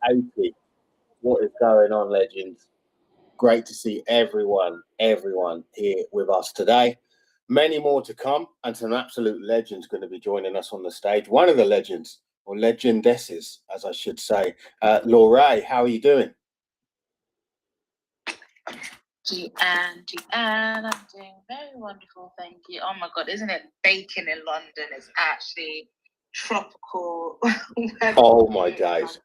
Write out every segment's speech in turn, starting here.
80. What is going on, legends? Great to see everyone here with us today. Many more to come, and some absolute legends going to be joining us on the stage. One of the legends, or legendesses, as I should say. Laura, how are you doing? I'm doing very wonderful, thank you. Oh my God, isn't it baking in London? It's actually tropical. Oh my days.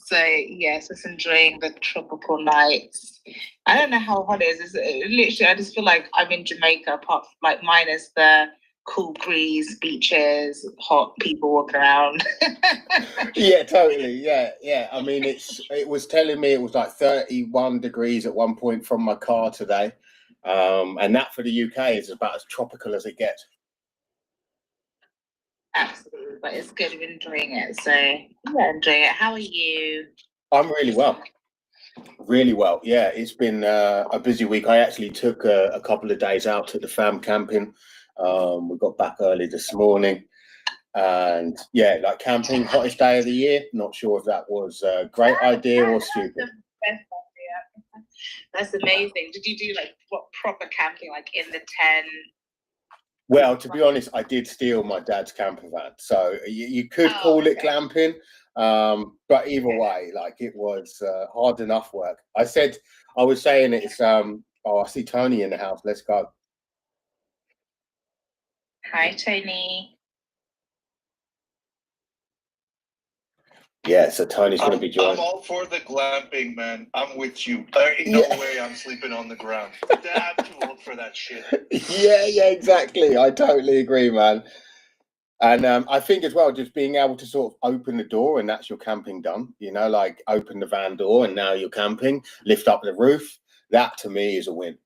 So yes, just enjoying the tropical nights. I don't know how hot it is. Literally, I just feel like I'm in Jamaica, apart from, like, minus the cool breeze, beaches, hot people walking around. Yeah, totally. Yeah. I mean, it was telling me it was like 31 degrees at one point from my car today. And that for the UK is about as tropical as it gets. Absolutely, but it's good. We're enjoying it. So yeah, enjoying it. How are you? I'm really well. Really well. Yeah, it's been a busy week. I actually took a couple of days out to the fam camping. We got back early this morning. And yeah, like camping, hottest day of the year. Not sure if that was a great idea or stupid. Best idea. That's amazing. Did you do like what proper camping, like in the tent? Well, to be honest, I did steal my dad's camper van, so you could call it glamping. But either way, like it was hard enough work. I was saying it's I see Tony in the house. Let's go. Hi, Tony. Yeah, so Tony's going to be joining. I'm all for the glamping, man. I'm with you. There ain't no way I'm sleeping on the ground. I'm too old for that shit. Yeah, exactly. I totally agree, man. And I think as well, just being able to sort of open the door and that's your camping done, you know, like open the van door and now you're camping, lift up the roof. That to me is a win.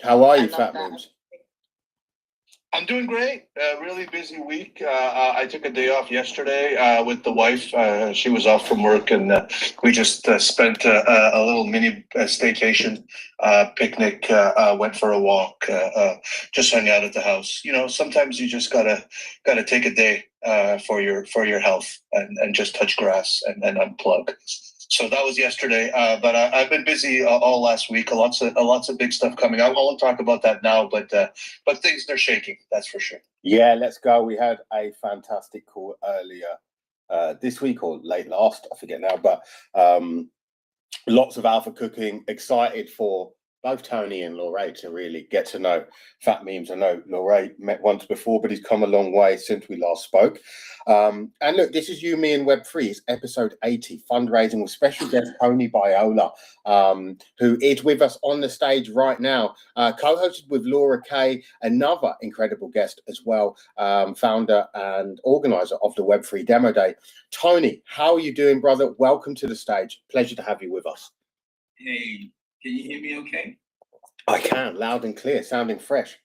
How are you, Fat Moons? I'm doing great. Really busy week. I took a day off yesterday with the wife. She was off from work, and we just spent a little mini staycation, picnic. Went for a walk. Just hung out at the house. You know, sometimes you just gotta take a day for your health and just touch grass and unplug. So that was yesterday, but I've been busy all last week. Lots of big stuff coming. I won't talk about that now, but things are shaking. That's for sure. Yeah, let's go. We had a fantastic call earlier this week or late last. I forget now, but lots of alpha cooking. Excited for both Tony and Laura to really get to know Fat Memes. I know Laura met once before, but he's come a long way since we last spoke. And look, this is You, Me, and Web3. It's episode 80, fundraising with special guest Tony Biola, who is with us on the stage right now, co-hosted with Laura Kay, another incredible guest as well, founder and organizer of the Web3 Demo Day. Tony, how are you doing, brother? Welcome to the stage. Pleasure to have you with us. Hey. Can you hear me okay? I can, loud and clear, sounding fresh.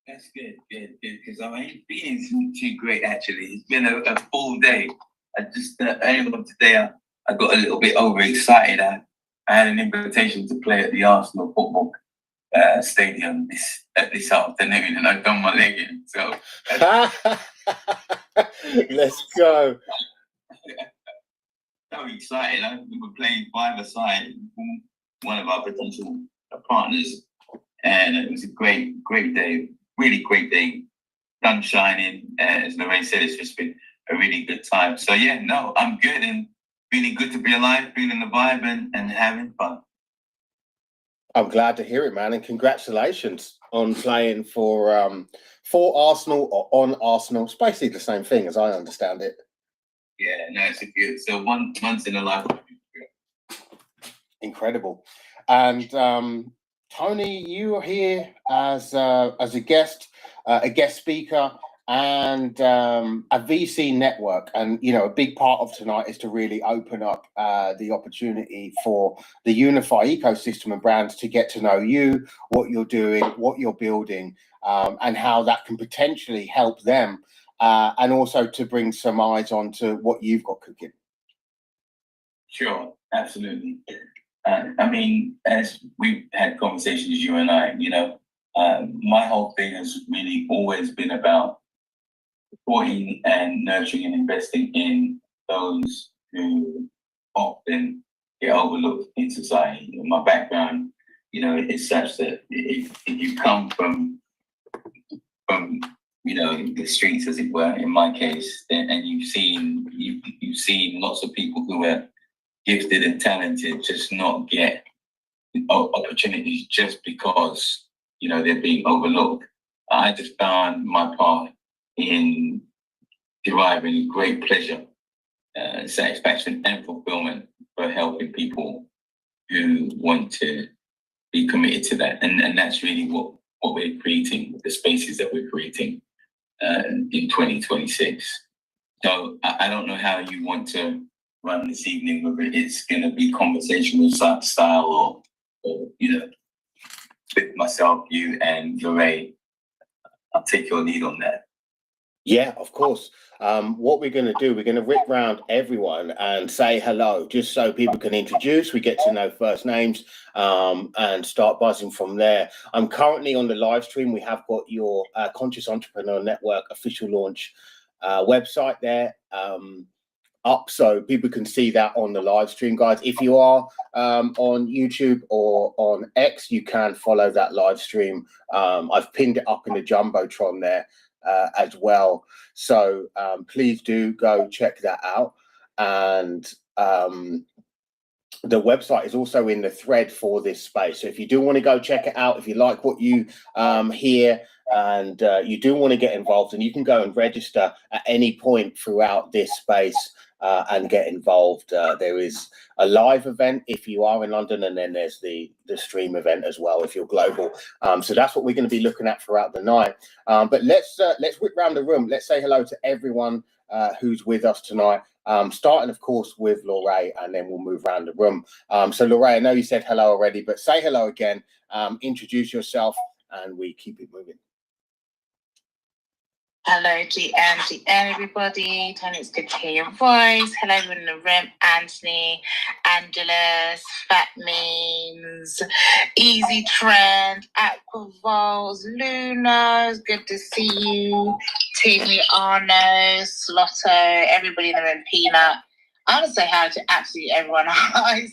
That's good, because I ain't feeling too great, actually. It's been a full day. I just, earlier on today, I got a little bit overexcited. I had an invitation to play at the Arsenal football stadium this afternoon, and I've done my leg in, so. Let's go. So excited. We were playing five-a-side. One of our potential partners, and it was a great day, really great day. Sun shining, as Lorraine said, it's just been a really good time. So yeah, no, I'm good and feeling good to be alive, feeling the vibe and having fun. I'm glad to hear it, man, and congratulations on playing for Arsenal or on Arsenal. It's basically the same thing as I understand it. Yeah, no, it's a good. So once in a lifetime. Incredible. And Tony, you are here as a guest speaker and a VC network. And, you know, a big part of tonight is to really open up the opportunity for the Uni-Fy ecosystem and brands to get to know you, what you're doing, what you're building, and how that can potentially help them, and also to bring some eyes onto what you've got cooking. Sure, absolutely. I mean, as we've had conversations, you and I, you know, My whole thing has really always been about supporting and nurturing and investing in those who often get overlooked in society. My background, is such that if you come from the streets, as it were, in my case, and you've seen lots of people who are gifted and talented just not get opportunities just because they're being overlooked. I just found my path in deriving great pleasure, satisfaction, and fulfillment for helping people who want to be committed to that, and that's really what we're creating, the spaces that we're creating in 2026. So I don't know how you want to run this evening, whether it's going to be conversational style or with myself, you, and Lorraine. I'll take your lead on that. Yeah, of course. What we're going to do, we're going to rip round everyone and say hello, just so people can introduce. We get to know first names and start buzzing from there. I'm currently on the live stream. We have got your Conscious Entrepreneur Network official launch website there up, so people can see that on the live stream, guys. If you are on YouTube or on X, you can follow that live stream. I've pinned it up in the Jumbotron there as well, so please do go check that out. And the website is also in the thread for this space, so if you do want to go check it out, if you like what you hear and you do want to get involved, and you can go and register at any point throughout this space and get involved. There is a live event if you are in London, and then there's the stream event as well if you're global. So that's what we're going to be looking at throughout the night. But let's whip round the room. Let's say hello to everyone who's with us tonight. Starting, of course, with Lorraine, and then we'll move around the room. So Lorraine, I know you said hello already, but say hello again. Introduce yourself, and we keep it moving. Hello, GM, everybody. Tony, it's good to hear your voice. Hello, everyone in the room. Anthony, Angelus, Fat Memes, Easy Trend, Aquavols, Luna. It's good to see you. Tiffany, Arno, Slotto, everybody in the room. Peanut. I want to say hi to absolutely everyone. Hi,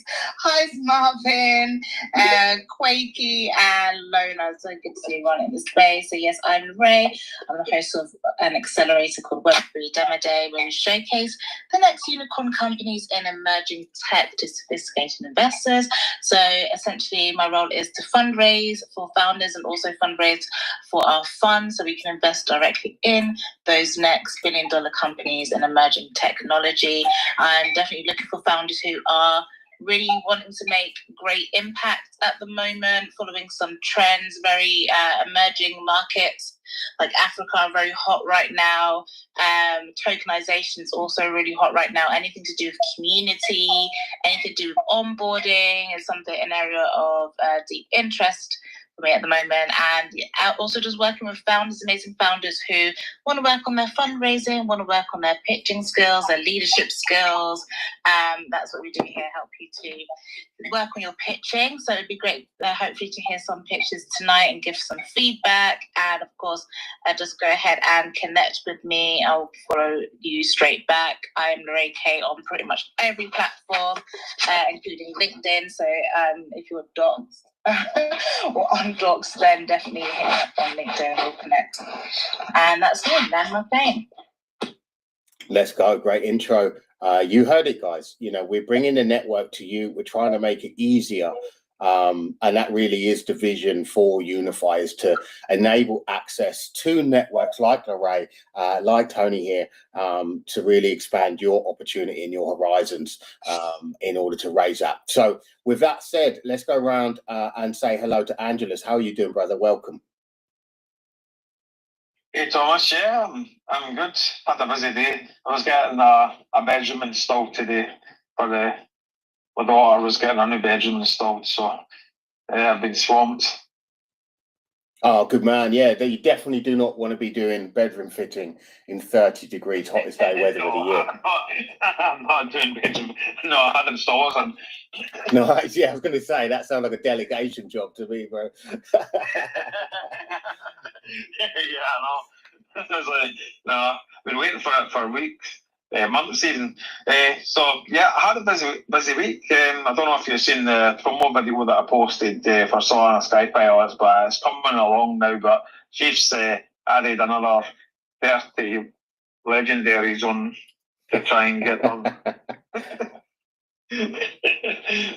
Marvin, Quakey, and Lona. So good to see everyone in the space. So yes, I'm Ray. I'm the host of an accelerator called Web3 Demo Day, where we showcase the next unicorn companies in emerging tech to sophisticated investors. So essentially, my role is to fundraise for founders and also fundraise for our fund, so we can invest directly in those next billion-dollar companies in emerging technology. I'm definitely looking for founders who are really wanting to make great impact at the moment, following some trends, very emerging markets like Africa are very hot right now. Tokenization is also really hot right now. Anything to do with community, anything to do with onboarding is an area of deep interest for me at the moment. And also just working with founders, amazing founders who want to work on their fundraising, want to work on their pitching skills, their leadership skills. That's what we do here, help you to work on your pitching. So it'd be great, hopefully, to hear some pitches tonight and give some feedback. And of course, just go ahead and connect with me. I'll follow you straight back. I'm Lorraine K on pretty much every platform, including LinkedIn. So if you're dogs or on dogs, then definitely hit me up on LinkedIn. We'll connect. And that's it. That's my thing. Let's go. Great intro. You heard it, guys. We're bringing the network to you. We're trying to make it easier. And that really is the vision for Uni-Fy, is to enable access to networks like Lorraine, like Tony here, to really expand your opportunity and your horizons in order to raise that. So with that said, let's go around and say hello to Angelus. How are you doing, brother? Welcome. Hey Thomas, yeah, I'm good. Had a busy day. I was getting a bedroom installed today for my daughter was getting a new bedroom installed, so I've been swamped. Oh, good man. Yeah, you definitely do not want to be doing bedroom fitting in 30 degrees, hottest day weather of the year. I'm not doing bedroom. No, I had installers and No, yeah, I was going to say that sounds like a delegation job to me, bro. yeah, I know. I was like, no, I've been waiting for it for weeks. Months even. So yeah, I had a busy week. I don't know if you've seen the promo video that I posted for Solana Sky Pilots, but it's coming along now. But Chiefs added another 30 legendaries on to try and get them.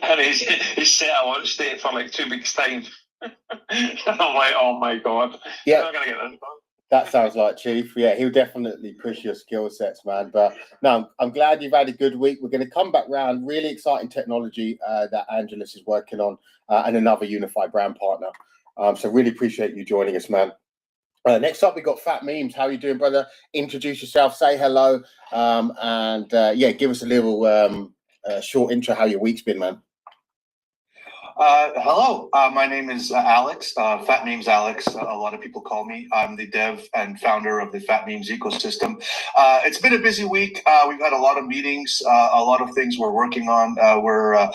And he's set a launch date for like 2 weeks' time. I'm like, oh my god, Yeah, I'm not gonna get this done. that sounds like Chief. Yeah, he'll definitely push your skill sets, man. But no, I'm glad you've had a good week. We're going to come back round. Really exciting technology that Angelus is working on, and another Uni-Fy brand partner. So really appreciate you joining us, man. Next up, we got Fat Memes. How are you doing, brother? Introduce yourself, say hello, and yeah, give us a little short intro how your week's been, man. Hello, my name is Alex. Fat Memes Alex. A lot of people call me. I'm the dev and founder of the Fat Memes ecosystem. It's been a busy week. We've had a lot of meetings, a lot of things we're working on. We're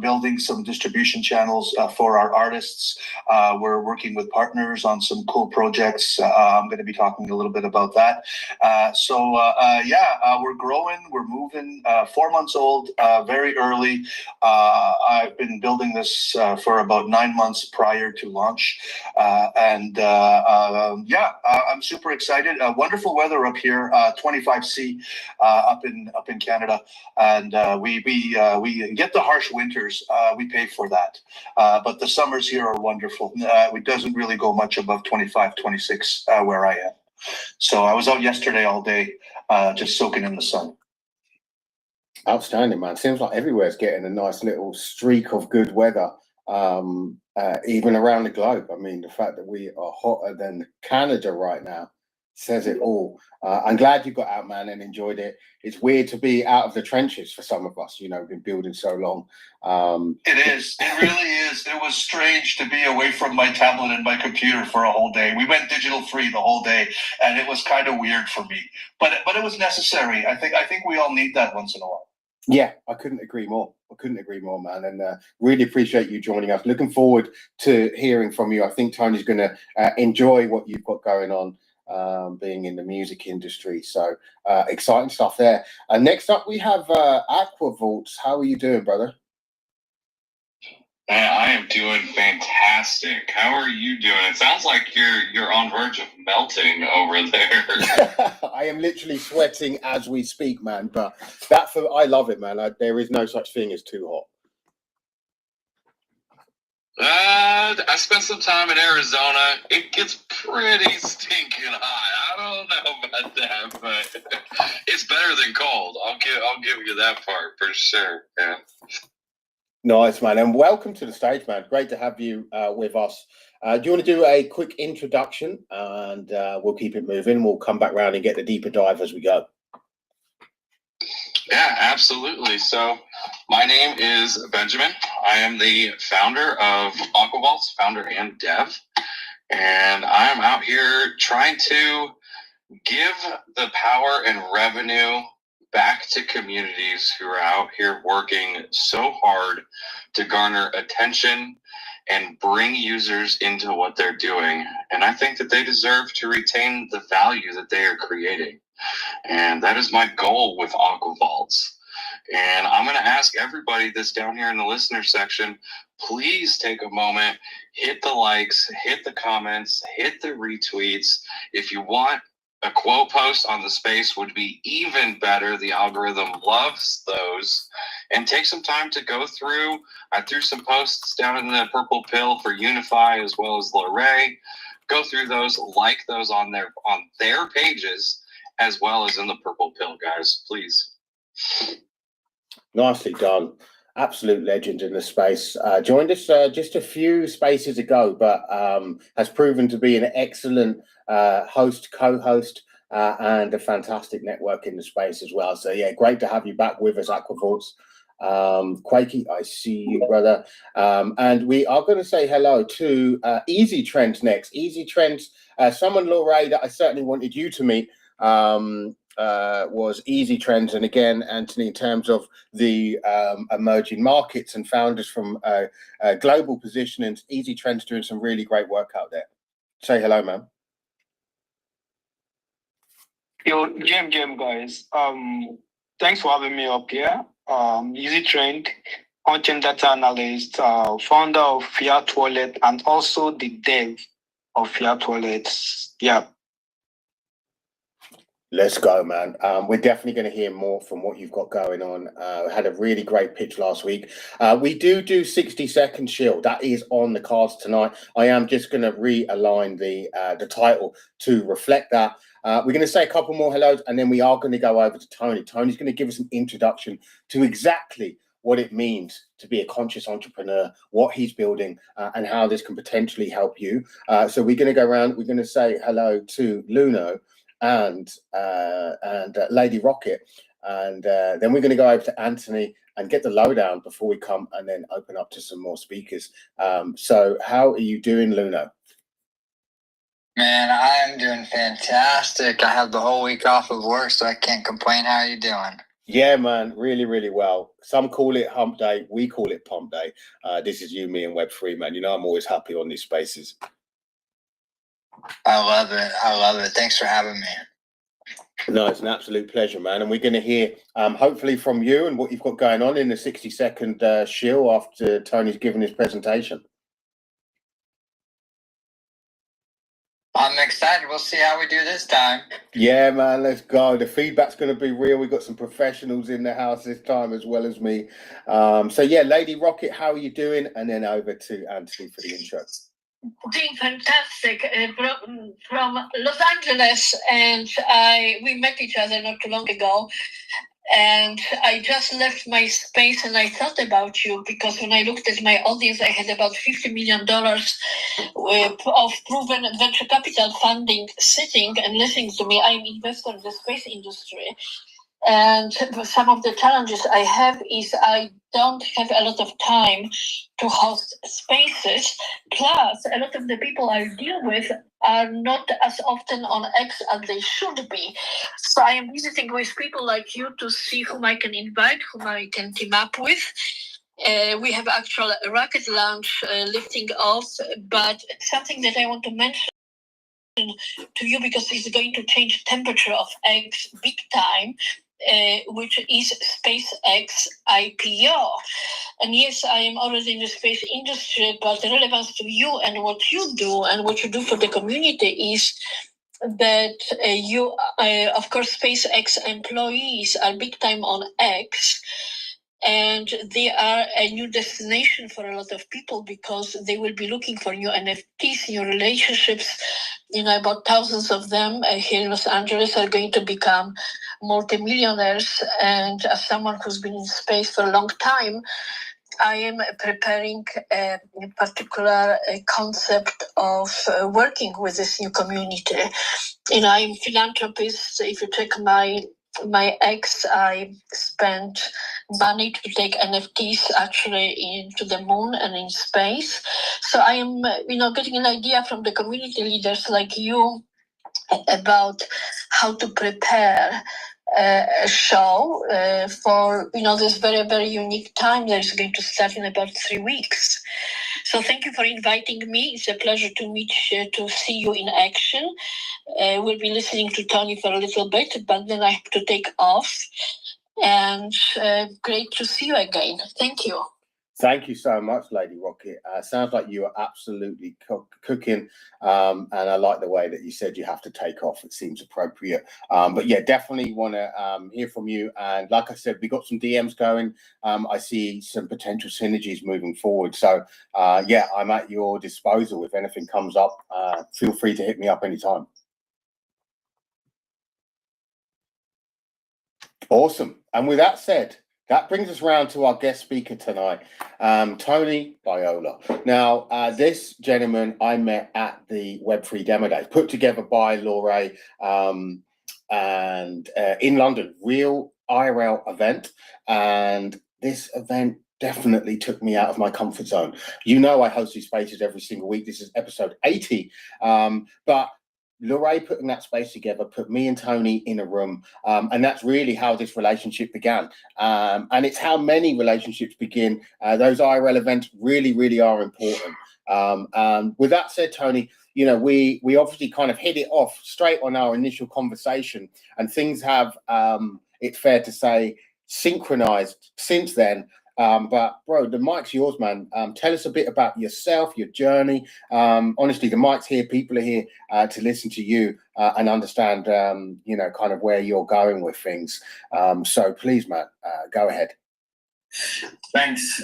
building some distribution channels for our artists. We're working with partners on some cool projects. I'm going to be talking a little bit about that. We're growing. We're moving. 4 months old, very early. I've been building this for about 9 months prior to launch, I'm super excited. Wonderful weather up here, 25°C up in Canada, and we get the harsh winters. We pay for that, but the summers here are wonderful. It doesn't really go much above 25, 26 where I am. So I was out yesterday all day, just soaking in the sun. Outstanding, man. Seems like everywhere's getting a nice little streak of good weather, even around the globe. I mean, the fact that we are hotter than Canada right now says it all. I'm glad you got out, man, and enjoyed it. It's weird to be out of the trenches for some of us, you know, been building so long. It is. It really is. It was strange to be away from my tablet and my computer for a whole day. We went digital free the whole day, and it was kind of weird for me. But it was necessary. I think we all need that once in a while. Yeah, I couldn't agree more. Man. And really appreciate you joining us. Looking forward to hearing from you. I think Tony's going to enjoy what you've got going on, being in the music industry. So exciting stuff there. Next up, we have Aquavaults. How are you doing, brother? Man, I am doing fantastic. How are you doing? It sounds like you're on verge of melting over there. I am literally sweating as we speak, man. But I love it, man. There is no such thing as too hot. I spent some time in Arizona. It gets pretty stinking hot. I don't know about that, but it's better than cold. I'll give you that part for sure. Yeah. Nice, man, and welcome to the stage, man. Great to have you with us. Do you want to do a quick introduction, and we'll keep it moving. We'll come back round and get the deeper dive as we go. Yeah, absolutely. So my name is Benjamin. I am the founder of Aquavaults, founder and dev, and I'm out here trying to give the power and revenue back to communities who are out here working so hard to garner attention and bring users into what they're doing. And I think that they deserve to retain the value that they are creating. And that is my goal with Aquavaults. And I'm going to ask everybody that's down here in the listener section, please take a moment, hit the likes, hit the comments, hit the retweets. If you want a quote post on the space would be even better. The algorithm loves those. And take some time to go through. I threw some posts down in the purple pill for Uni-Fy as well as Lorray. Go through those, like those on their pages as well as in the purple pill, guys, please. Nicely done. Absolute legend in the space. Joined us just a few spaces ago, but has proven to be an excellent host, co-host, and a fantastic network in the space as well. So yeah, great to have you back with us, Aquavaults. Quakey, I see you, brother. And we are going to say hello to Easy Trends next. Easy Trends, someone, Laura, that I certainly wanted you to meet was Easy Trends. And again, Anthony, in terms of the emerging markets and founders from global positioning, Easy Trends doing some really great work out there. Say hello, man. Yo, Jam guys. Thanks for having me up here. Easy Trend, content data analyst, founder of Fiat Wallet, and also the dev of Fiat Wallets. Yeah. Let's go, man. We're definitely going to hear more from what you've got going on. Had a really great pitch last week. We do 60-second shield. That is on the cards tonight. I am just going to realign the title to reflect that. We're going to say a couple more hellos, and then we are going to go over to Tony. Tony's going to give us an introduction to exactly what it means to be a conscious entrepreneur, what he's building, and how this can potentially help you. So we're going to go around. We're going to say hello to Luno and Lady Rocket, and then we're going to go over to Anthony and get the lowdown before we come and then open up to some more speakers. So how are you doing, Luno? Man, I am doing fantastic. I have the whole week off of work, so I can't complain. How are you doing? Yeah, man, really, really well. Some call it hump day. We call it pump day. This is you, me, and Web3, man. You know, I'm always happy on these spaces. I love it. I love it. Thanks for having me. No, it's an absolute pleasure, man. And we're going to hear, hopefully, from you and what you've got going on in the 60-second shield after Tony's given his presentation. I'm excited. We'll see how we do this time. Yeah, man, let's go. The feedback's going to be real. We've got some professionals in the house this time as well as me. So, yeah, Lady Rocket, how are you doing? And then over to Anthony for the intro. Doing fantastic from Los Angeles, and we met each other not too long ago, and I just left my space and I thought about you, because when I looked at my audience, I had about $50 million of proven venture capital funding sitting and listening to me. I'm an investor in the space industry. And some of the challenges I have is I don't have a lot of time to host spaces. Plus, a lot of the people I deal with are not as often on X as they should be. So I am visiting with people like you to see whom I can invite, whom I can team up with. We have actual rocket launch lifting off, but something that I want to mention to you, because it's going to change temperature of X big time, which is SpaceX IPO. And yes, I am already in the space industry, but the relevance to you and what you do and what you do for the community is that you, of course, SpaceX employees are big time on X. And they are a new destination for a lot of people, because they will be looking for new NFTs, new relationships. You know, about thousands of them here in Los Angeles are going to become multimillionaires. And as someone who's been in space for a long time, I am preparing a particular concept of working with this new community. You know, I'm a philanthropist. If you check my ex, I spent money to take NFTs actually into the moon and in space. So I am, getting an idea from the community leaders like you about how to prepare a show for this very, very unique time that is going to start in about 3 weeks. So thank you for inviting me. It's a pleasure to see you in action. We'll be listening to Tony for a little bit, but then I have to take off. And great to see you again. Thank you. Thank you so much, Lady Rocket. Sounds like you are absolutely cooking, and I like the way that you said you have to take off. It seems appropriate. But yeah, definitely want to hear from you. And like I said, we got some DMs going. I see some potential synergies moving forward. So yeah, I'm at your disposal. If anything comes up, feel free to hit me up anytime. Awesome. And with that said, that brings us round to our guest speaker tonight, Tony Biola. Now, this gentleman I met at the Web3 Demo Days, put together by Laura and in London, real IRL event. And this event definitely took me out of my comfort zone. You know, I host these spaces every single week. This is episode 80. But Lorraine putting that space together put me and Tony in a room. And that's really how this relationship began. And it's how many relationships begin. Those IRL events really, really are important. And with that said, Tony, you know, we obviously kind of hit it off straight on our initial conversation, and things have, it's fair to say, synchronized since then. But bro, the mic's yours, man. Tell us a bit about yourself, your journey. Honestly, the mic's here. People are here to listen to you and understand, you know, kind of where you're going with things. So please, Matt, go ahead. Thanks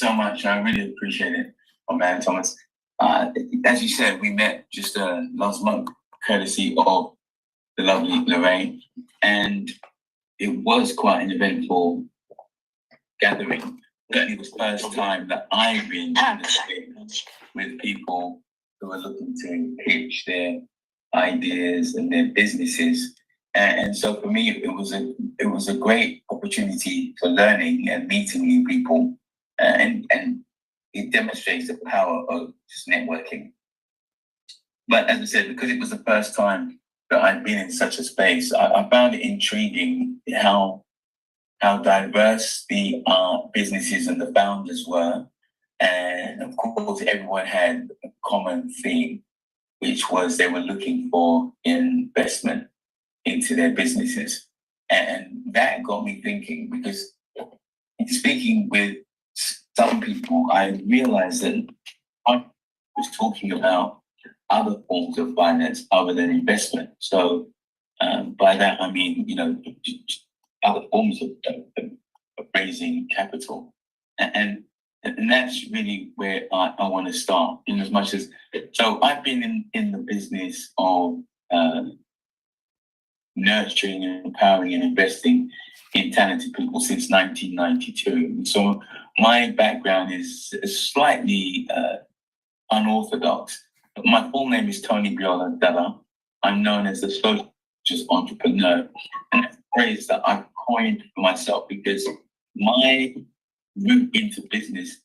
so much. I really appreciate it, man, Thomas. As you said, we met just last month, courtesy of the lovely Lorraine, and it was quite an eventful gathering. It was the first time that I've been in the space with people who are looking to pitch their ideas and their businesses. And so for me, it was a great opportunity for learning and meeting new people, and it demonstrates the power of just networking. But as I said, because it was the first time that I've been in such a space, I found it intriguing how diverse the businesses and the founders were. And of course, everyone had a common theme, which was they were looking for investment into their businesses. And that got me thinking, because in speaking with some people, I realized that I was talking about other forms of finance other than investment. So by that, I mean, you know, other forms of raising capital. And that's really where I want to start, in as much as, so I've been in the business of nurturing and empowering and investing in talented people since 1992. So my background is slightly unorthodox. My full name is Tony Biola. I'm known as the social entrepreneur, and that's a phrase that I've coined for myself because my route into business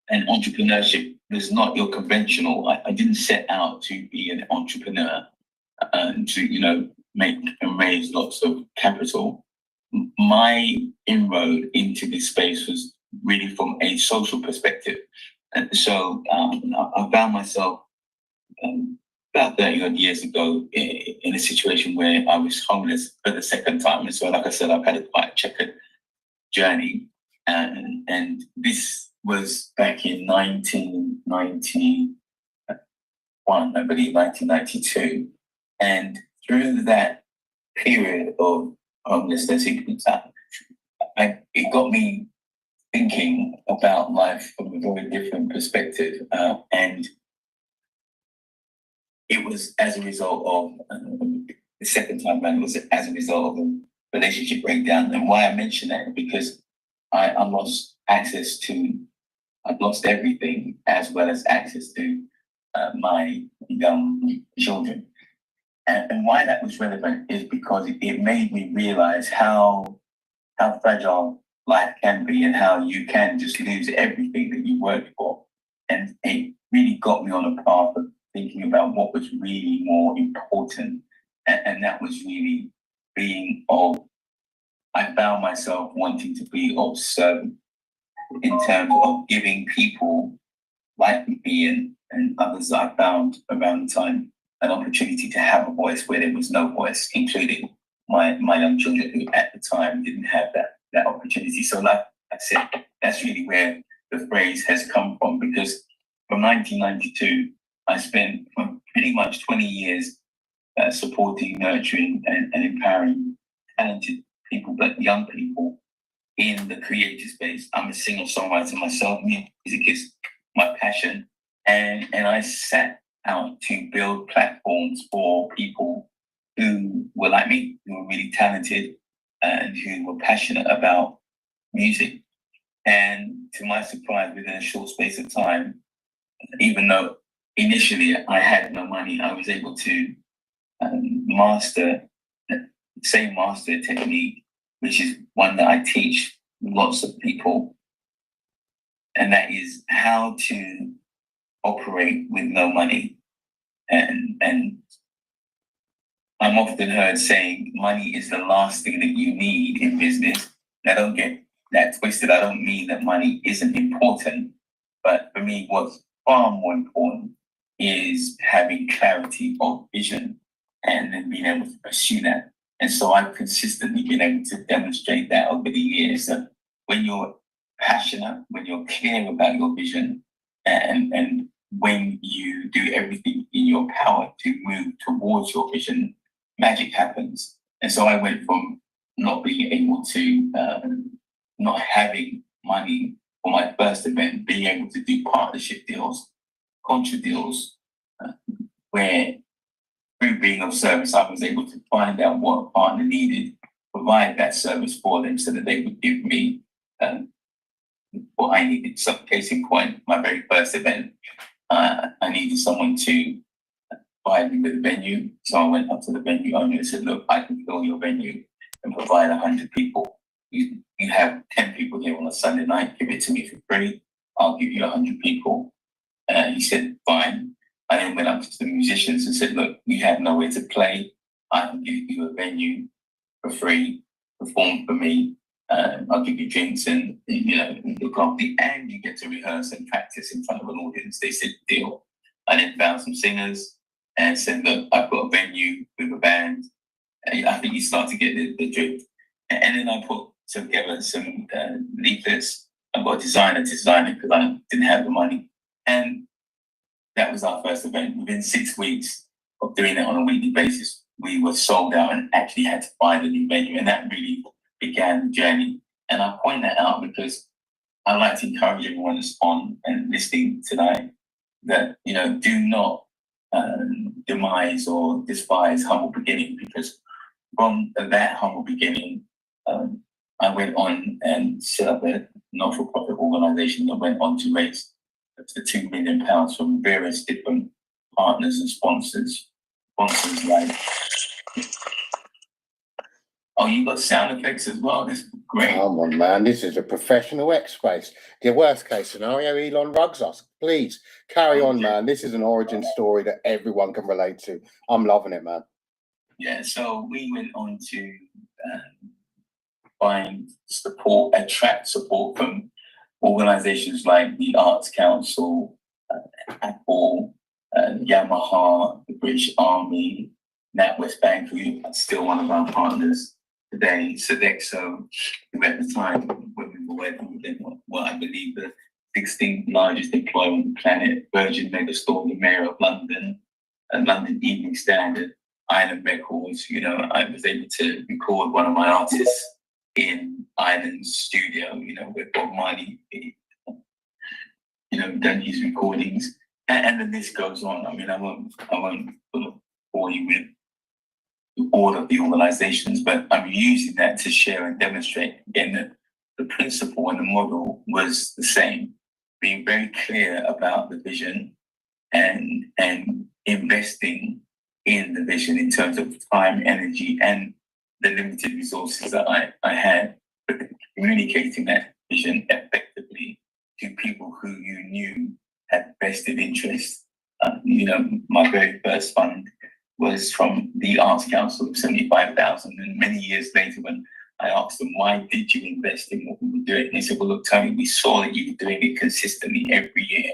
and entrepreneurship was not your conventional. I didn't set out to be an entrepreneur and to, you know, make and raise lots of capital. My inroad into this space was really from a social perspective. And so I found myself about 30 odd years ago in a situation where I was homeless for the second time. And so, like I said, I've had a quite checkered journey. And this was back in 1991, I believe, 1992. And through that period of homelessness, it got me thinking about life from a very different perspective. And it was as a result of the second time around, it was as a result of a relationship breakdown. And why I mention that, because I lost access to, I've lost everything, as well as access to my young children. And why that was relevant is because it made me realize how fragile life can be and how you can just lose everything that you worked for. And it really got me on a path of thinking about what was really more important. And that was really being I found myself wanting to be of service in terms of giving people like me and others that I found around the time an opportunity to have a voice where there was no voice, including my young children who at the time didn't have that opportunity. So like I said, that's really where the phrase has come from, because from 1992, I spent pretty much 20 years supporting, nurturing and empowering talented people, but young people in the creative space. I'm a singer-songwriter myself. Music is my passion. And I set out to build platforms for people who were like me, who were really talented and who were passionate about music. And to my surprise, within a short space of time, even though initially I had no money, I was able to master the same master technique, which is one that I teach lots of people, and that is how to operate with no money. And I'm often heard saying money is the last thing that you need in business. Now, don't get that twisted. I don't mean that money isn't important, but for me, what's far more important is having clarity of vision and then being able to pursue that. And so I've consistently been able to demonstrate that over the years, that when you're passionate, when you're clear about your vision, and when you do everything in your power to move towards your vision, magic happens. And so I went from not being able to, not having money for my first event, being able to do partnership deals, contra deals, where through being of service, I was able to find out what a partner needed, provide that service for them so that they would give me what I needed. So case in point, my very first event, I needed someone to provide me with a venue. So I went up to the venue owner and said, look, I can fill your venue and provide 100 people. You have 10 people here on a Sunday night, give it to me for free. I'll give you 100 people. He said, fine. I then went up to the musicians and said, look, you have nowhere to play. I can give you a venue for free, perform for me. I'll give you drinks and, look after you, and you get to rehearse and practice in front of an audience. They said, deal. I then found some singers and said, look, I've got a venue with a band. I think you start to get the drift. And then I put together some leaflets. I got a designer to design it because I didn't have the money. And that was our first event. Within 6 weeks of doing it on a weekly basis, we were sold out and actually had to find a new venue. And that really began the journey. And I point that out because I like to encourage everyone that's on and listening tonight that, do not demise or despise humble beginning, because from that humble beginning, I went on and set up a not-for-profit organization that went on to raise up to £2 million from various different partners and sponsors. Sponsors like, oh, you got sound effects as well. This is great. Come on, man. This is a professional X space. The worst case scenario, Elon rugs us. Please carry on, man. This is an origin story that everyone can relate to. I'm loving it, man. Yeah, so we went on to find support, attract support from organizations like the Arts Council, Apple, Yamaha, the British Army, NatWest Bank, who are still one of our partners today, Sodexo, who at the time when we were working with them, what I believe the 16th largest employer on the planet, Virgin Megastore, the Mayor of London, and London Evening Standard, Island Records. I was able to record one of my artists in Island's studio, with Bob Marley, done his recordings, and the list goes on. I mean, I won't bore you with all of the organizations, but I'm using that to share and demonstrate again that the principle and the model was the same, being very clear about the vision and investing in the vision in terms of time, energy, and the limited resources that I had, but communicating that vision effectively to people who you knew had vested interest. My very first fund was from the Arts Council of 75,000. And many years later, when I asked them, why did you invest in what we were doing? They said, well, look, Tony, we saw that you were doing it consistently every year.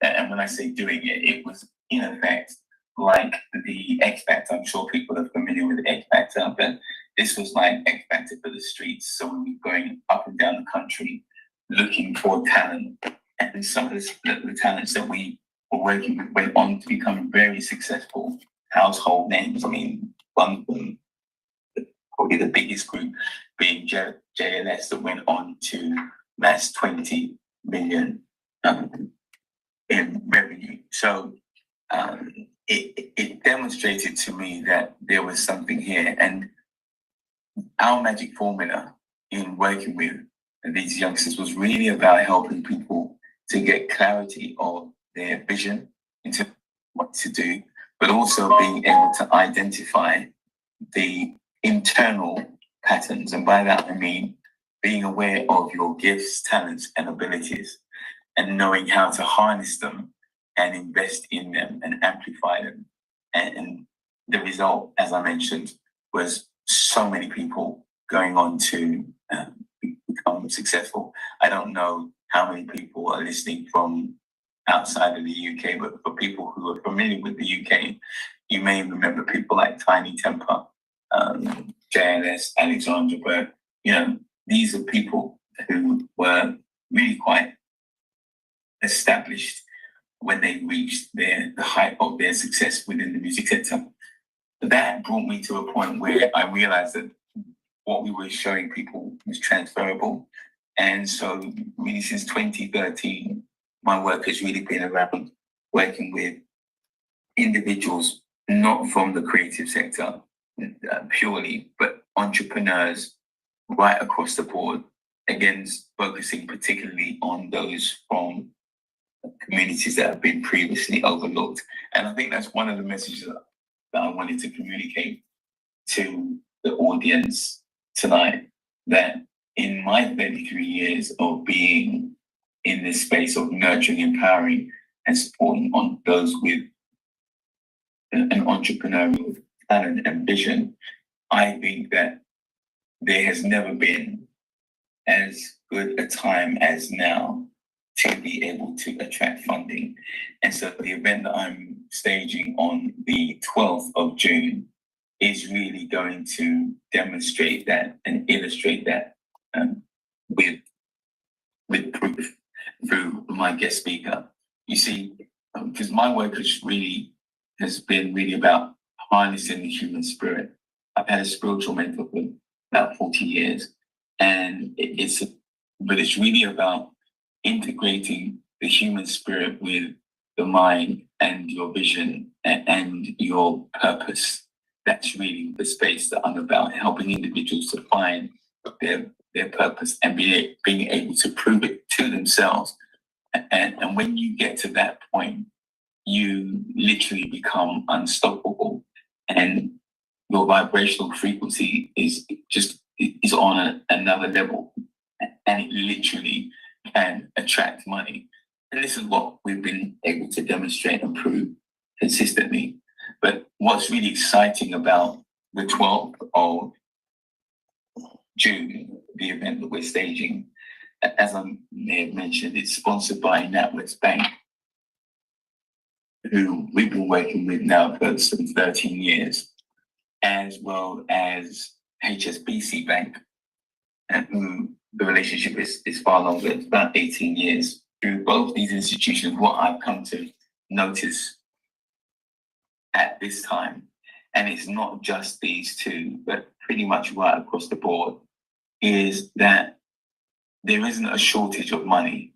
And when I say doing it, it was in effect like the X Factor. I'm sure people are familiar with the X Factor, but this was like X Factor for the streets. So we were going up and down the country looking for talent. And some of the talents that we were working with went on to become very successful household names. I mean, one of them, probably the biggest group, being JLS, that went on to mass 20 million in revenue. So it demonstrated to me that there was something here. And our magic formula in working with these youngsters was really about helping people to get clarity of their vision into what to do, but also being able to identify the internal patterns. And by that, I mean being aware of your gifts, talents, and abilities, and knowing how to harness them and invest in them and amplify them. And the result, as I mentioned, was so many people going on to become successful. I don't know how many people are listening from outside of the UK, but for people who are familiar with the UK, you may remember people like Tiny Temper, JLS, Alexandra Burke. You know, these are people who were really quite established when they reached the height of their success within the music sector. That brought me to a point where I realized that what we were showing people was transferable. And so really since 2013, my work has really been around working with individuals, not from the creative sector purely, but entrepreneurs right across the board, again, focusing particularly on those from communities that have been previously overlooked. And I think that's one of the messages that I wanted to communicate to the audience tonight, that in my 33 years of being in this space of nurturing, empowering, and supporting on those with an entrepreneurial talent and vision, I think that there has never been as good a time as now to be able to attract funding. And so the event that I'm staging on the 12th of June is really going to demonstrate that and illustrate that with proof through my guest speaker. You see, because my work has been really about harnessing the human spirit. I've had a spiritual mentor for about 40 years, and it's really about integrating the human spirit with the mind and your vision and your purpose. That's really the space that I'm about, helping individuals to find their purpose and being able to prove it to themselves. And when you get to that point, you literally become unstoppable, and your vibrational frequency is on another level, and it literally can attract money. And this is what we've been able to demonstrate and prove consistently. But what's really exciting about the 12th of June, the event that we're staging, as I may have mentioned, it's sponsored by NatWest Bank, who we've been working with now for some 13 years, as well as HSBC Bank, and who the relationship is far longer, it's about 18 years. Through both these institutions, what I've come to notice at this time, and it's not just these two, but pretty much right across the board, is that there isn't a shortage of money.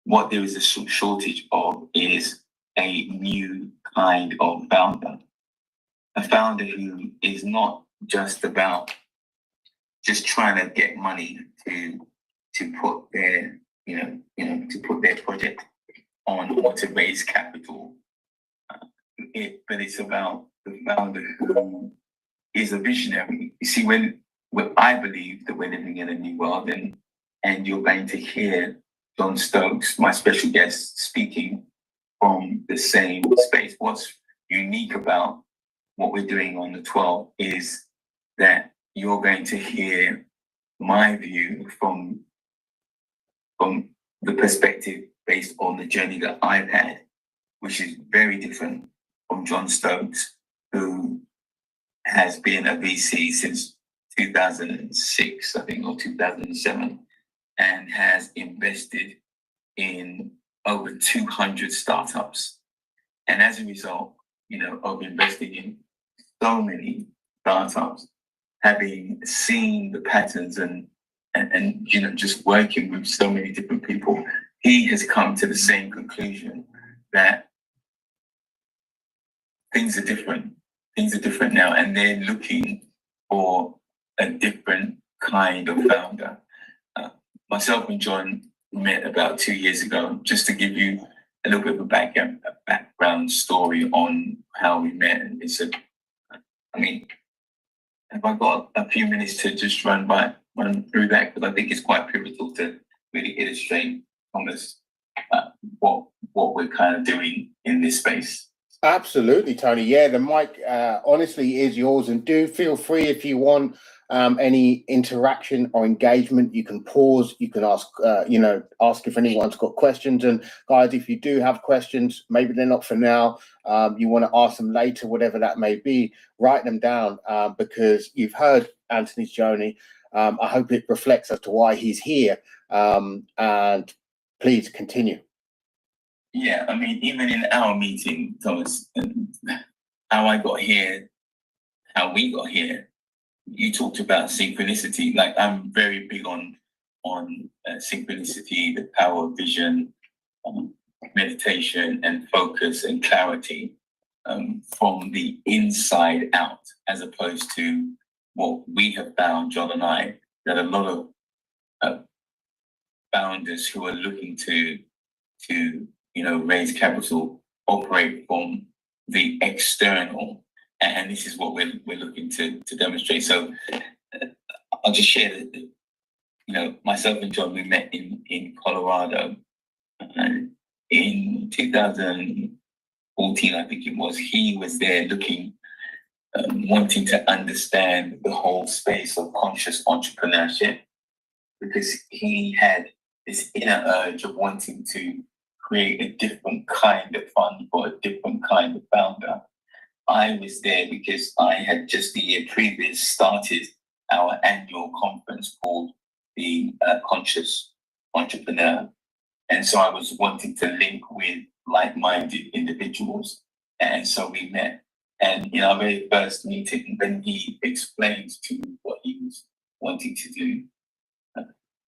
What there is a shortage of is a new kind of founder. A founder who is not just about just trying to get money to put their to put their project on or to raise capital. But it's about the founder who is a visionary. You see, when I believe that we're living in a new world, and you're going to hear John Stokes, my special guest, speaking from the same space. What's unique about what we're doing on the 12th is that you're going to hear my view from the perspective based on the journey that I've had, which is very different from John Stokes, who has been a VC since 2006, I think, or 2007, and has invested in over 200 startups. And as a result, of investing in so many startups, having seen the patterns and just working with so many different people, he has come to the same conclusion that things are different. Things are different now, and they're looking for a different kind of founder. Myself and John met about 2 years ago, just to give you a little bit of a background story on how we met. And he said, have I got a few minutes to just run by run through that because I think it's quite pivotal to really illustrate almost what we're kind of doing in this space. Absolutely, Tony. Yeah, the mic honestly is yours, and do feel free if you want any interaction or engagement. You can pause, you can ask, ask if anyone's got questions. And guys, if you do have questions, maybe they're not for now, you want to ask them later, whatever that may be, write them down because you've heard Anthony's journey. I hope it reflects as to why he's here, and please continue. Yeah, I mean, even in our meeting, Thomas, how I got here, how we got here, you talked about synchronicity. Like, I'm very big on synchronicity, the power of vision, meditation and focus and clarity from the inside out, as opposed to what we have found, John and I, that a lot of founders who are looking to raise capital operate from the external, and this is what we're looking to demonstrate. So I'll just share that, myself and John, we met in Colorado, and in 2014, I think it was. He was there looking, wanting to understand the whole space of conscious entrepreneurship, because he had this inner urge of wanting to create a different kind of fund for a different kind of founder. I was there because I had just the year previous started our annual conference called the Conscious Entrepreneur. And so I was wanting to link with like-minded individuals. And so we met. And in our very first meeting, when he explained to me what he was wanting to do,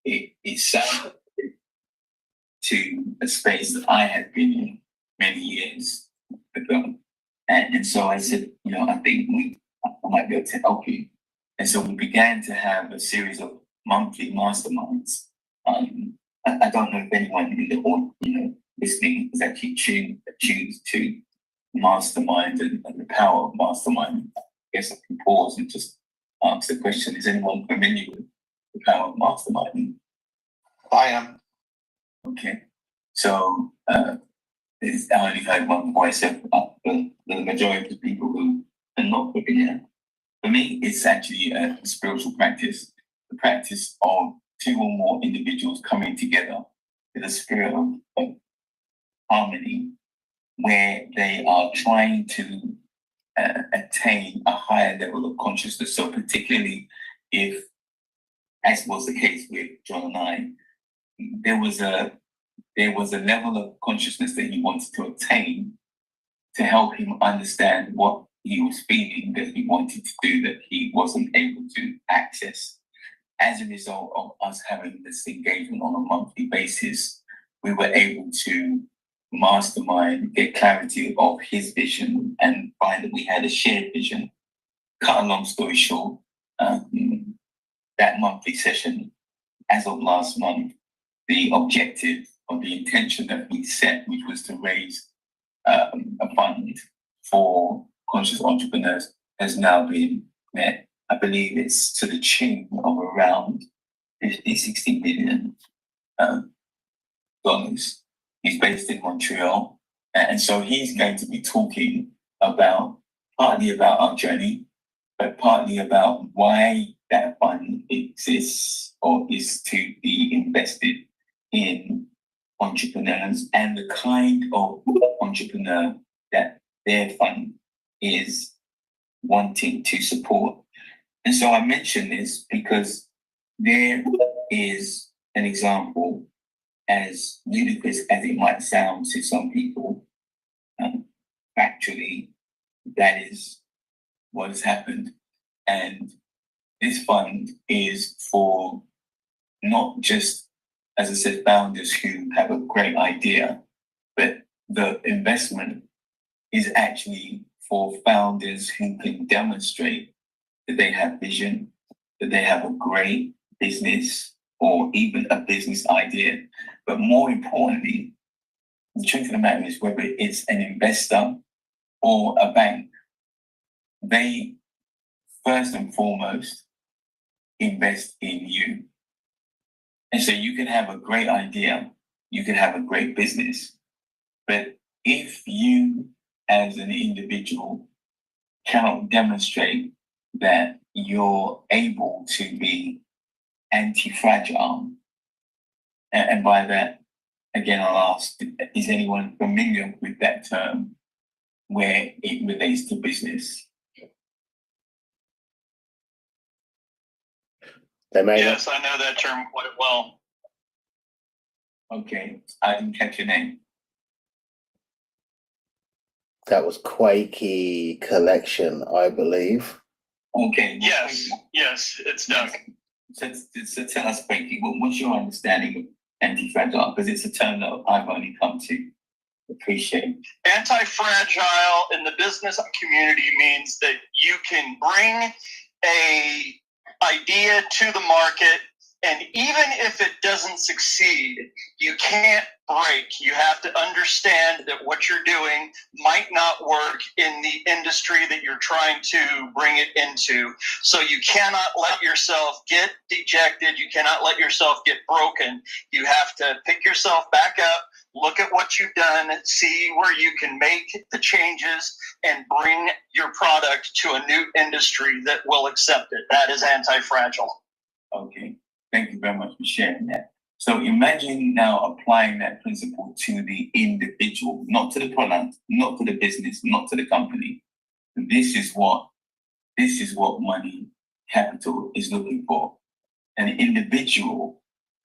it sounded to a space that I had been in many years ago. And so I said, I think I might be able to help you. And so we began to have a series of monthly masterminds. I don't know if anyone in the audience, listening is actually tuned to mastermind and the power of mastermind. I guess I can pause and just ask the question, is anyone familiar with the power of mastermind? I am. Okay, so I only heard one voice of the majority of people who are not familiar. For me, it's actually a spiritual practice, the practice of two or more individuals coming together with a spirit of harmony, where they are trying to attain a higher level of consciousness. So particularly if, as was the case with John and I, there was a level of consciousness that he wanted to attain to help him understand what he was feeling that he wanted to do that he wasn't able to access. As a result of us having this engagement on a monthly basis, we were able to mastermind, get clarity of his vision, and find that we had a shared vision. Cut a long story short, that monthly session, as of last month, the objective or the intention that we set, which was to raise a fund for conscious entrepreneurs, has now been met. I believe it's to the tune of around 50-60 million dollars. He's based in Montreal, and so he's going to be talking partly about our journey, but partly about why that fund exists or is to be invested in entrepreneurs and the kind of entrepreneur that their fund is wanting to support. And so I mention this because there is an example, as ludicrous as it might sound to some people, factually, that is what has happened. And this fund is for not just, as I said, founders who have a great idea, but the investment is actually for founders who can demonstrate that they have vision, that they have a great business or even a business idea. But more importantly, the truth of the matter is, whether it's an investor or a bank, they first and foremost invest in you. And so you can have a great idea, you can have a great business, but if you as an individual cannot demonstrate that you're able to be anti-fragile, and by that, again, I'll ask, is anyone familiar with that term where it relates to business? Yes, I know that term quite well. Okay, I didn't catch your name. That was Quakey Collection, I believe. Okay. Yes, it's Doug. So tell us, Quakey, what's your understanding of anti-fragile? Because it's a term that I've only come to appreciate. Anti-fragile in the business community means that you can bring a idea to the market, and even if it doesn't succeed, you can't break. You have to understand that what you're doing might not work in the industry that you're trying to bring it into. So you cannot let yourself get dejected. You cannot let yourself get broken. You have to pick yourself back up, look at what you've done, see where you can make the changes, and bring your product to a new industry that will accept it. That is anti-fragile. Okay, thank you very much for sharing that. So imagine now applying that principle to the individual, not to the product, not to the business, not to the company. This is what money capital is looking for. An individual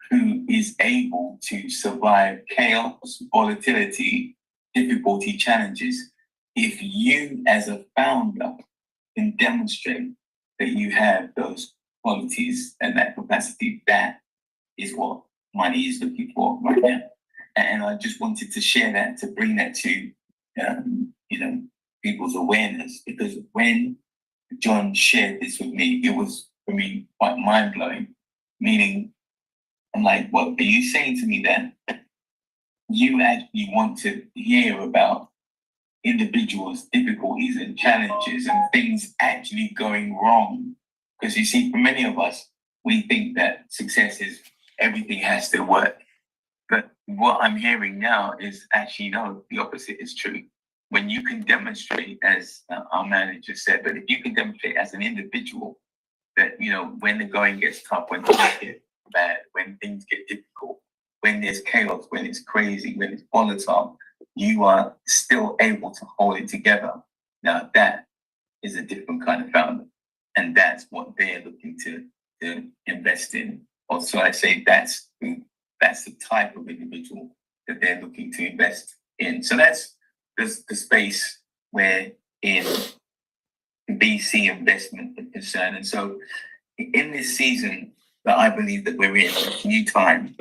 who is able to survive chaos, volatility, difficulty, challenges. If you as a founder can demonstrate that you have those qualities and that capacity, that is what money is looking for right now. And I just wanted to share that, to bring that to people's awareness, because when John shared this with me, it was for me quite mind-blowing. Meaning, I'm like, what are you saying to me that you actually want to hear about individuals' difficulties and challenges and things actually going wrong? Because you see, for many of us, we think that success is everything has to work. But what I'm hearing now is actually, no, the opposite is true. When you can demonstrate, as our manager said, but if you can demonstrate as an individual that, when the going gets tough, when things get bad, when things get difficult, when there's chaos, when it's crazy, when it's volatile, you are still able to hold it together. Now that is a different kind of founder. And that's what they're looking to invest in. Or so I say that's the type of individual that they're looking to invest in. So that's the space where in VC investment is concerned. And so in this season that I believe that we're in, new time,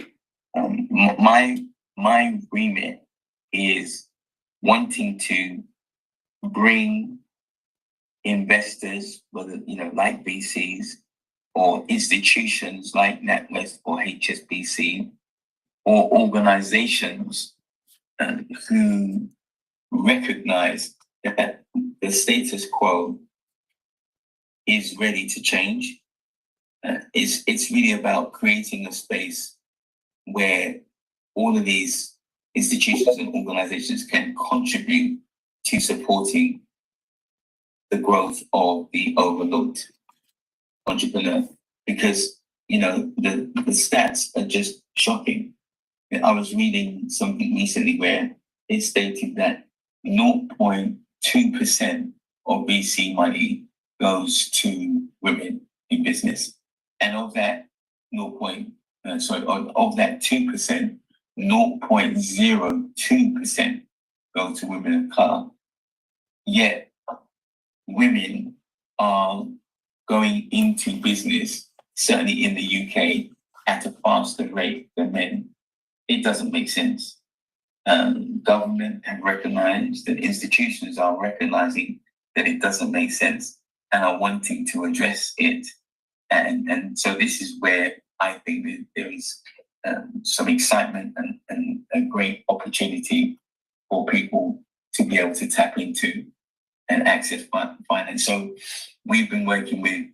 my remit is wanting to bring investors, whether like VCs or institutions like NatWest or HSBC, or organizations who recognize that the status quo is ready to change. It's really about creating a space where all of these institutions and organizations can contribute to supporting the growth of the overlooked entrepreneur. Because, the stats are just shocking. I was reading something recently where it stated that 0.2% of VC money goes to women in business. And of that of that 2%, 0.02% go to women of color. Yet women are going into business, certainly in the UK, at a faster rate than men. It doesn't make sense. Government have recognized, that institutions are recognizing that it doesn't make sense and are wanting to address it. And so this is where I think that there is some excitement and a great opportunity for people to be able to tap into and access finance. So we've been working with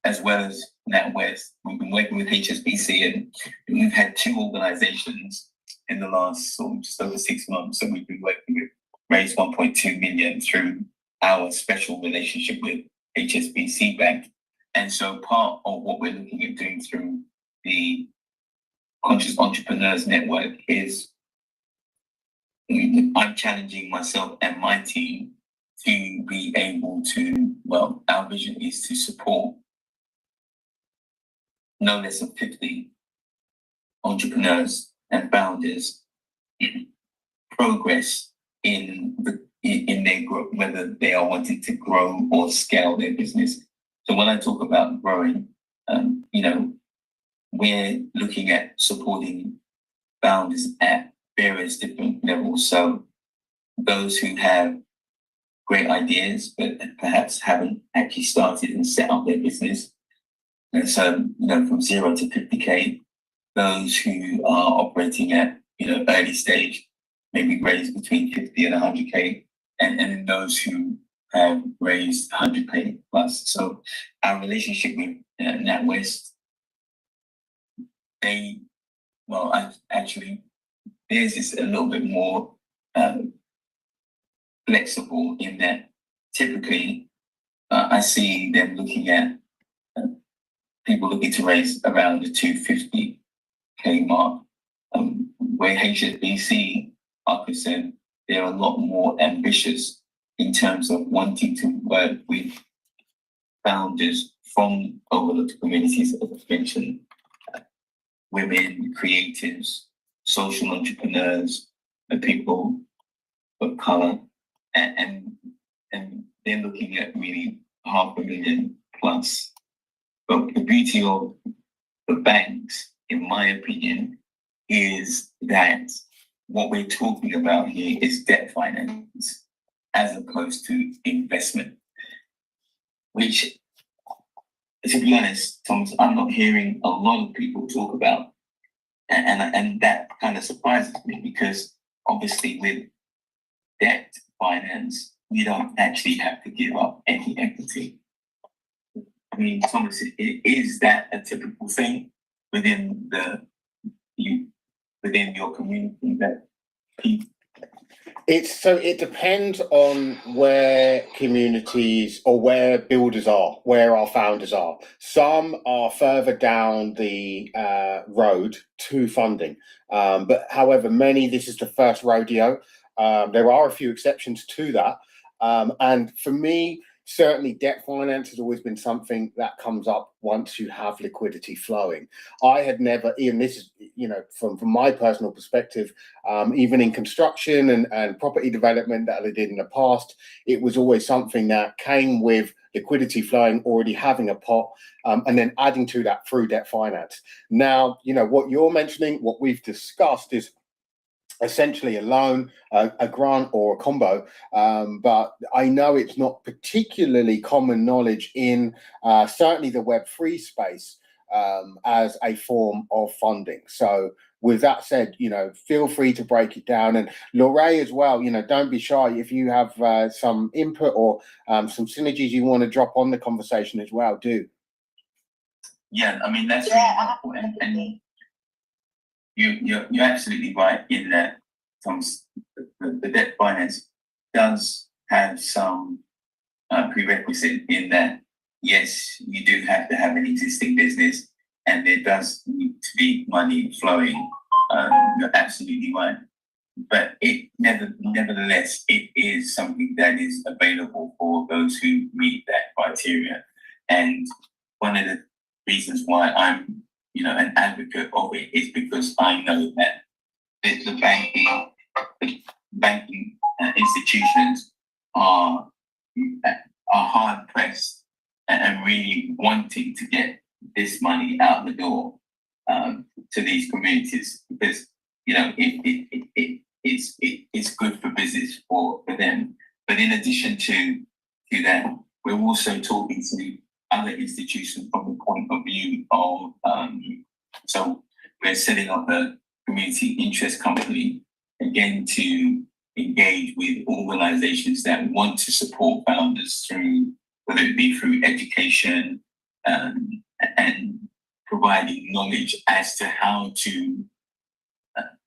as well as NatWest. We've been working with HSBC, and we've had 2 organizations in the last just over 6 months that we've been working with, raised 1.2 million through our special relationship with HSBC Bank. And so part of what we're looking at doing through the Conscious Entrepreneurs Network is I'm challenging myself and my team to be able to, well, our vision is to support no less than 50 entrepreneurs and founders progress in their growth, whether they are wanting to grow or scale their business. So when I talk about growing, we're looking at supporting founders at various different levels. So those who have great ideas, but perhaps haven't actually started and set up their business. And so, from 0 to 50K, those who are operating at, early stage, maybe raised between 50 and 100K, and then those who have raised 100K plus. So our relationship with NatWest, theirs is a little bit more flexible in that typically I see them looking at people looking to raise around the 250K mark, where HSBC are concerned, they're a lot more ambitious in terms of wanting to work with founders from overlooked communities, as I mentioned, women, creatives, social entrepreneurs, and people of color, and they're looking at really 500,000 plus. But the beauty of the banks, in my opinion, is that what we're talking about here is debt finance as opposed to investment, which, to be honest, Thomas, I'm not hearing a lot of people talk about. And that kind of surprises me, because obviously with debt finance, you don't actually have to give up any equity. I mean, Thomas, is that a typical thing within your community that people? It depends on where communities or where builders are, where our founders are. Some are further down the road to funding, but however, this is the first rodeo. There are a few exceptions to that, and for me, certainly debt finance has always been something that comes up once you have liquidity flowing. I had never, Ian, this is, from my personal perspective, even in construction and property development that I did in the past, it was always something that came with liquidity flowing, already having a pot, and then adding to that through debt finance. Now, what you're mentioning, what we've discussed is essentially a loan, a grant, or a combo, but I know it's not particularly common knowledge in certainly the Web3 space as a form of funding. So with that said, feel free to break it down. And Lorraine as well, don't be shy if you have some input or some synergies you want to drop on the conversation as well, do. Yeah, I mean, that's really helpful. And you're absolutely right in that the debt finance does have some prerequisite in that, yes, you do have to have an existing business and there does need to be money flowing. You're absolutely right. But nevertheless, it is something that is available for those who meet that criteria. And one of the reasons why I'm an advocate of it is because I know that the banking institutions are hard pressed and really wanting to get this money out the door to these communities, because it's good for business for them. But in addition to that, we're also talking to other institutions from the point of view of, so we're setting up a community interest company, again, to engage with organizations that want to support founders through, whether it be through education, and providing knowledge as to how to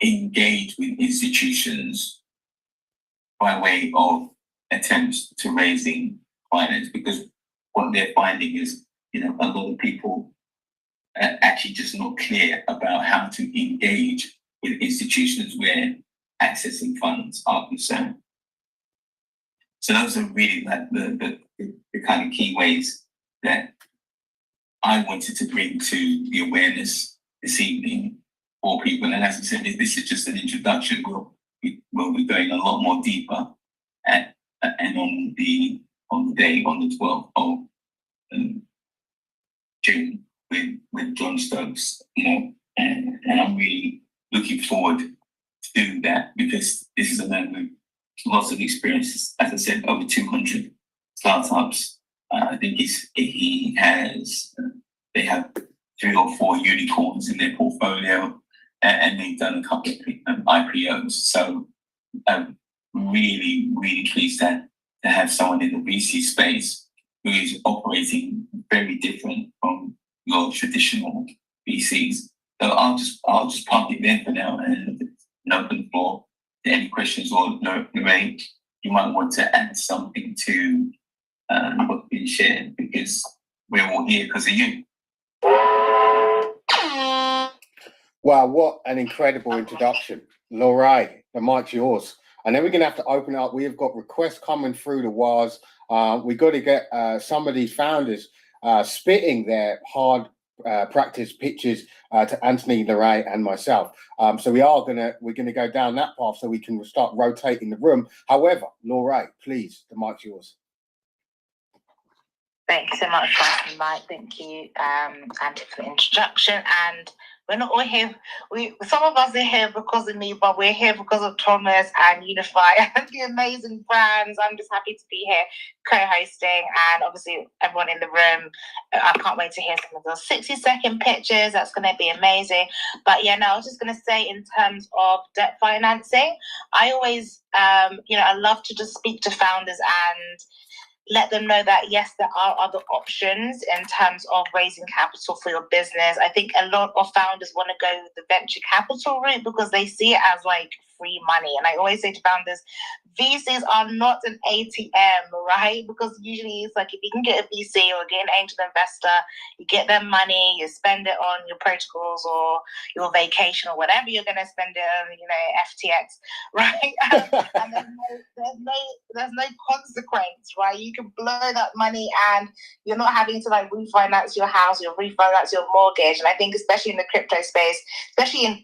engage with institutions by way of attempts to raising finance, because what they're finding is, a lot of people are actually just not clear about how to engage with institutions where accessing funds are concerned. So those are really like the kind of key ways that I wanted to bring to the awareness this evening for people. And as I said, this is just an introduction. We'll be going a lot more deeper and on the day on the 12th of June with John Stokes, and I'm really looking forward to that, because this is a man with lots of experiences. As I said, over 200 startups. I think they have 3 or 4 unicorns in their portfolio, and they've done a couple of IPOs. So I'm really, really pleased to have someone in the VC space who is operating very different from your traditional VCs. So I'll just pump it in for now and open the floor to any questions, or Lorraine, you might want to add something to what's been shared, because we're all here because of you. Wow, what an incredible introduction. Lorraine, the mic's yours. And then we're going to have to open it up. We have got requests coming through the wires. We've got to get some of these founders spitting their hard practice pitches to Anthony, Lorraine, and myself. So we're gonna go down that path so we can start rotating the room. However, Lorraine, please, the mic's yours. Thanks so much, Mike. Thank you, Andy, for the introduction. And we're not all here. Some of us are here because of me, but we're here because of Thomas and Uni-Fy and the amazing brands. I'm just happy to be here co-hosting, and obviously everyone in the room. I can't wait to hear some of those 60-second pitches. That's going to be amazing. But yeah, no, I was just going to say, in terms of debt financing, I always, I love to just speak to founders and let them know that, yes, there are other options in terms of raising capital for your business. I think a lot of founders want to go the venture capital route because they see it as like free money. And I always say to founders, VCs are not an ATM, right? Because usually it's like, if you can get a VC or get an angel investor, you get their money, you spend it on your protocols or your vacation or whatever you're going to spend it on, FTX, right? And there's no consequence, right? You can blow that money and you're not having to like refinance your house or refinance your mortgage. And I think especially in the crypto space, especially in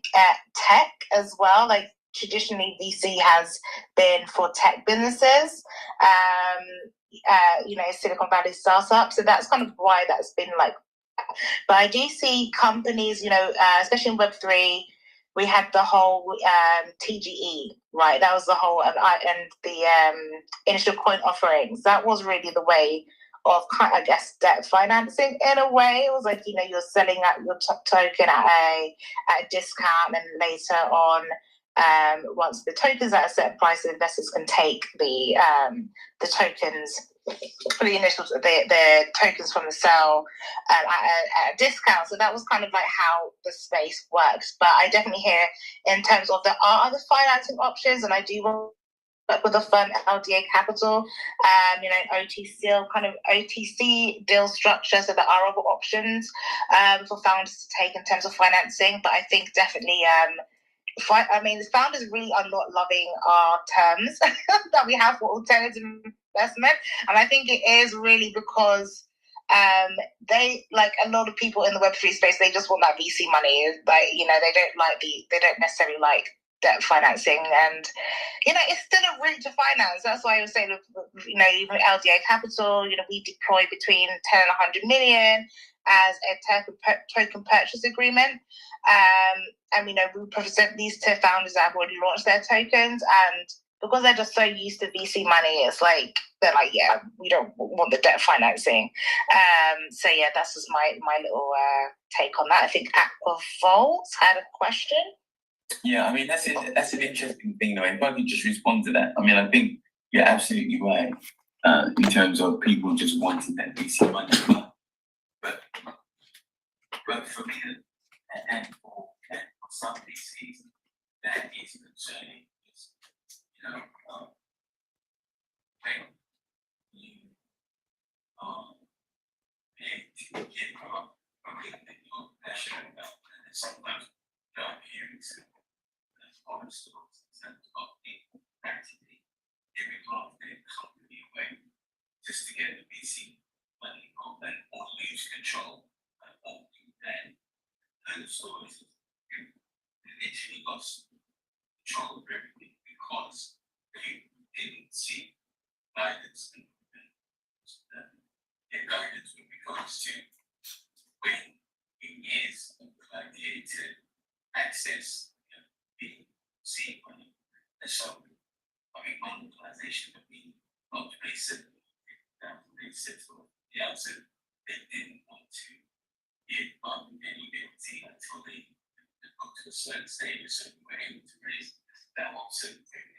tech as well, like traditionally VC has been for tech businesses, Silicon Valley startups. So that's kind of why that's been like. But I do see companies, especially in Web3, we had the whole TGE, right? That was the whole, and the initial coin offerings. That was really the way of, I guess, debt financing in a way. It was like, you're selling out your token at a discount, and later on, once the tokens at a certain price, investors can take the tokens, the tokens from the sale at a discount. So that was kind of like how the space works. But I definitely hear in terms of there are other financing options, and I do work with a fund, LDA Capital, OTC deal structure. So there are other options for founders to take in terms of financing. But I think definitely the founders really are not loving our terms that we have for alternative investment. And I think it is really because they, like a lot of people in the Web3 space, they just want that VC money. Like, they don't necessarily like debt financing. And, it's still a route to finance. That's why I would say, even LDA Capital, we deploy between 10 and 100 million as a token purchase agreement. And we present these to founders that have already launched their tokens, and because they're just so used to VC money, it's like they're like, yeah, we don't want the debt financing. So yeah, that's just my little take on that. I think Aquavolt had a question. Yeah, that's an interesting thing though. If I could just respond to that, I think you're absolutely right in terms of people just wanting that VC money. But for me, and for some of these things, that is concerning. You know, when you to get something that you're passionate about, and sometimes you don't hear it. That's all the stories in terms of people practically giving off their company away just to get the VC money and or lose control or do that. And so it's literally lost control of everything because they didn't see guidance and their guidance with regards to when it is here to access the seed money. And so, monetization would be not basic. They said from the outset they didn't want to get any ability until they got to a certain stage, so we were able to raise that whole certain thing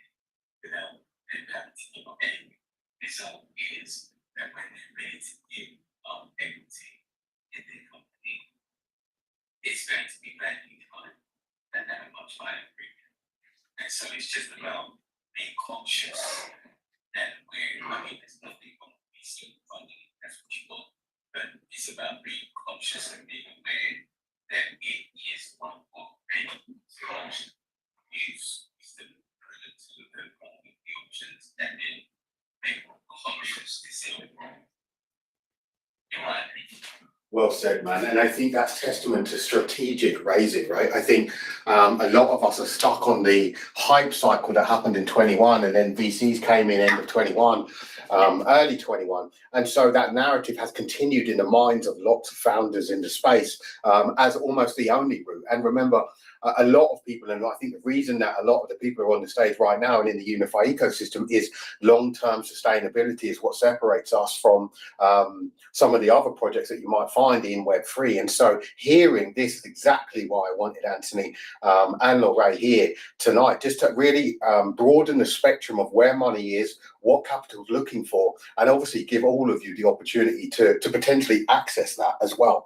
without impacting any result is that when they're ready to give equity in their company, it's going to be valued higher and have a much higher premium. And so it's just about being conscious and there's nothing wrong with VC funding, that's what you want, but it's about being conscious and being aware that it is one of many solutions. Use wisdom to look at the options and then make conscious decision. In my opinion. Well said, man. And I think that's testament to strategic raising, right? I think a lot of us are stuck on the hype cycle that happened in 21, and then VCs came in end of 21, early 21. And so that narrative has continued in the minds of lots of founders in the space as almost the only route. And remember, a lot of people, and I think the reason that a lot of the people are on the stage right now and in the Uni-Fy ecosystem is long-term sustainability is what separates us from some of the other projects that you might find in Web3. And so hearing this is exactly why I wanted Anthony and Lorraine here tonight, just to really broaden the spectrum of where money is, what capital is looking for, and obviously give all of you the opportunity to potentially access that as well.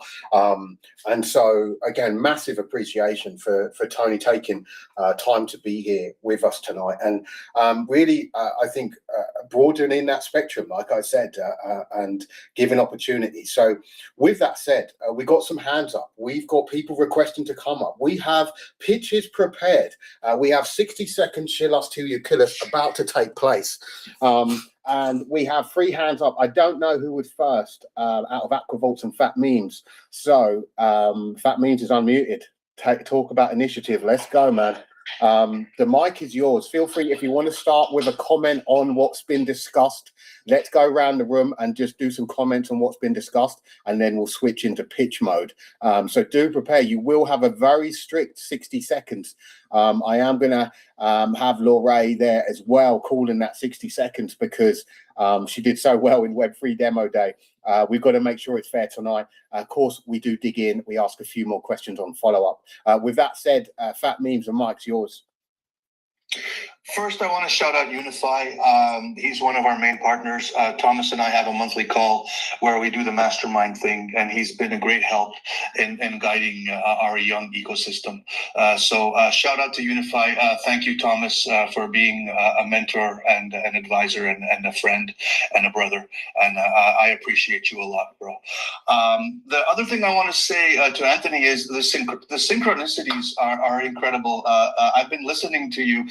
And so again, massive appreciation for Tony taking time to be here with us tonight, and really I think broadening that spectrum, like I said, and giving opportunity. So with that said, we got some hands up, we've got people requesting to come up, we have pitches prepared, we have 60 seconds Shill Us Till You Kill Us about to take place. And we have 3 hands up. I don't know who was first out of Aquavolts and Fat Memes. So Fat Memes is unmuted. Talk about initiative. Let's go, man. The mic is yours. Feel free, if you want to start with a comment on what's been discussed, let's go around the room and just do some comments on what's been discussed, and then we'll switch into pitch mode. So do prepare. You will have a very strict 60 seconds. I am going to have Lorraine there as well, calling that 60 seconds because she did so well in Web3 demo day. We've got to make sure it's fair tonight. Of course, we do dig in. We ask a few more questions on follow-up. With that said, Fat Memes and Mike's yours. First, I want to shout out Uni-Fy. He's one of our main partners. Thomas and I have a monthly call where we do the mastermind thing, and he's been a great help in guiding our young ecosystem. So shout out to Uni-Fy. Thank you, Thomas, for being a mentor and an advisor and a friend and a brother. And I appreciate you a lot, bro. The other thing I want to say to Anthony is the synchronicities are incredible. I've been listening to you.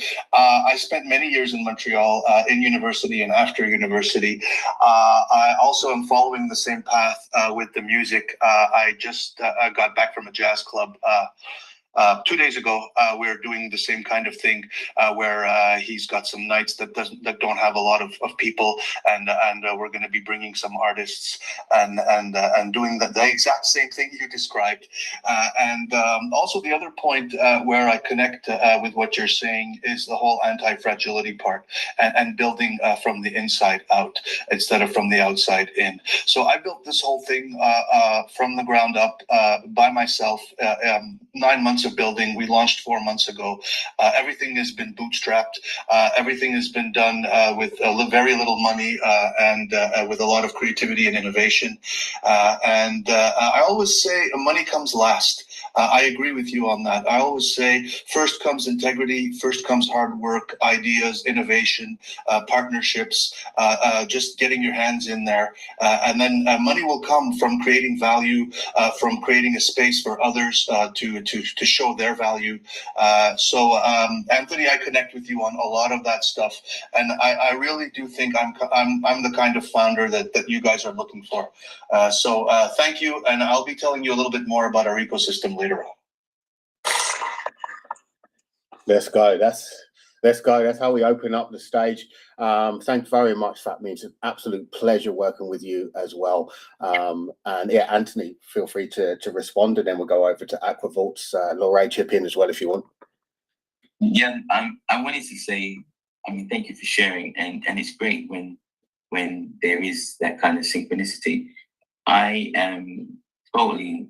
I spent many years in Montreal in university and after university. I also am following the same path with the music. I just got back from a jazz club 2 days ago. We're doing the same kind of thing where he's got some nights that don't have a lot of people, and we're going to be bringing some artists and doing the exact same thing you described. And also the other point where I connect with what you're saying is the whole anti-fragility part and building from the inside out instead of from the outside in. So I built this whole thing from the ground up by myself 9 months months of building. We launched 4 months ago. Everything has been bootstrapped. Everything has been done with very little money and with a lot of creativity and innovation. I always say money comes last. I agree with you on that. I always say first comes integrity, first comes hard work, ideas, innovation, partnerships, just getting your hands in there. And then money will come from creating value, from creating a space for others to show their value. Anthony, I connect with you on a lot of that stuff. And I really do think I'm the kind of founder that you guys are looking for. Thank you. And I'll be telling you a little bit more about our ecosystem later on. Let's go. That's how we open up the stage. Thanks very much, Fatmi. It's an absolute pleasure working with you as well. And yeah, Anthony, feel free to respond, and then we'll go over to Aquavolt's. Laura, chip in as well if you want. Yeah, I wanted to say, I mean, thank you for sharing, and it's great when there is that kind of synchronicity. I am totally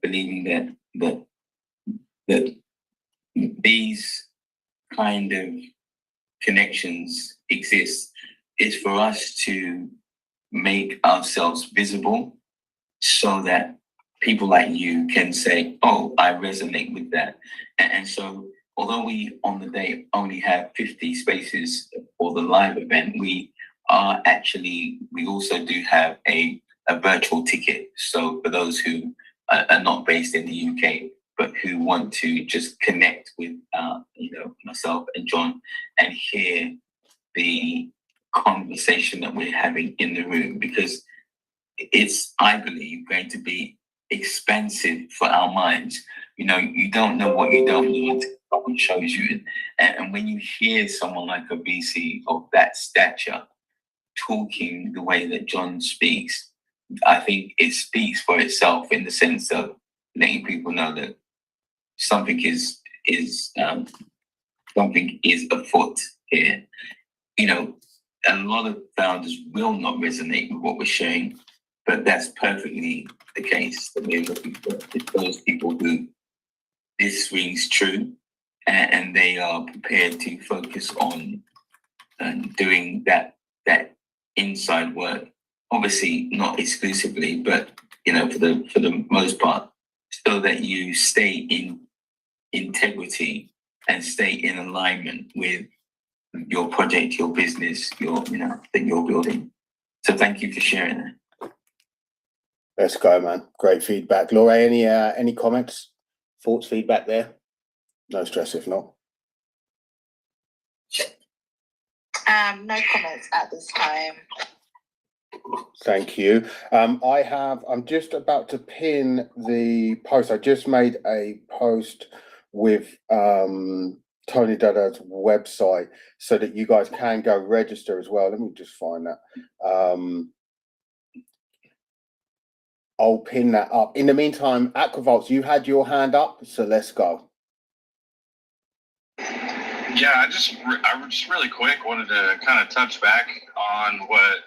believing that these kind of connections exist is for us to make ourselves visible so that people like you can say, oh, I resonate with that. And so although we on the day only have 50 spaces for the live event, we also do have a virtual ticket. So for those who are not based in the UK, but who want to just connect with myself and John and hear the conversation that we're having in the room, because it's, I believe, going to be expensive for our minds. You know, you don't know what you don't know until someone shows you. And when you hear someone like a VC of that stature talking the way that John speaks, I think it speaks for itself in the sense of letting people know that something is afoot here. You know, a lot of founders will not resonate with what we're sharing, but that's perfectly the case that we're looking for. It's those people who this rings true and they are prepared to focus on doing that inside work. Obviously not exclusively, but for the most part, so that you stay in integrity and stay in alignment with your project, your business, that you're building. So thank you for sharing that. Let's go, man. Great feedback. Laura, any comments, thoughts, feedback there? No stress if not. No comments at this time. Thank you. I'm just about to pin the post. I just made a post with Tony Dada's website so that you guys can go register as well. Let me just find that. I'll pin that up. In the meantime, Aquavolts, you had your hand up, so let's go. Yeah, I just really quick wanted to kind of touch back on what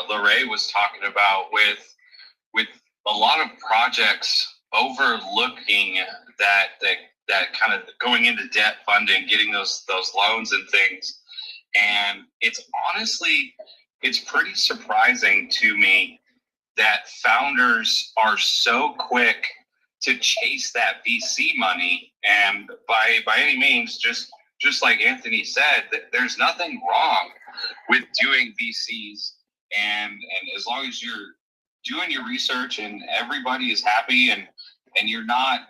Lorraine was talking about with a lot of projects overlooking that kind of going into debt funding, getting those loans and things. And it's pretty surprising to me that founders are so quick to chase that VC money. And by any means, just like Anthony said, that there's nothing wrong with doing VCs. And as long as you're doing your research and everybody is happy and you're not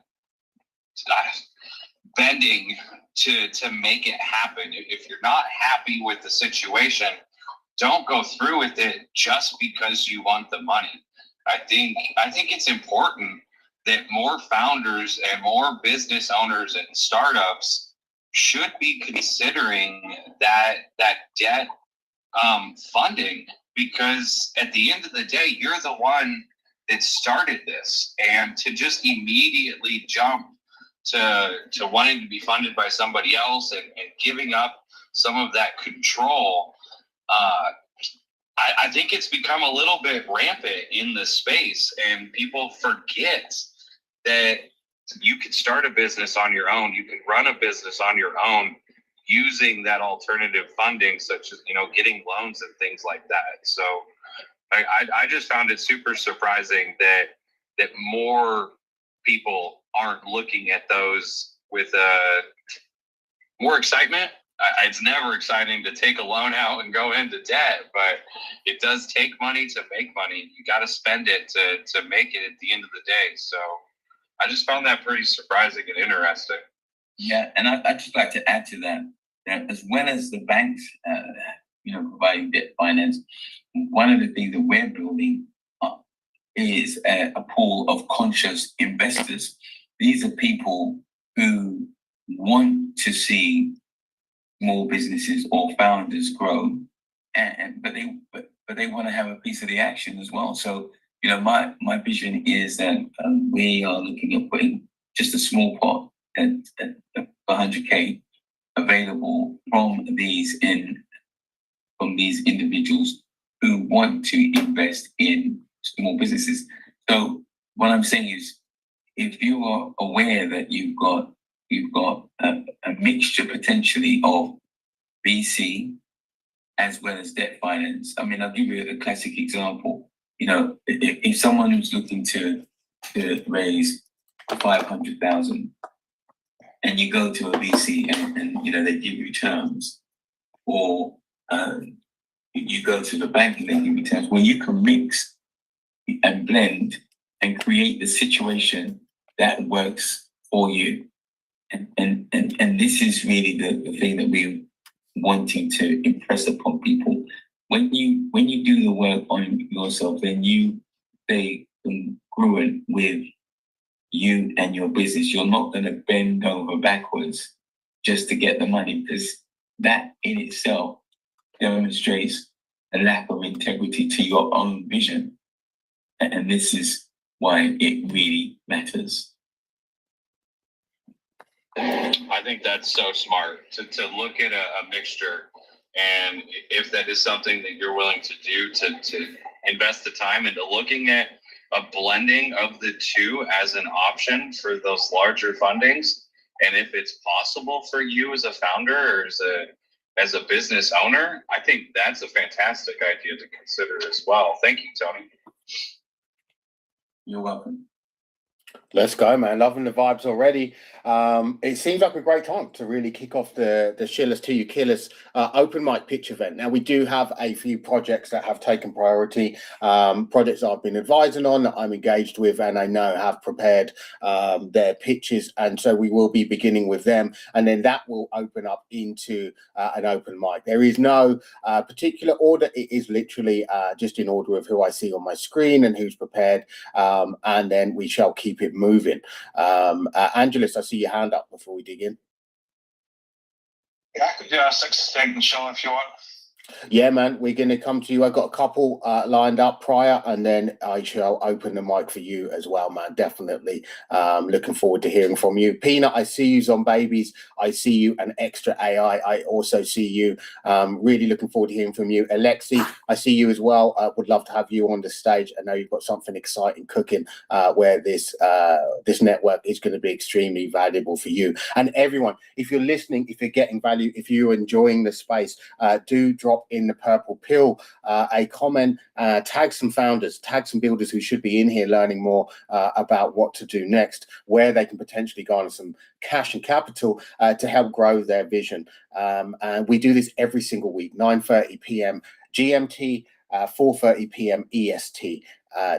bending to make it happen. If you're not happy with the situation, don't go through with it just because you want the money. I think it's important that more founders and more business owners and startups should be considering that debt funding, because at the end of the day, you're the one that started this, and to just immediately jump to wanting to be funded by somebody else and giving up some of that control, I think it's become a little bit rampant in this space, and people forget that you can start a business on your own. You can run a business on your own using that alternative funding, such as, you know, getting loans and things like that. So I just found it super surprising that more people aren't looking at those with more excitement. It's never exciting to take a loan out and go into debt, but it does take money to make money. You got to spend it to make it at the end of the day. So I just found that pretty surprising and interesting. Yeah, and I'd just like to add to that, that as well as the banks, providing debt finance, one of the things that we're building is a pool of conscious investors. These are people who want to see small businesses or founders grow, but they want to have a piece of the action as well. So, you know, my vision is that we are looking at putting just a small pot at 100K available from these individuals who want to invest in small businesses. So what I'm saying is, if you are aware that you've got a mixture potentially of VC as well as debt finance. I mean, I'll give you a classic example. You know, if someone who's looking to raise 500,000 and you go to a VC and you know, they give you terms, or you go to the bank and they give you terms, well, you can mix and blend and create the situation that works for you. And this is really the thing that we're wanting to impress upon people. When you do the work on yourself, then you stay congruent with you and your business. You're not going to bend over backwards just to get the money, because that in itself demonstrates a lack of integrity to your own vision. And this is why it really matters. I think that's so smart to look at a mixture, and if that is something that you're willing to do, to invest the time into looking at a blending of the two as an option for those larger fundings, and if it's possible for you as a founder or as a business owner, I think that's a fantastic idea to consider as well. Thank you, Tony. You're welcome. Let's go, man. Loving the vibes already. It seems like a great time to really kick off the Shillers to You Killers open mic pitch event. Now, we do have a few projects that have taken priority, projects I've been advising on, that I'm engaged with, and I know have prepared their pitches. And so we will be beginning with them. And then that will open up into an open mic. There is no particular order. It is literally just in order of who I see on my screen and who's prepared. And then we shall keep it moving. Angelus, I see your hand up before we dig in. Yeah, I could do a 6-second show if you want. Yeah, man, we're going to come to you. I've got a couple lined up prior, and then I shall open the mic for you as well, man. Definitely looking forward to hearing from you. Peanut, I see you. Zombabies, I see you. And Extra AI, I also see you. Really looking forward to hearing from you. Alexi, I see you as well. Would love to have you on the stage. I know you've got something exciting cooking where this network is going to be extremely valuable for you. And everyone, if you're listening, if you're getting value, if you're enjoying the space, do drop in the purple pill a comment, tag some founders, tag some builders who should be in here learning more about what to do next, where they can potentially garner some cash and capital to help grow their vision. And we do this every single week, 9:30 p.m. GMT, 4:30 p.m. EST.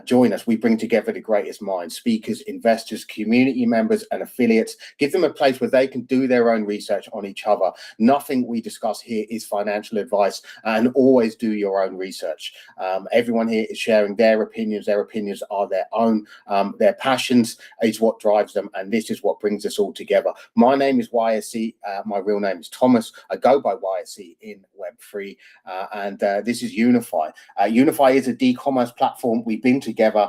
Join us. We bring together the greatest minds, speakers, investors, community members, and affiliates. Give them a place where they can do their own research on each other. Nothing we discuss here is financial advice, and always do your own research. Everyone here is sharing their opinions. Their opinions are their own. Their passions is what drives them, and this is what brings us all together. My name is YSC. My real name is Thomas. I go by YSC in Web3, and this is Uni-Fy. Uni-Fy is a D-Commerce platform. We bring together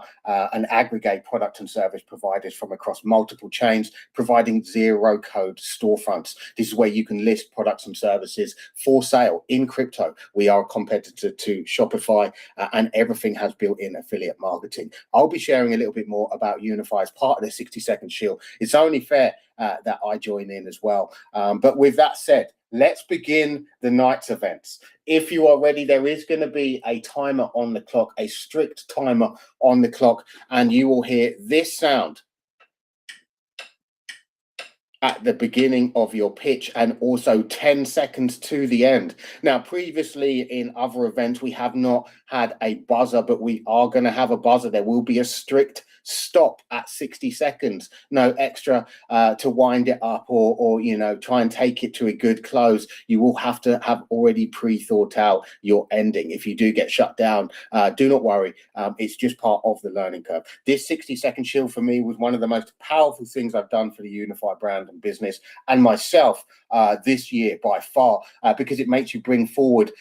and aggregate product and service providers from across multiple chains, providing zero code storefronts. This is where you can list products and services for sale in crypto. We are a competitor to Shopify, and everything has built-in affiliate marketing. I'll be sharing a little bit more about Uni-Fy as part of the 60-second shield. It's only fair that I join in as well. But with that said, let's begin the night's events. If you are ready, there is going to be a timer on the clock, a strict timer on the clock, and you will hear this sound at the beginning of your pitch, and also 10 seconds to the end. Now, previously in other events, we have not had a buzzer, but we are going to have a buzzer. There will be a strict stop at 60 seconds. No extra to wind it up or you know, try and take it to a good close. You will have to have already pre-thought out your ending. If you do get shut down, do not worry. It's just part of the learning curve. This 60-second shield for me was one of the most powerful things I've done for the Uni-Fy brand and business and myself this year by far, because it makes you bring forward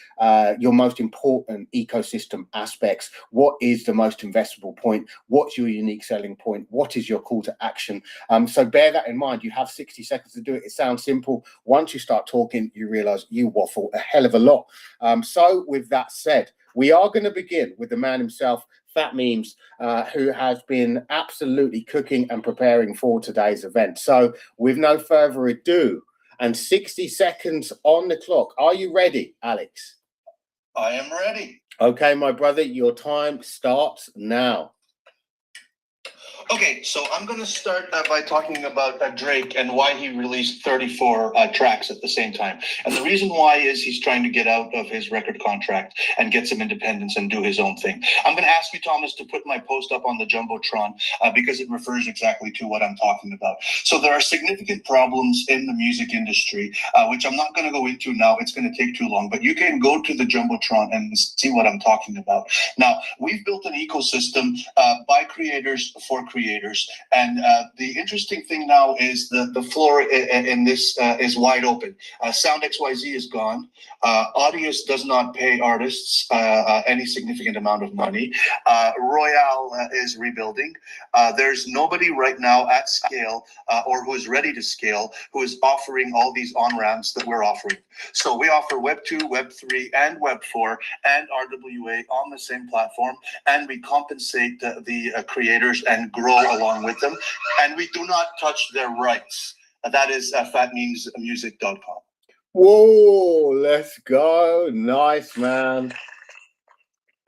your most important ecosystem aspects. What is the most investable point? What's your unique selling point? What is your call to action? So bear that in mind. You have 60 seconds to do it. It sounds simple. Once you start talking, you realize you waffle a hell of a lot. So with that said, we are going to begin with the man himself, Fat Memes, who has been absolutely cooking and preparing for today's event. So with no further ado, and 60 seconds on the clock, are you ready, Alex? I am ready. Okay, my brother, your time starts now. Okay, so I'm going to start by talking about Drake and why he released 34 tracks at the same time. And the reason why is he's trying to get out of his record contract and get some independence and do his own thing. I'm going to ask you, Thomas, to put my post up on the Jumbotron because it refers exactly to what I'm talking about. So there are significant problems in the music industry, which I'm not going to go into now. It's going to take too long, but you can go to the Jumbotron and see what I'm talking about. Now, we've built an ecosystem by creators for creators, and the interesting thing now is the floor in this is wide open. Sound XYZ is gone. Audius does not pay artists any significant amount of money. Royale is rebuilding. There's nobody right now at scale or who is ready to scale who is offering all these on-ramps that we're offering. So we offer Web 2, Web 3, and Web 4 and RWA on the same platform, and we compensate the creators and grow along with them, and we do not touch their rights. That is fatmemesmusic.com. Whoa, let's go. Nice, man.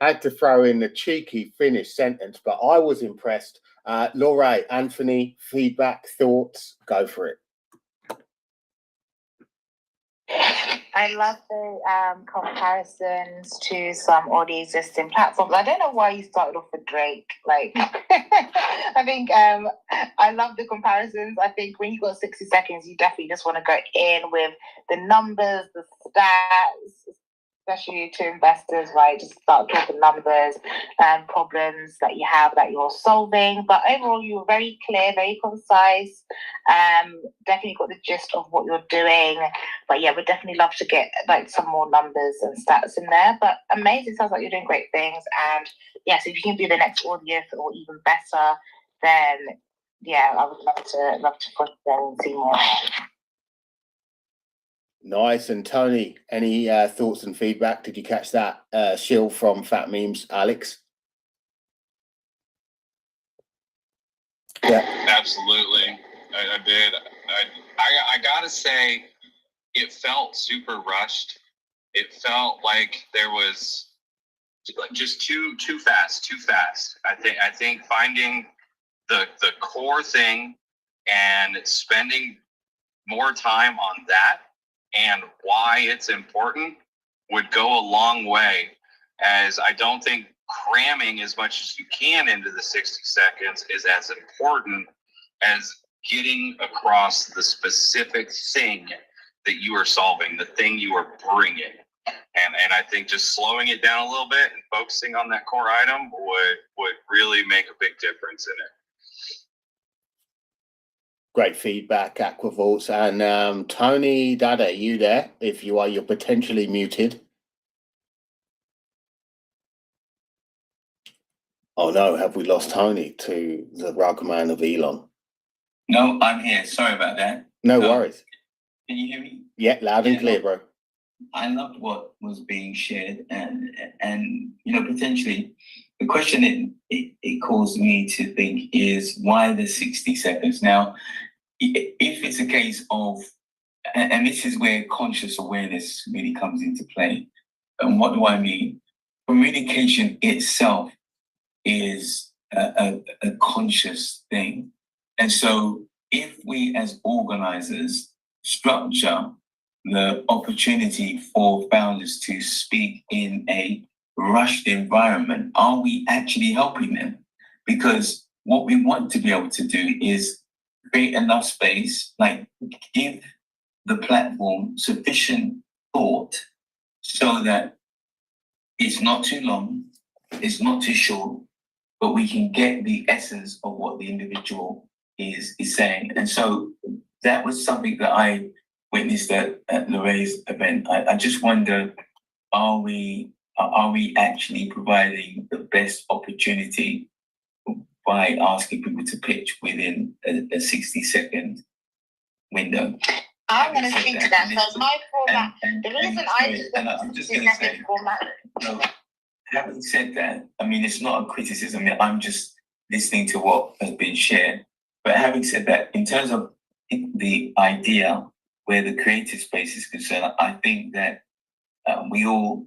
Had to throw in the cheeky Finnish sentence, but I was impressed. Laura, Anthony, feedback, thoughts, go for it. I love the comparisons to some already existing platforms. I don't know why you started off with Drake. Like, I think I love the comparisons. I think when you got 60 seconds, you definitely just want to go in with the numbers, the stats, especially to investors, right? Just start talking numbers and problems that you have that you're solving. But overall, you were very clear, very concise. Definitely got the gist of what you're doing. But yeah, we'd definitely love to get like some more numbers and stats in there. But amazing, sounds like you're doing great things. And yes, if you can do the next audio or even better, then yeah, I would love to push them and see more. Nice. And Tony, any thoughts and feedback? Did you catch that shield from Fat Memes, Alex? Yeah, absolutely. I did. I gotta say, it felt super rushed. It felt like there was like just too fast. I think finding the core thing and spending more time on that and why it's important would go a long way, as I don't think cramming as much as you can into the 60 seconds is as important as getting across the specific thing that you are solving, the thing you are bringing. And I think just slowing it down a little bit and focusing on that core item would really make a big difference in it. Great feedback, Aquavolts. And Tony, Dada, you there? If you are, you're potentially muted. Oh no, have we lost Tony to the Rugman of Elon? No, I'm here. Sorry about that. No worries. Can you hear me? Yeah, loud and clear, bro. I loved what was being shared, and you know, potentially the question it caused me to think is why the 60 seconds? Now, if it's a case of, and this is where conscious awareness really comes into play. And what do I mean? Communication itself is a conscious thing. And so if we as organizers structure the opportunity for founders to speak in a rushed environment, are we actually helping them? Because what we want to be able to do is create enough space, like give the platform sufficient thought so that it's not too long, it's not too short, but we can get the essence of what the individual is saying. And so that was something that I witnessed at Lorraine's event. I just wonder, are we actually providing the best opportunity by asking people to pitch within a 60-second window? I'm going to speak to that. So my format, the reason I'm just going to say, no, having said that, I mean, it's not a criticism. I'm just listening to what has been shared. But having said that, in terms of the idea where the creative space is concerned, I think that we all,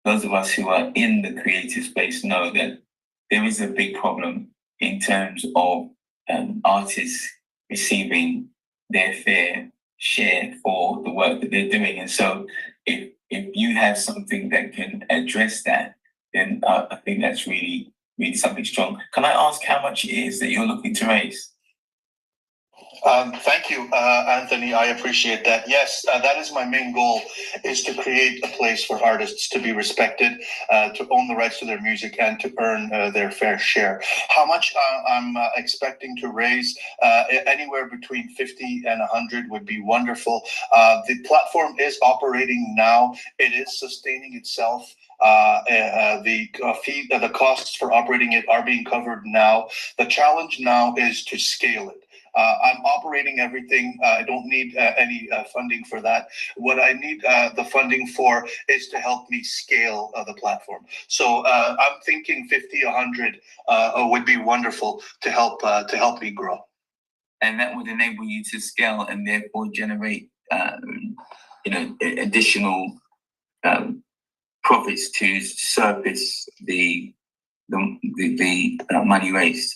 those of us who are in the creative space, know that there is a big problem in terms of artists receiving their fair share for the work that they're doing. And so if you have something that can address that, then I think that's really, really something strong. Can I ask how much it is that you're looking to raise? Thank you, Anthony. I appreciate that. Yes, that is my main goal, is to create a place for artists to be respected, to own the rights to their music, and to earn their fair share. How much I'm expecting to raise? Anywhere between 50 and 100 would be wonderful. The platform is operating now. It is sustaining itself. The costs for operating it are being covered now. The challenge now is to scale it. I'm operating everything. I don't need any funding for that. What I need the funding for is to help me scale the platform. So I'm thinking 50, 100 would be wonderful to help me grow. And that would enable you to scale and therefore generate, additional profits to surface the money raised.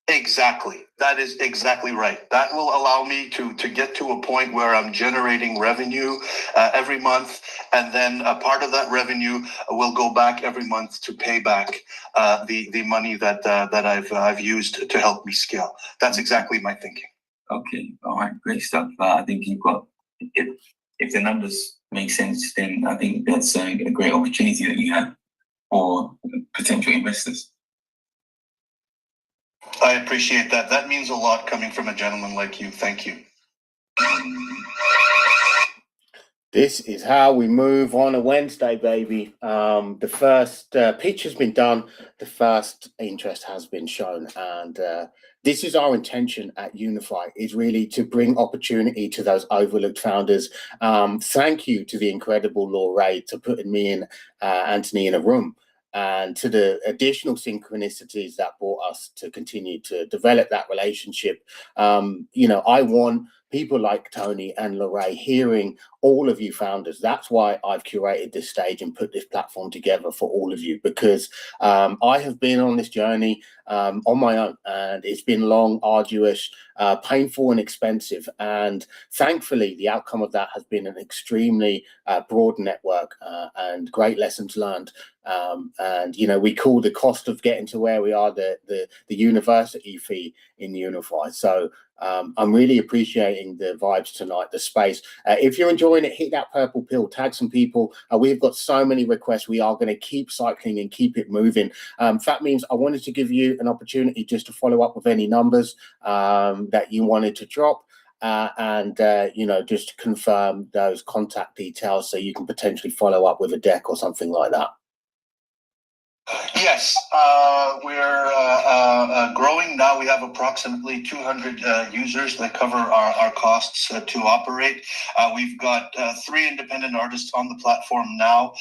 Exactly. That is exactly right. That will allow me to get to a point where I'm generating revenue every month, and then a part of that revenue will go back every month to pay back the money that I've used to help me scale. That's exactly my thinking. Okay. All right. Great stuff. I think you've got, if the numbers make sense, then I think that's a great opportunity that you have for potential investors. I appreciate that. That means a lot coming from a gentleman like you. Thank you. This is how we move on a Wednesday, baby. The first pitch has been done. The first interest has been shown. And this is our intention at Uni-Fy, is really to bring opportunity to those overlooked founders. Thank you to the incredible Lorraine to putting me and Anthony in a room, and to the additional synchronicities that brought us to continue to develop that relationship. I want people like Tony and Lorraine hearing all of you founders. That's why I've curated this stage and put this platform together for all of you, because I have been on this journey on my own, and it's been long, arduous, painful and expensive. And thankfully, the outcome of that has been an extremely broad network and great lessons learned. We call the cost of getting to where we are the university fee in Uni-Fy. So I'm really appreciating the vibes tonight, the space. If you're enjoying it, hit that purple pill, tag some people. We've got so many requests. We are going to keep cycling and keep it moving. That means I wanted to give you an opportunity just to follow up with any numbers that you wanted to drop. Just confirm those contact details so you can potentially follow up with a deck or something like that. Yes, we're growing now. We have approximately 200 users that cover our costs to operate. We've got 3 independent artists on the platform now.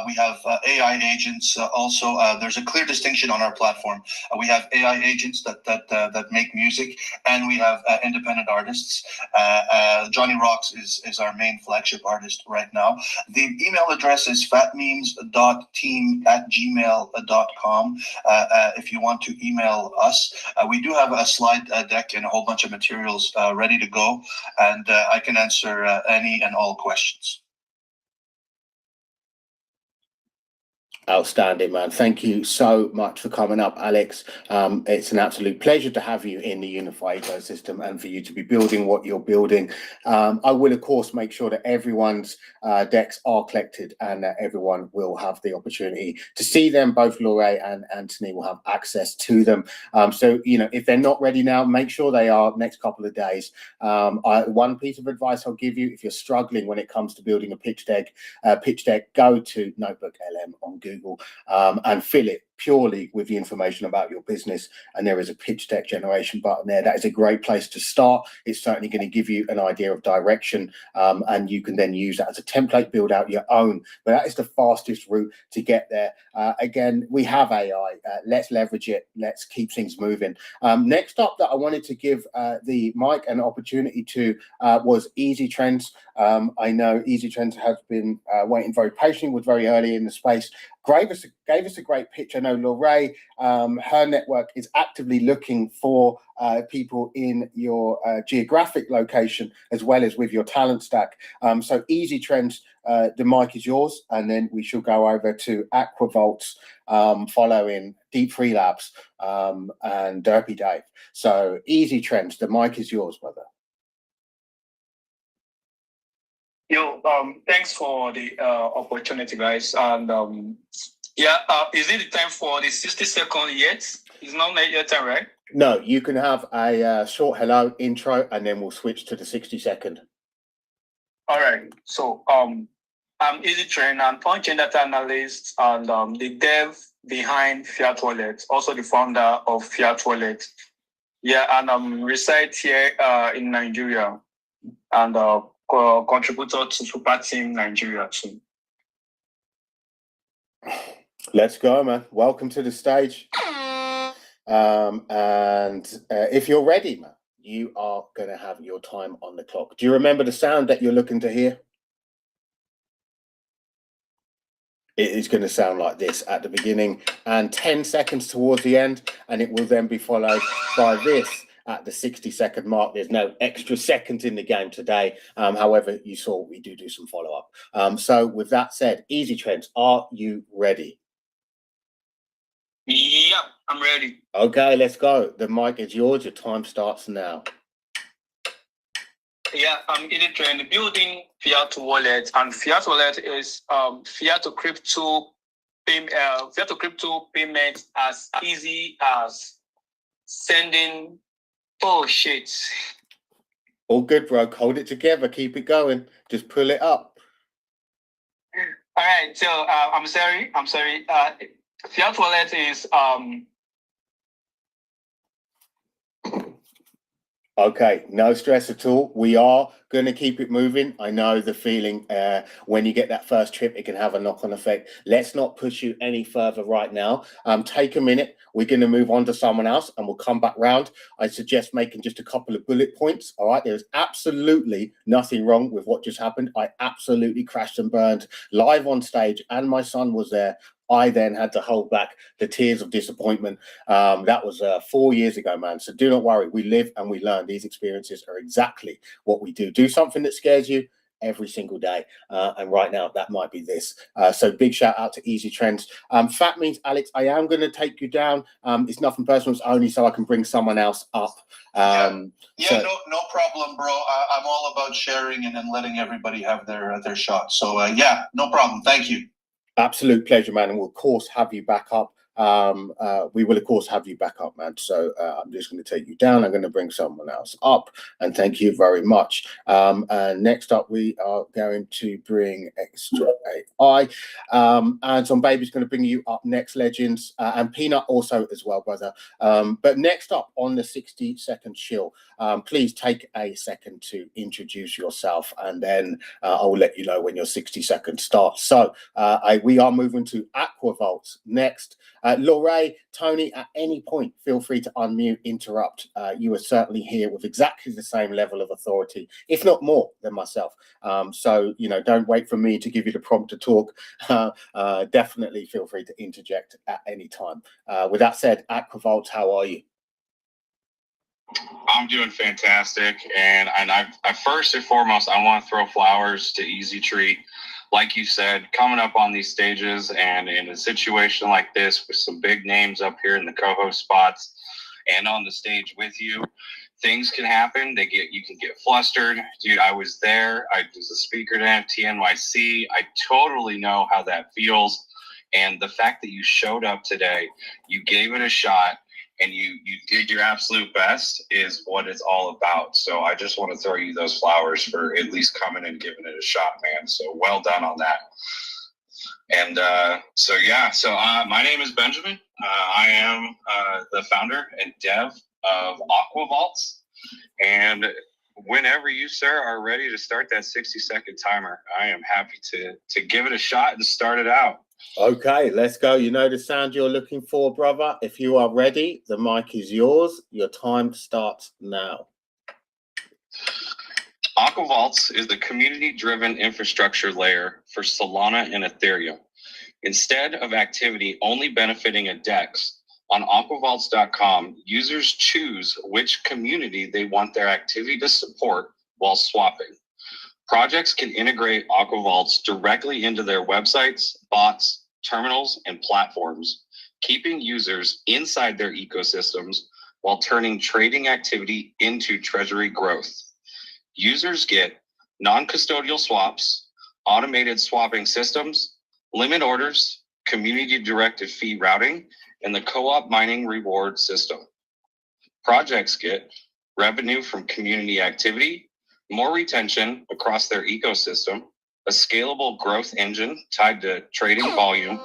We have AI agents. Also, there's a clear distinction on our platform. We have AI agents that make music, and we have independent artists. Johnny Rocks is our main flagship artist right now. The email address is fatmemes.team@gmail.com. If you want to email us. We do have a slide deck and a whole bunch of materials ready to go, and I can answer any and all questions. Outstanding, man. Thank you so much for coming up, Alex. It's an absolute pleasure to have you in the Uni-Fy ecosystem and for you to be building what you're building. I will, of course, make sure that everyone's decks are collected and that everyone will have the opportunity to see them. Both Laure and Anthony will have access to them. So, you know, if they're not ready now, make sure they are next couple of days. One piece of advice I'll give you, if you're struggling when it comes to building a pitch deck, go to Notebook LM on Google. And fill it purely with the information about your business, and there is a pitch deck generation button there. That is a great place to start. It's certainly going to give you an idea of direction, and you can then use that as a template, build out your own. But that is the fastest route to get there. Again, we have AI. Let's leverage it. Let's keep things moving. Next up that I wanted to give the mic an opportunity to was Easy Trends. I know Easy Trends has been waiting very patiently, was very early in the space. Gave us a great pitch. I know Laure, her network is actively looking for people in your geographic location as well as with your talent stack. So Easy Trends, the mic is yours, and then we shall go over to Aquavolts, following Deep Free Labs and Derpy Dave. So Easy Trends, the mic is yours, brother. Yo, thanks for the opportunity, guys. And is it the time for the 60-second yet? It's not yet time, right? No, you can have a short hello intro, and then we'll switch to the 60-second. All right. So I'm Easy Trend. I'm content data analyst and the dev behind Fiat Wallet, also the founder of Fiat Wallet. Yeah, and I'm reside here in Nigeria, and contributor to Super Team Nigeria too. Let's go, man. Welcome to the stage. If you're ready, man, you are going to have your time on the clock. Do you remember the sound that you're looking to hear? It is going to sound like this at the beginning and 10 seconds towards the end, and it will then be followed by this at the 60-second mark. There's no extra seconds in the game today. However, you saw we do some follow-up. So with that said, Easy Trends, are you ready? Yep, I'm ready. Okay, let's go. The mic is yours. Your time starts now. Yeah, I'm Easy Trend, building Fiat Wallet, and Fiat Wallet is fiat to crypto payment as easy as sending. Oh shit! All good, bro. Hold it together. Keep it going. Just pull it up. All right. So I'm sorry. Fiat Wallet is Okay, no stress at all. We are going to keep it moving. I know the feeling when you get that first trip, it can have a knock-on effect. Let's not push you any further right now. Take a minute. We're going to move on to someone else and we'll come back round. I suggest making just a couple of bullet points. All right, there's absolutely nothing wrong with what just happened. I absolutely crashed and burned live on stage, and my son was there. I then had to hold back the tears of disappointment. That was 4 years ago, man. So do not worry. We live and we learn. These experiences are exactly what we do. Do something that scares you every single day. And right now, that might be this. So big shout out to Easy Trends. Fat means, Alex, I am going to take you down. It's nothing personal. It's only so I can bring someone else up. No problem, bro. I'm all about sharing and then letting everybody have their shot. So yeah, no problem. Thank you. Absolute pleasure, man. And we'll, of course, have you back up we will of course have you back up, man. So I'm just going to take you down. I'm going to bring someone else up, and thank you very much. And next up, we are going to bring Extra AI, and some baby's going to bring you up next, legends, and Peanut also as well, brother. But next up on the 60-second chill, please take a second to introduce yourself, and then I will let you know when your 60 seconds starts. So we are moving to Aquavolts next. Lorraine, Tony, at any point, feel free to unmute, interrupt. You are certainly here with exactly the same level of authority, if not more than myself. So, you know, don't wait for me to give you the prompt to talk. Definitely feel free to interject at any time. With that said, Aquavolts, how are you? I'm doing fantastic, and I first and foremost, I want to throw flowers to Easy Tree. Like you said, coming up on these stages and in a situation like this with some big names up here in the co-host spots and on the stage with you, things can happen. You can get flustered. Dude, I was there. I was a speaker to TNYC. I totally know how that feels. And the fact that you showed up today, you gave it a shot, and you did your absolute best is what it's all about. So I just want to throw you those flowers for at least coming and giving it a shot, man. So well done on that. And my name is Benjamin. I am the founder and dev of Aquavolts. And whenever you, sir, are ready to start that 60-second timer, I am happy to give it a shot and start it out. Okay, let's go. You know the sound you're looking for, brother. If you are ready, the mic is yours. Your time starts now. Aquavolts is the community-driven infrastructure layer for Solana and Ethereum. Instead of activity only benefiting a DEX, on aquavolts.com, users choose which community they want their activity to support while swapping. Projects can integrate Aquavolts directly into their websites, bots, terminals, and platforms, keeping users inside their ecosystems while turning trading activity into treasury growth. Users get non-custodial swaps, automated swapping systems, limit orders, community-directed fee routing, and the co-op mining reward system. Projects get revenue from community activity, more retention across their ecosystem, a scalable growth engine tied to trading volume,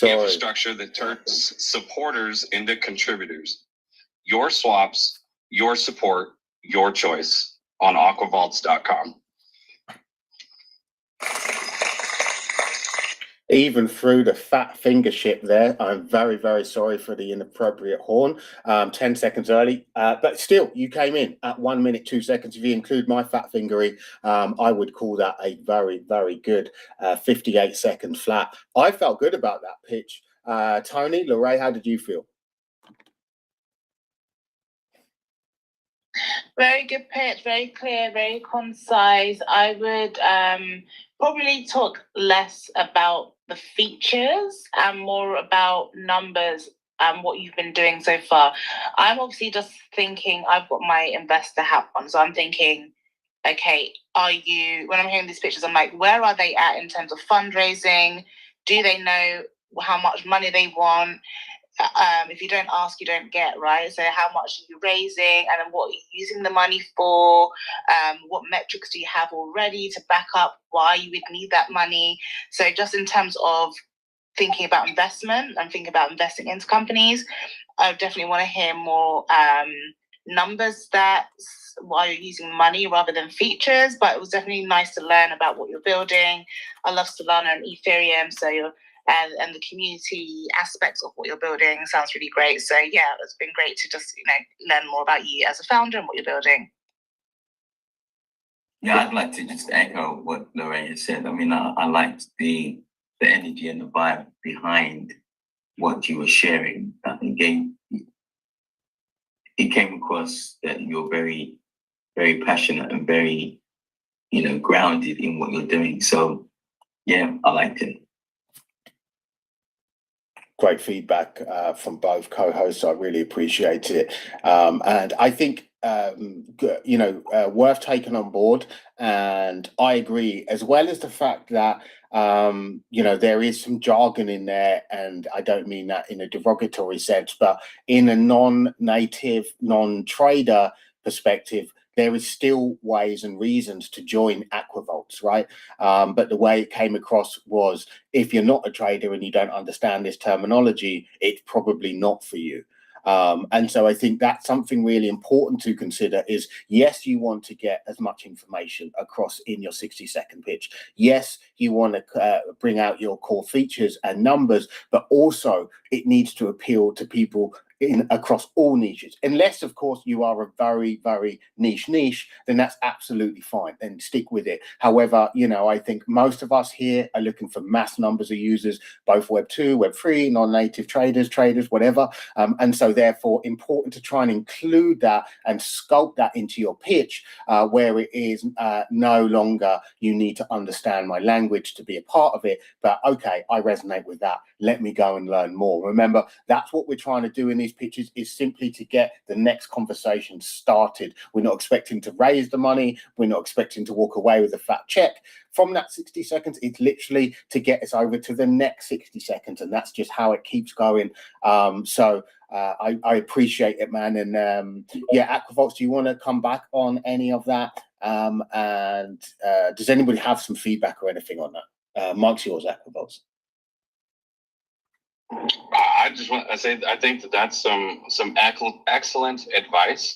infrastructure that turns supporters into contributors. Your swaps, your support, your choice on aquavolts.com. Even through the fat fingership there, I'm very, very sorry for the inappropriate horn. 10 seconds early, but still, you came in at 1 minute, 2 seconds. If you include my fat fingery, I would call that a very, very good 58-second flat. I felt good about that pitch. Tony, Lorraine, how did you feel? Very good pitch, very clear, very concise. I would probably talk less about the features and more about numbers and what you've been doing so far. I'm obviously just thinking, I've got my investor hat on, so I'm thinking, okay, when I'm hearing these pictures, I'm like, where are they at in terms of fundraising? Do they know how much money they want? If you don't ask, you don't get, right? So how much are you raising, and then what are you using the money for? What metrics do you have already to back up why you would need that money? So just in terms of thinking about investment and thinking about investing into companies, I definitely want to hear more numbers, that's why you're using money rather than features. But it was definitely nice to learn about what you're building. I love Solana and Ethereum, so and the community aspects of what you're building sounds really great. So yeah, it's been great to just learn more about you as a founder and what you're building. Yeah, I'd like to just echo what Lorraine said. I mean, I liked the energy and the vibe behind what you were sharing. I think it came across that you're very, very passionate and very, grounded in what you're doing. So yeah, I liked it. Great feedback from both co-hosts. I really appreciate it. And I think, worth taking on board. And I agree, as well as the fact that you know, there is some jargon in there, and I don't mean that in a derogatory sense, but in a non-native, non-trader perspective, there is still ways and reasons to join Aquavolts, right? But the way it came across was, if you're not a trader and you don't understand this terminology, it's probably not for you. And so I think that's something really important to consider is, yes, you want to get as much information across in your 60-second pitch. Yes, you want to bring out your core features and numbers, but also it needs to appeal to people across all niches. Unless, of course, you are a very, very niche, then that's absolutely fine, and stick with it. However, you know, I think most of us here are looking for mass numbers of users, both Web2, Web3, non-native traders, whatever. And so therefore important to try and include that and sculpt that into your pitch, where it is no longer you need to understand my language to be a part of it, but okay, I resonate with that, let me go and learn more. Remember, that's what we're trying to do in these pitches, is simply to get the next conversation started. We're not expecting to raise the money, we're not expecting to walk away with a fat check from that 60 seconds. It's literally to get us over to the next 60 seconds, and that's just how it keeps going. So I appreciate it, man. And yeah, Aquavolts, do you want to come back on any of that? And does anybody have some feedback or anything on that? Mike's yours, Aquavolts. I just want to say, I think that that's some excellent advice.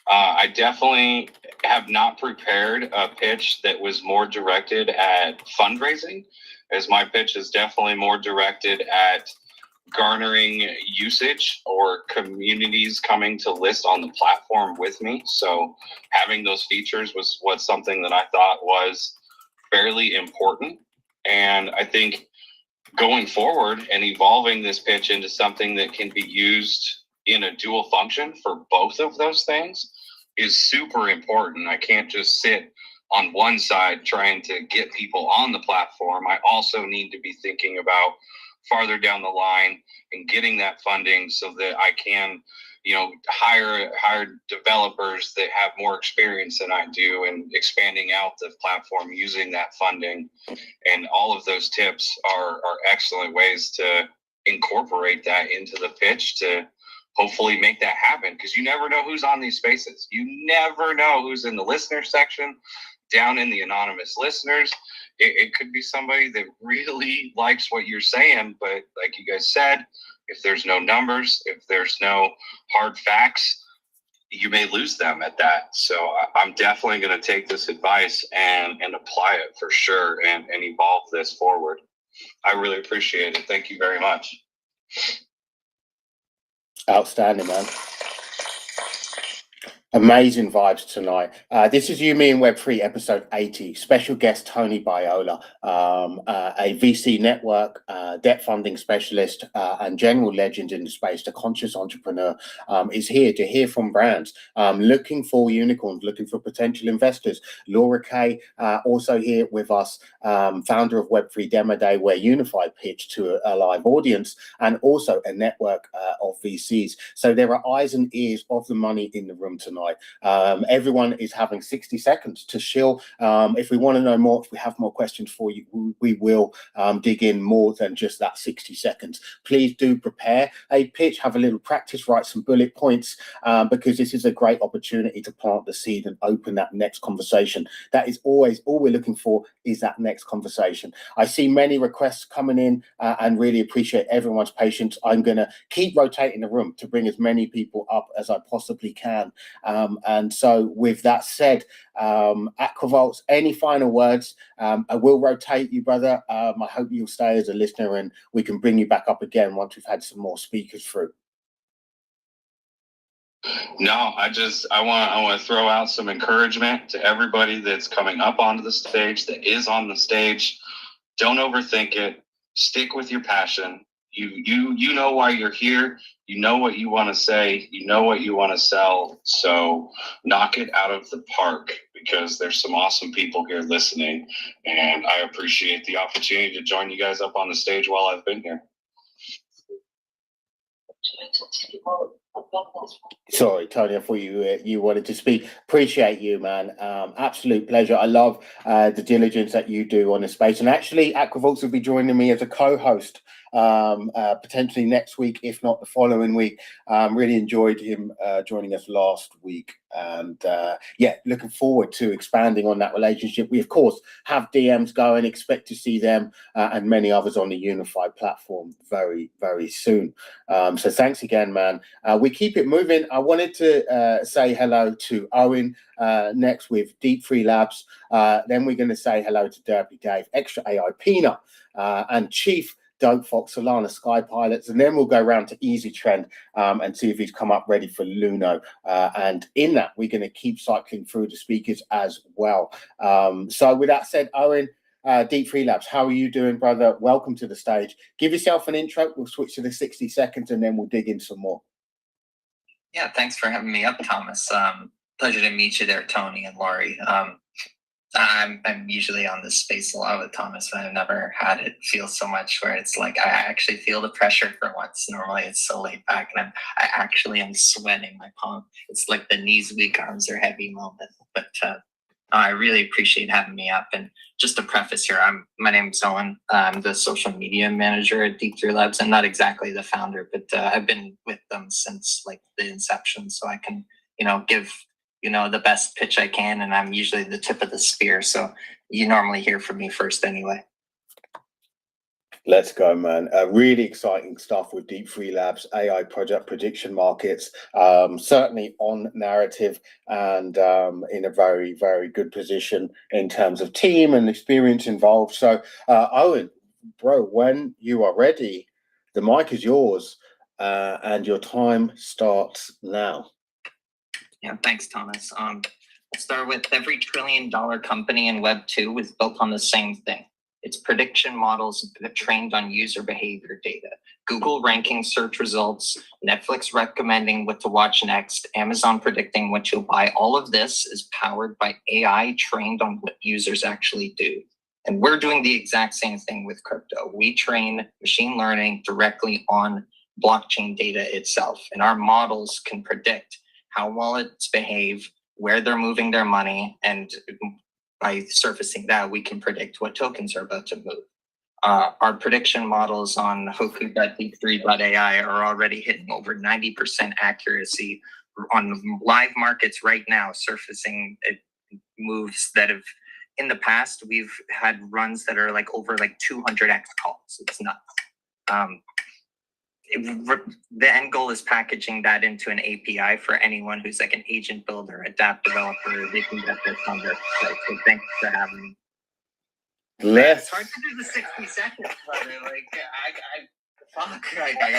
I definitely have not prepared a pitch that was more directed at fundraising, as my pitch is definitely more directed at garnering usage or communities coming to list on the platform with me. So having those features was something that I thought was fairly important. And I think going forward and evolving this pitch into something that can be used in a dual function for both of those things is super important. I can't just sit on one side trying to get people on the platform. I also need to be thinking about farther down the line and getting that funding so that I can, you know, hire developers that have more experience than I do, and expanding out the platform using that funding. And all of those tips are excellent ways to incorporate that into the pitch to hopefully make that happen, because you never know who's on these spaces. You never know who's in the listener section, down in the anonymous listeners. It could be somebody that really likes what you're saying, but like you guys said, if there's no numbers, if there's no hard facts, you may lose them at that. So I'm definitely going to take this advice and apply it for sure, and evolve this forward. I really appreciate it. Thank you very much. Outstanding, man. Amazing vibes tonight. This is You, Me, and Web3 episode 80. Special guest Tony Biola, a VC network, debt funding specialist, and general legend in the space. The conscious entrepreneur is here to hear from brands looking for unicorns, looking for potential investors. Laura Kay, also here with us, founder of Web3 Demo Day, where Uni-Fy pitched to a live audience, and also a network of VCs. So there are eyes and ears of the money in the room tonight. Everyone is having 60 seconds to shill. If we want to know more, if we have more questions for you, we will dig in more than just that 60 seconds. Please do prepare a pitch, have a little practice, write some bullet points, because this is a great opportunity to plant the seed and open that next conversation. That is always all we're looking for, is that next conversation. I see many requests coming in and really appreciate everyone's patience. I'm going to keep rotating the room to bring as many people up as I possibly can. And so with that said, Aquavolts, any final words? I will rotate you, brother. I hope you'll stay as a listener, and we can bring you back up again once we've had some more speakers through. No, I want to throw out some encouragement to everybody that's coming up onto the stage, that is on the stage. Don't overthink it. Stick with your passion. You know why you're here. You know what you want to say. You know what you want to sell. So knock it out of the park, because there's some awesome people here listening, and I appreciate the opportunity to join you guys up on the stage while I've been here. Sorry, Tony, I thought you wanted to speak. Appreciate you, man. Absolute pleasure. I love the diligence that you do on the space. And actually, Aquavolts will be joining me as a co-host potentially next week, if not the following week. Really enjoyed him joining us last week. And yeah, looking forward to expanding on that relationship. We, of course, have DMs going, expect to see them and many others on the Uni-Fy platform very, very soon. So thanks again, man. We keep it moving. I wanted to say hello to Owen next with Deep3 Labs. Then we're going to say hello to Derpy Dave, Extra AI Peanut, and Chief Dope Fox, Solana Sky Pilots, and then we'll go round to Easy Trend and see if he's come up ready for Luno. And in that, we're going to keep cycling through the speakers as well. So with that said, Owen, Deep3 Labs, how are you doing, brother? Welcome to the stage. Give yourself an intro. We'll switch to the 60 seconds and then we'll dig in some more. Yeah, thanks for having me up, Thomas. Pleasure to meet you there, Tony and Laurie. I'm usually on this space a lot with Thomas, but I've never had it feel so much where it's like I actually feel the pressure for once. Normally it's so laid back and I actually am sweating my palm. It's like the knees weak, arms are heavy moment. But I really appreciate having me up. And just to preface here, my name's Owen. I'm the social media manager at Deep3 Labs. I'm not exactly the founder, but I've been with them since like the inception, so I can, give the best pitch I can, and I'm usually the tip of the spear. So you normally hear from me first anyway. Let's go, man. Really exciting stuff with Deep3 Labs, AI project prediction markets, certainly on narrative and in a very, very good position in terms of team and experience involved. So, Owen, bro, when you are ready, the mic is yours and your time starts now. Yeah, thanks, Thomas. I'll start with every $1 trillion company in Web2 was built on the same thing. It's prediction models trained on user behavior data. Google ranking search results, Netflix recommending what to watch next, Amazon predicting what you'll buy. All of this is powered by AI trained on what users actually do. And we're doing the exact same thing with crypto. We train machine learning directly on blockchain data itself. And our models can predict how wallets behave, where they're moving their money, and by surfacing that, we can predict what tokens are about to move. Our prediction models on Hoku.deep3.ai are already hitting over 90% accuracy on live markets right now, surfacing moves that have, in the past, we've had runs that are like over like 200x calls. It's nuts. The end goal is packaging that into an API for anyone who's like an agent builder, a DApp developer. They can get this on their site. So thanks for having me. It's hard to do the 60 seconds, brother. Like I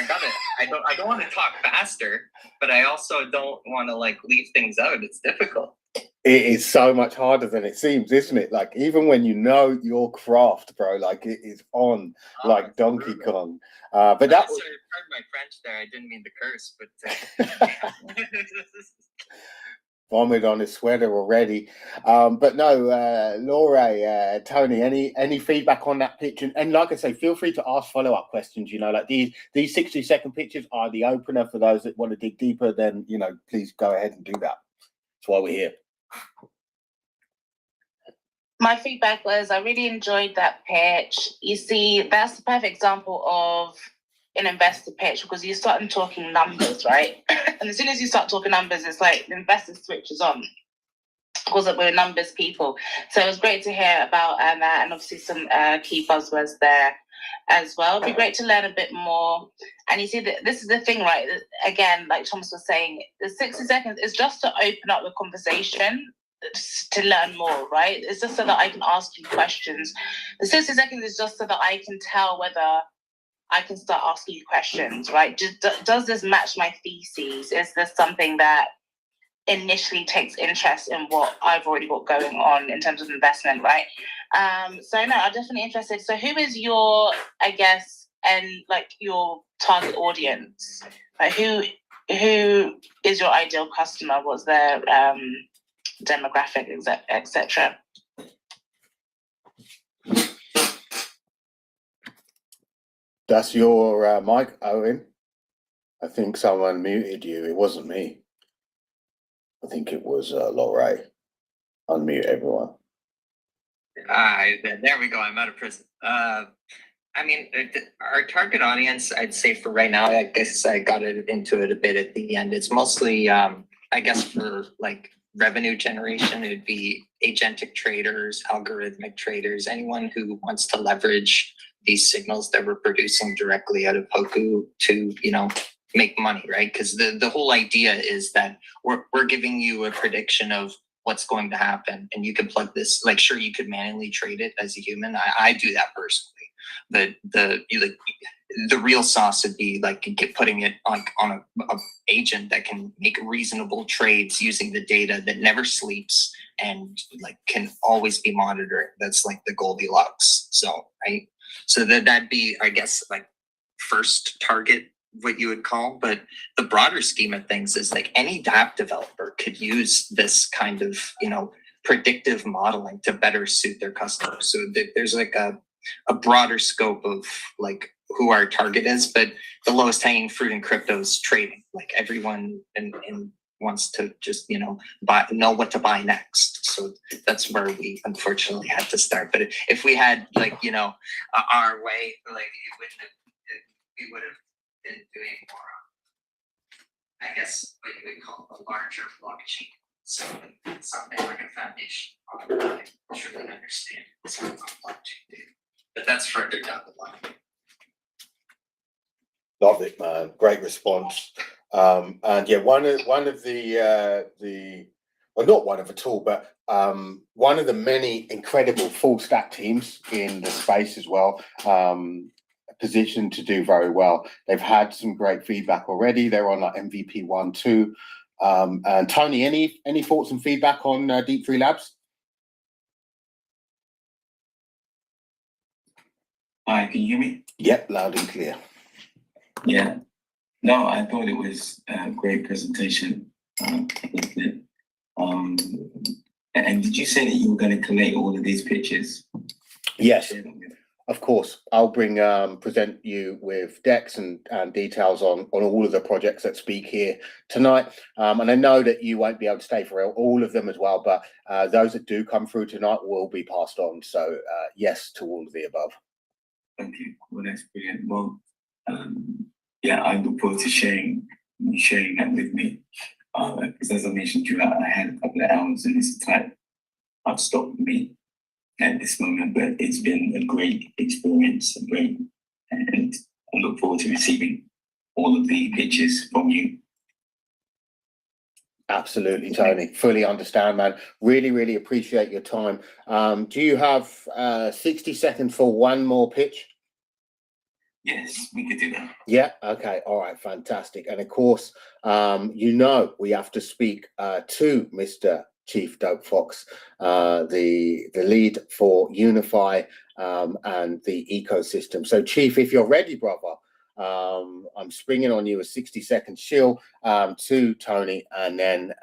got it. I don't want to talk faster, but I also don't want to like leave things out. It's difficult. It is so much harder than it seems, isn't it? Like even when you know your craft, bro, like it is on like Donkey Kong. But that was pardon my French there. I didn't mean to curse, but vomit on his sweater already. But no, Laura, Tony, any feedback on that pitch? And like I say, feel free to ask follow-up questions. Like these 60-second pitches are the opener for those that want to dig deeper. Then please go ahead and do that. That's why we're here. My feedback was I really enjoyed that pitch. You see, that's the perfect example of an investor pitch because you're starting talking numbers, right? And as soon as you start talking numbers, it's like the investor switches on because we're numbers people. So it was great to hear about that and obviously some key buzzwords there as well. It'd be great to learn a bit more. And you see, this is the thing, right? Again, like Thomas was saying, the 60 seconds is just to open up the conversation to learn more, right? It's just so that I can ask you questions. The 60 seconds is just so that I can tell whether I can start asking you questions, right? Does this match my theses? Is this something that initially takes interest in what I've already got going on in terms of investment, right? So no, I'm definitely interested. So who is your, I guess, and like your target audience? Like who is your ideal customer? What's their demographic, etc.? That's your mic, Owen. I think someone muted you. It wasn't me. I think it was Lorray. Unmute everyone. There we go. I'm out of prison. I mean, our target audience, I'd say for right now, I guess I got into it a bit at the end. It's mostly, I guess for like revenue generation, it would be agentic traders, algorithmic traders, anyone who wants to leverage these signals that we're producing directly out of Hoku to, you know, make money, right? Because the whole idea is that we're giving you a prediction of what's going to happen, and you can plug this. Like, sure, you could manually trade it as a human. I do that personally. The real sauce would be like putting it on a agent that can make reasonable trades using the data, that never sleeps and like can always be monitored. That's like the Goldilocks zone, right? So that'd be, I guess, like first target, what you would call. But the broader scheme of things is like any app developer could use this kind of, you know, predictive modeling to better suit their customers. So there's like a broader scope of like who our target is, but the lowest hanging fruit in crypto is trading. Like everyone in wants to just, you know, know what to buy next. So that's where we unfortunately had to start. But if we had like, you know, our way, like we would have been doing more, I guess what you would call a larger blockchain. So something like a foundation model, I truly understand what's going on blockchain data. But that's further down the line. Love it, man. Great response. And yeah, one of the well, not one of at all, but one of the many incredible full stack teams in the space as well, positioned to do very well. They've had some great feedback already. They're on like MVP 1, 2. And Tony, any thoughts and feedback on Deep3 Labs? Hi, can you hear me? Yep, loud and clear. Yeah. No, I thought it was a great presentation. And did you say that you were going to collate all of these pictures? Yes, of course. I'll present you with decks and details on all of the projects that speak here tonight. And I know that you won't be able to stay for all of them as well, but those that do come through tonight will be passed on. So yes to all of the above. Thank you. Well, that's brilliant. Well, yeah, I look forward to sharing that with me. Because as I mentioned to you, I had a couple of hours and it's tight. I've stopped me at this moment, but it's been a great experience, and I look forward to receiving all of the pictures from you. Absolutely, Tony. Fully understand, man. Really, really appreciate your time. Do you have 60 seconds for one more pitch? Yes, we could do that. Yeah. Okay. All right. Fantastic. And of course, you know, we have to speak to Mr. Chief Dope Fox, the lead for Uni-Fy and the ecosystem. So, Chief, if you're ready, brother, I'm springing on you a 60-second chill to Tony, and then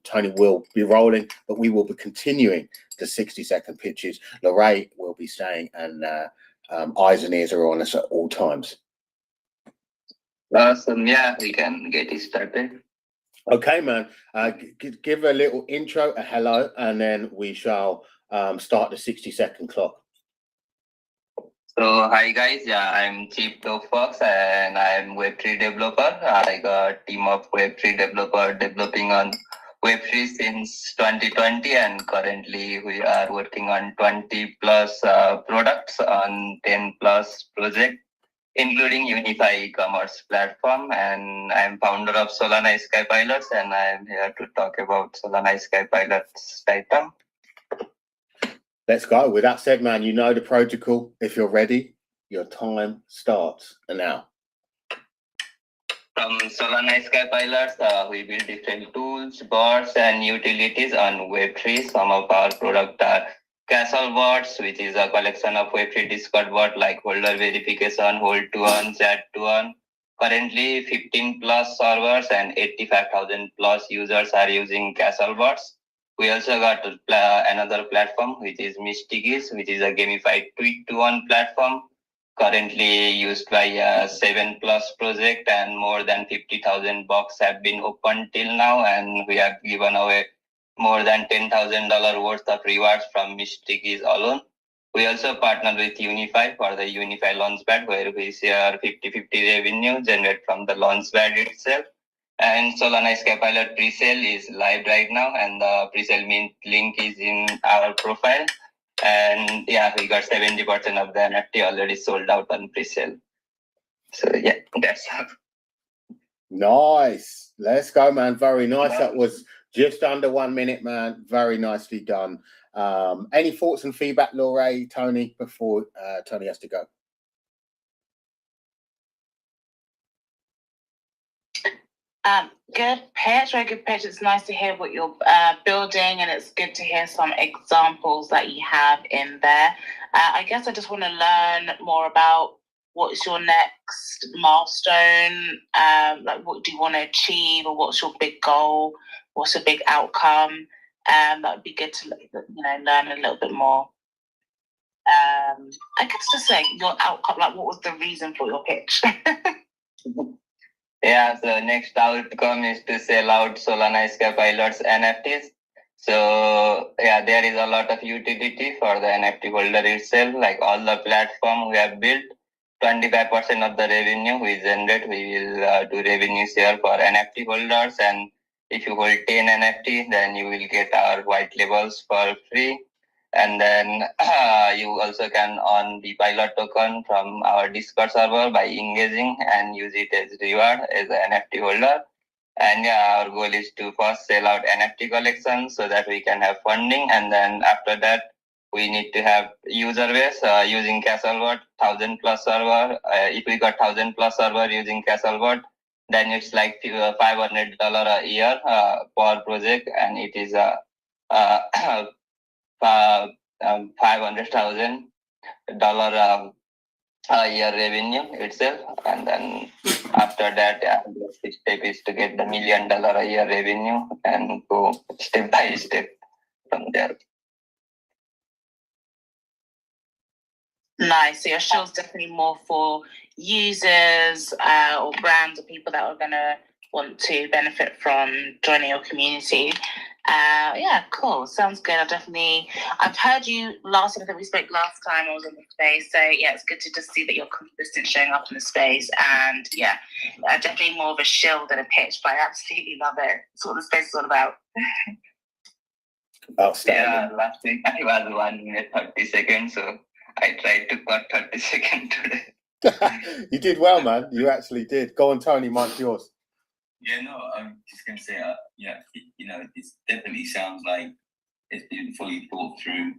Tony will be rolling, but we will be continuing the 60-second pitches. Lorray will be staying, and eyes and ears are on us at all times. Awesome. Yeah, we can get it started. Okay, man. Give a little intro, a hello, and then we shall start the 60-second clock. So, hi guys. Yeah, I'm Chief Dope Fox and I'm Web3 developer. I got a team of Web3 developer developing on Web3 since 2020, and currently we are working on 20 plus products on 10 plus projects, including Uni-Fy D-Commerce platform. And I'm founder of Solana Sky Pilots, and I'm here to talk about Solana Sky Pilots item. Let's go. With that said, man, you know the protocol. If you're ready, your time starts now. From Solana Sky Pilots, we build different tools, bots, and utilities on Web3. Some of our products are Castle bots, which is a collection of Web3 Discord bots like holder verification, hold to earn, chat to earn. Currently, 15 plus servers and 85,000 plus users are using Castle bots. We also got another platform, which is Mystickies, which is a gamified tweet-to-earn platform. currently used by 7+ project, and more than 50,000 box have been opened till now, and we have given away more than $10,000 worth of rewards from Mystic is alone. We also partnered with Uni-Fy for the Uni-Fy Launchpad, where we share 50/50 revenue generated from the Launchpad itself. And Solana Pilot pre-sale is live right now, and the pre-sale link is in our profile. And yeah, we got 70% of the NFT already sold out on pre-sale. So yeah, that's how. Nice. Let's go, man. Very nice. That was just under 1 minute, man. Very nicely done. Any thoughts and feedback, Laura, Tony, before Tony has to go? Good pitch, very good pitch. It's nice to hear what you're building, and it's good to hear some examples that you have in there. I guess I just want to learn more about what's your next milestone, like what do you want to achieve, or what's your big goal, what's a big outcome. That would be good to learn a little bit more. I guess just like your outcome, like what was the reason for your pitch? Yeah, so next outcome is to sell out Solana Pilot's NFTs. So yeah, there is a lot of utility for the NFT holder itself. Like all the platform we have built, 25% of the revenue we generate, we will do revenue share for NFT holders. And if you hold 10 NFT, then you will get our white labels for free. And then you also can earn the pilot token from our Discord server by engaging and use it as reward as an NFT holder. And yeah, our goal is to first sell out NFT collections so that we can have funding. And then after that, we need to have user base using Castlebot, 1,000+ server. If we got 1,000+ server using Castlebot, then it's like $500 a year per project, and it is $500,000 a year revenue itself. And then after that, the step is to get the $1 million a year revenue and go step by step from there. Nice. So your show's definitely more for users or brands or people that are going to want to benefit from joining your community. Yeah, cool. Sounds good. I've heard you last time that we spoke last time I was in the space. So yeah, it's good to just see that you're consistent showing up in the space. And yeah, definitely more of a shill than a pitch, but I absolutely love it. That's what the space is all about. Yeah, last week I was 1 minute 30 seconds, so I tried to cut 30 seconds today. You did well, man. You actually did. Go on, Tony. Mike's yours. Yeah, no, I'm just going to say, yeah, it definitely sounds like it's been fully thought through.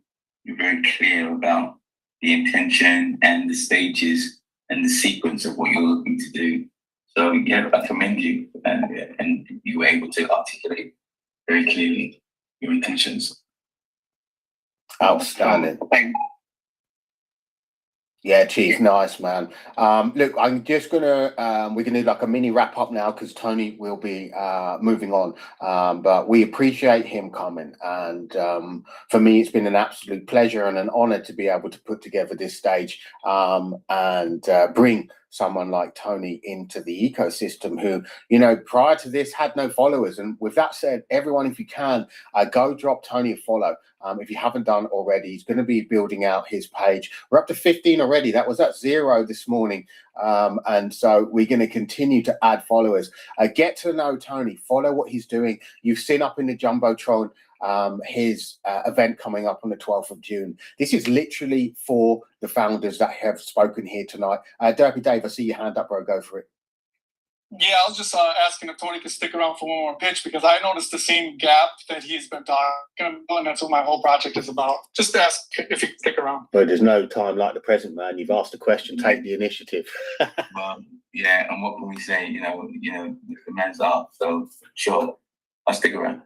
You're very clear about the intention and the stages and the sequence of what you're looking to do. So, yeah, I commend you. And you were able to articulate very clearly your intentions. Outstanding. Yeah, Chief, nice, man. Look, I'm just gonna we're gonna do like a mini wrap up now because Tony will be moving on. But we appreciate him coming, and for me, it's been an absolute pleasure and an honor to be able to put together this stage and bring someone like Tony into the ecosystem who, prior to this had no followers. And with that said, everyone, if you can, go drop Tony a follow. If you haven't done already, he's going to be building out his page. We're up to 15 already. That was at 0 this morning. And so we're going to continue to add followers. Get to know Tony, follow what he's doing. You've seen up in the Jumbotron his event coming up on the 12th of June. This is literally for the founders that have spoken here tonight. Derpy Dave, I see your hand up, bro. Go for it. Yeah, I was just asking if Tony could stick around for one more pitch because I noticed the same gap that he's been talking about, and that's what my whole project is about. Just ask if he can stick around. But there's no time like the present, man. You've asked a question. Take the initiative. Yeah, and what can we say? The man's up, so sure, I'll stick around.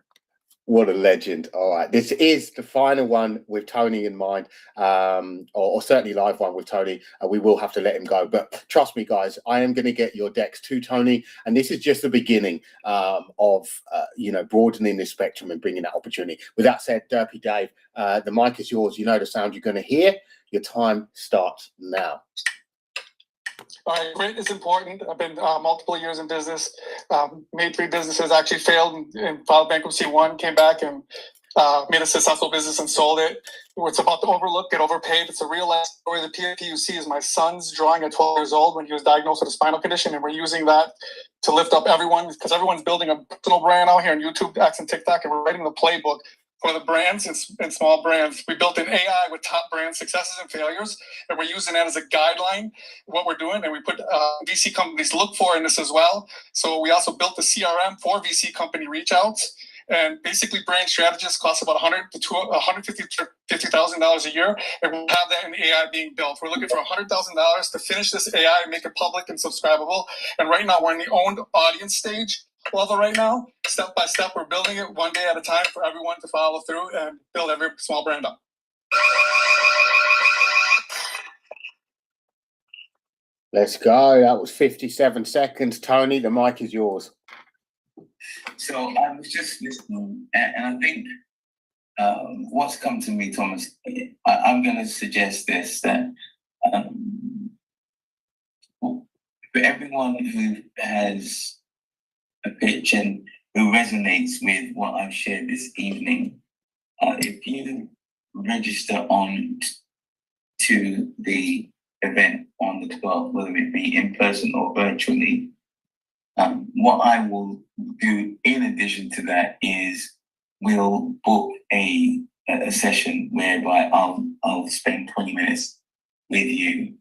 What a legend. All right. This is the final one with Tony in mind, or certainly live one with Tony. We will have to let him go. But trust me, guys, I am going to get your decks to Tony. And this is just the beginning of, broadening this spectrum and bringing that opportunity. With that said, Derpy Dave, the mic is yours. You know the sound you're going to hear. Your time starts now. Grit is important. I've been multiple years in business, made 3 businesses, actually failed and filed bankruptcy. One came back and made a successful business and sold it. It's about to overlook, get overpaid. It's a real life story. The PFP you see is my son's drawing at 12 years old when he was diagnosed with a spinal condition, and we're using that to lift up everyone because everyone's building a personal brand out here on YouTube, X, and TikTok, and we're writing the playbook for the brands and small brands. We built an AI with top brand successes and failures, and we're using that as a guideline, what we're doing, and we put VC companies look for in this as well. So we also built the CRM for VC company reach outs. And basically, brand strategists cost about $150,000 a year, and we'll have that in AI being built. We're looking for $100,000 to finish this AI and make it public and subscribable. And right now, we're in the owned audience stage level right now. Step by step, we're building it one day at a time for everyone to follow through and build every small brand up. Let's go. That was 57 seconds. Tony, the mic is yours. So I was just listening, and I think what's come to me, Thomas, I'm going to suggest this, that for everyone who has a pitch and who resonates with what I've shared this evening, if you register on to the event on the 12th, whether it be in person or virtually, what I will do in addition to that is we'll book a session whereby I'll spend 20 minutes with you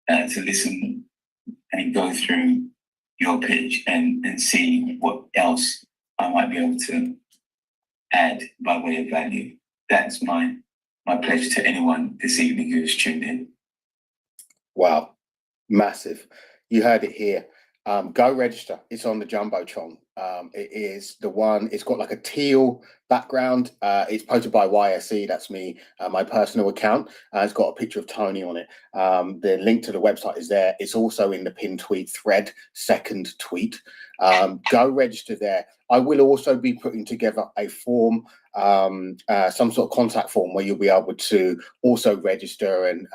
to listen and go through your pitch and see what else I might be able to add by way of value. That's my pleasure to anyone this evening who has tuned in. Wow, massive. You heard it here. Go register. It's on the Jumbotron. It is the one, it's got like a teal background. It's posted by YSE, that's me, my personal account. It's got a picture of Tony on it. The link to the website is there. It's also in the pinned tweet thread, second tweet. Go register there. I will also be putting together a form, some sort of contact form where you'll be able to also register and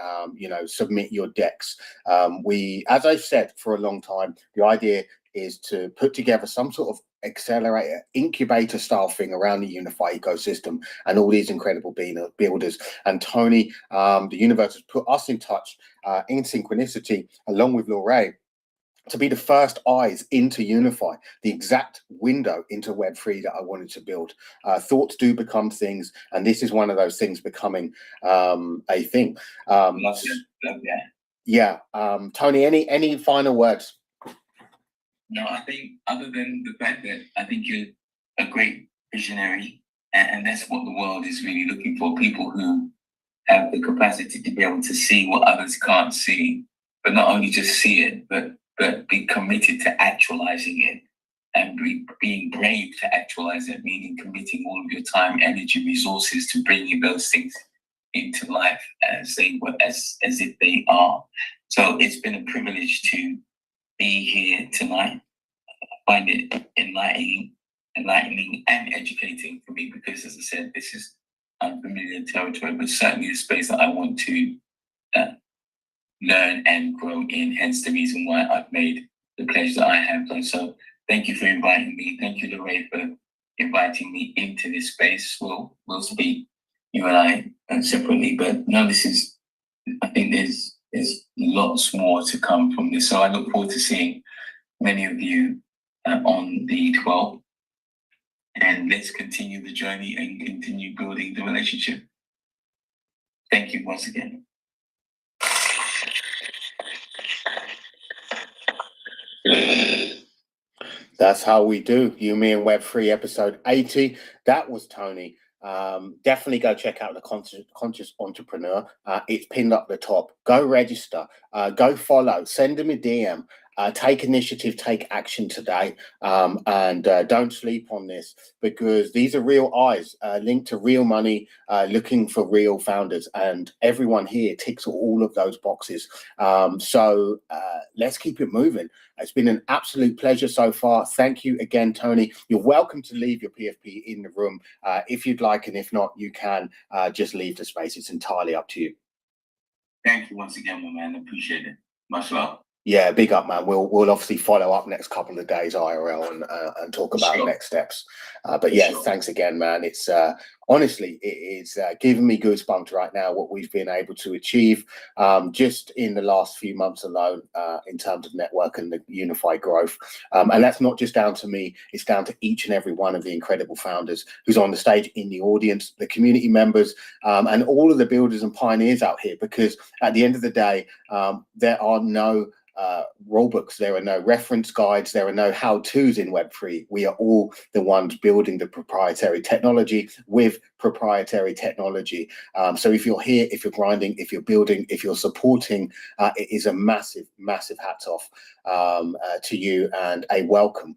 submit your decks. As I've said for a long time, the idea is to put together some sort of accelerator, incubator style thing around the Uni-Fy ecosystem and all these incredible builders. And Tony, the universe has put us in touch in synchronicity, along with Lorraine, to be the first eyes into Uni-Fy, the exact window into Web3 that I wanted to build. Thoughts do become things, and this is one of those things becoming a thing. Yeah. Tony, any final words? No, I think other than the fact that I think you're a great visionary, and that's what the world is really looking for, people who have the capacity to be able to see what others can't see, but not only just see it, but be committed to actualizing it and being brave to actualize it, meaning committing all of your time, energy, resources to bringing those things into life as if they are. So it's been a privilege to be here tonight. I find it enlightening and educating for me because, as I said, this is unfamiliar territory, but certainly a space that I want to learn and grow in, hence the reason why I've made the pledge that I have done. So thank you for inviting me. Thank you, Lorraine, for inviting me into this space. We'll speak, you and I, separately, but no, I think there's lots more to come from this. So I look forward to seeing many of you on the 12th, and let's continue the journey and continue building the relationship. Thank you once again. That's how we do. You, Me, and Web3 episode 80. That was Tony. Definitely go check out the Conscious Entrepreneur. It's pinned up the top. Go register. Go follow. Send him a DM. Take initiative, take action today, and don't sleep on this, because these are real eyes linked to real money, looking for real founders, and everyone here ticks all of those boxes. So let's keep it moving. It's been an absolute pleasure so far. Thank you again, Tony. You're welcome to leave your PFP in the room if you'd like, and if not, you can just leave the space. It's entirely up to you. Thank you once again, my man. Appreciate it. Much love. Yeah, big up, man. We'll obviously follow up next couple of days IRL and talk about next steps. But yeah, thanks again, man. It's honestly, it is giving me goosebumps right now what we've been able to achieve just in the last few months alone in terms of network and the unified growth. And that's not just down to me, it's down to each and every one of the incredible founders who's on the stage, in the audience, the community members, and all of the builders and pioneers out here, because at the end of the day, there are no rule books, there are no reference guides, there are no how-tos in Web3. We are all the ones building the proprietary technology with proprietary technology. So if you're here, if you're grinding, if you're building, if you're supporting, it is a massive, massive hats off to you and a welcome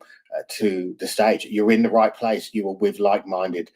to the stage. You're in the right place. You are with like-minded